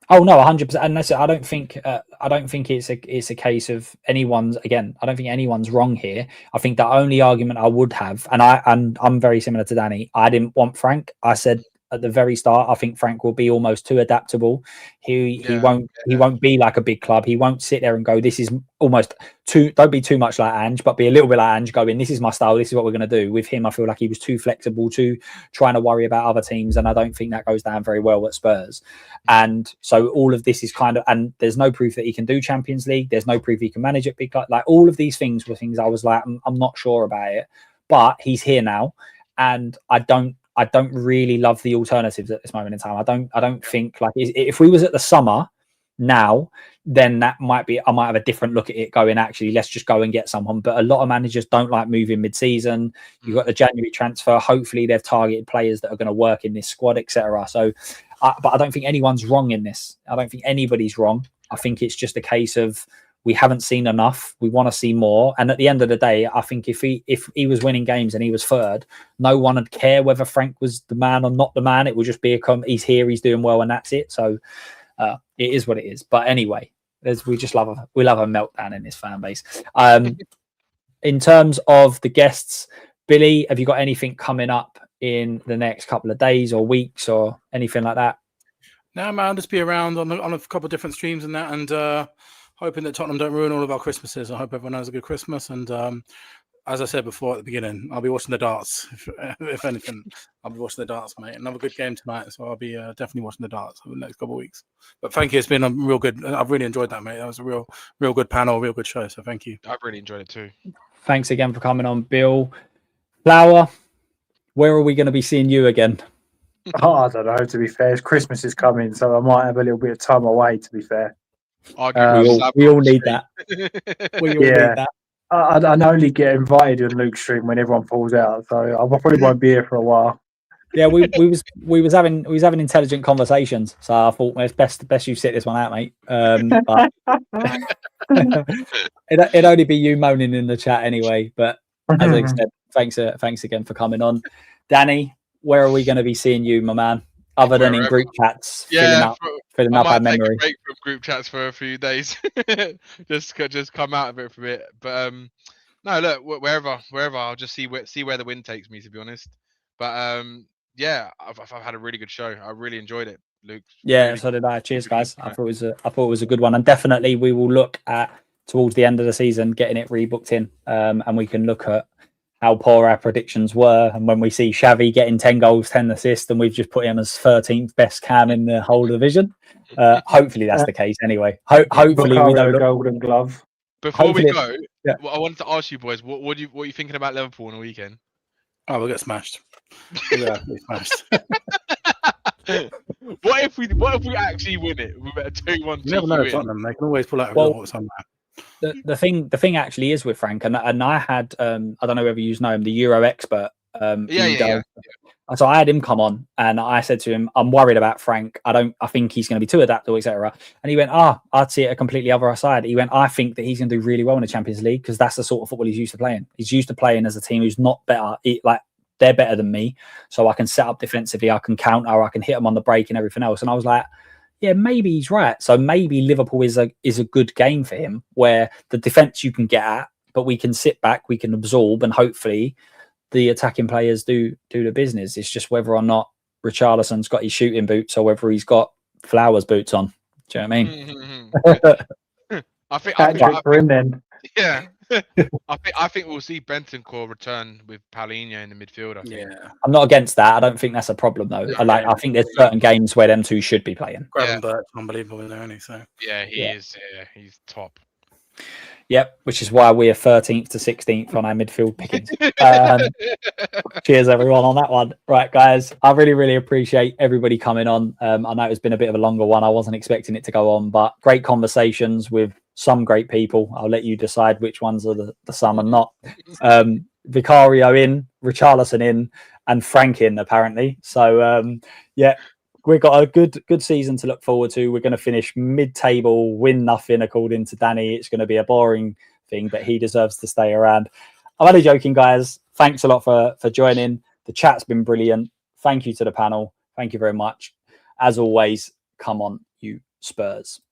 Oh no, 100%. And that's it. I don't think it's a case of anyone's. Again, I don't think anyone's wrong here. I think the only argument I would have, and I'm very similar to Danny. I didn't want Frank. I said at the very start, I think Frank will be almost too adaptable. He won't be like a big club. He won't sit there and go, this is almost too, don't be too much like Ange, but be a little bit like Ange, going, this is my style, this is what we're going to do. With him, I feel like he was too flexible, too trying to worry about other teams, and I don't think that goes down very well at Spurs. And so all of this is kind of, and there's no proof that he can do Champions League. There's no proof he can manage at big club. Like all of these things were things I was like, I'm not sure about it, but he's here now, and I don't really love the alternatives at this moment in time. I don't think, like, if we was at the summer now, then that might be, I might have a different look at it, going, actually, let's just go and get someone. But a lot of managers don't like moving mid-season. You've got the January transfer. Hopefully they've targeted players that are going to work in this squad, etc. So, but I don't think anyone's wrong in this. I don't think anybody's wrong. I think it's just a case of, we haven't seen enough. We want to see more. And at the end of the day, I think if he was winning games and he was third, no one would care whether Frank was the man or not the man. It would just be he's here, he's doing well, and that's it. So it is what it is. But anyway, we love a meltdown in this fan base. In terms of the guests, Billy, have you got anything coming up in the next couple of days or weeks or anything like that? No, man, I'll just be around on a couple of different streams and that, and hoping that Tottenham don't ruin all of our Christmases. I hope everyone has a good Christmas, and as I said before at the beginning, I'll be watching the darts. If anything, I'll be watching the darts, mate. Another good game tonight, so I'll be definitely watching the darts over the next couple of weeks. But thank you. It's been a real good. I've really enjoyed that, mate. That was a real good panel, real good show. So thank you. I've really enjoyed it too. Thanks again for coming on, Bill. Flower, where are we going to be seeing you again? Oh, I don't know, to be fair. Christmas is coming, so I might have a little bit of time away, to be fair. We all need that. We all need that. I'd only get invited on Luke's stream when everyone falls out, so I probably won't be here for a while. Yeah, we was having intelligent conversations, so I thought, well, it's best you sit this one out, mate. But it'd only be you moaning in the chat anyway. But as I said, thanks again for coming on, Danny. Where are we going to be seeing you, my man? Other than in group chats, filling up our memory. Take a break from group chats for a few days, just come out of it for a bit. But no, look, wherever I'll just see where the wind takes me, to be honest. But yeah, I've had a really good show. I really enjoyed it, Luke. Yeah, really, so did I. Cheers, guys. I thought it was a good one, and definitely we will look at towards the end of the season getting it rebooked in, and we can look at how poor our predictions were. And when we see Xavi getting 10 goals, 10 assists, and we've just put him as 13th best cam in the whole division, hopefully that's the case anyway. Hopefully we don't look... Golden Glove. Before we go, I wanted to ask you boys, what are you thinking about Liverpool on the weekend? Oh, we'll get smashed. Yeah, smashed. What if we actually win it? We bet a 2-1. You never know, Tottenham. They can always pull out a result somewhere. The thing actually is with Frank, and I had I don't know whether you know him, the Euro expert. Yeah. So I had him come on, and I said to him, "I'm worried about Frank. I think he's going to be too adaptable, etc." And he went, I'd see it a completely other side. He went, "I think that he's going to do really well in the Champions League because that's the sort of football he's used to playing. He's used to playing as a team who's not better. They're better than me, so I can set up defensively, I can counter, I can hit them on the break and everything else." And I was like, yeah, maybe he's right. So maybe Liverpool is a good game for him, where the defense you can get at, but we can sit back, we can absorb, and hopefully the attacking players do the business. It's just whether or not Richarlison's got his shooting boots or whether he's got Flowers boots on. Do you know what I mean? I think for him then. Yeah. I think we'll see Bentancur return with Paulinho in the midfield. I think. Yeah, I'm not against that. I don't think that's a problem though. I think there's certain games where them two should be playing. Gravenberg's unbelievable in there, isn't he? So yeah, he is. Yeah, he's top. Yep, which is why we're 13th to 16th on our midfield pickings. Cheers, everyone, on that one. Right, guys, I really, really appreciate everybody coming on. I know it's been a bit of a longer one. I wasn't expecting it to go on, but great conversations with some great people. I'll let you decide which ones are the some and not. Vicario in, Richarlison in, and Frank in, apparently. So, yeah. We've got a good season to look forward to. We're going to finish mid-table, win nothing, according to Danny. It's going to be a boring thing, but he deserves to stay around. I'm only joking, guys. Thanks a lot for joining. The chat's been brilliant. Thank you to the panel. Thank you very much. As always, come on, you Spurs.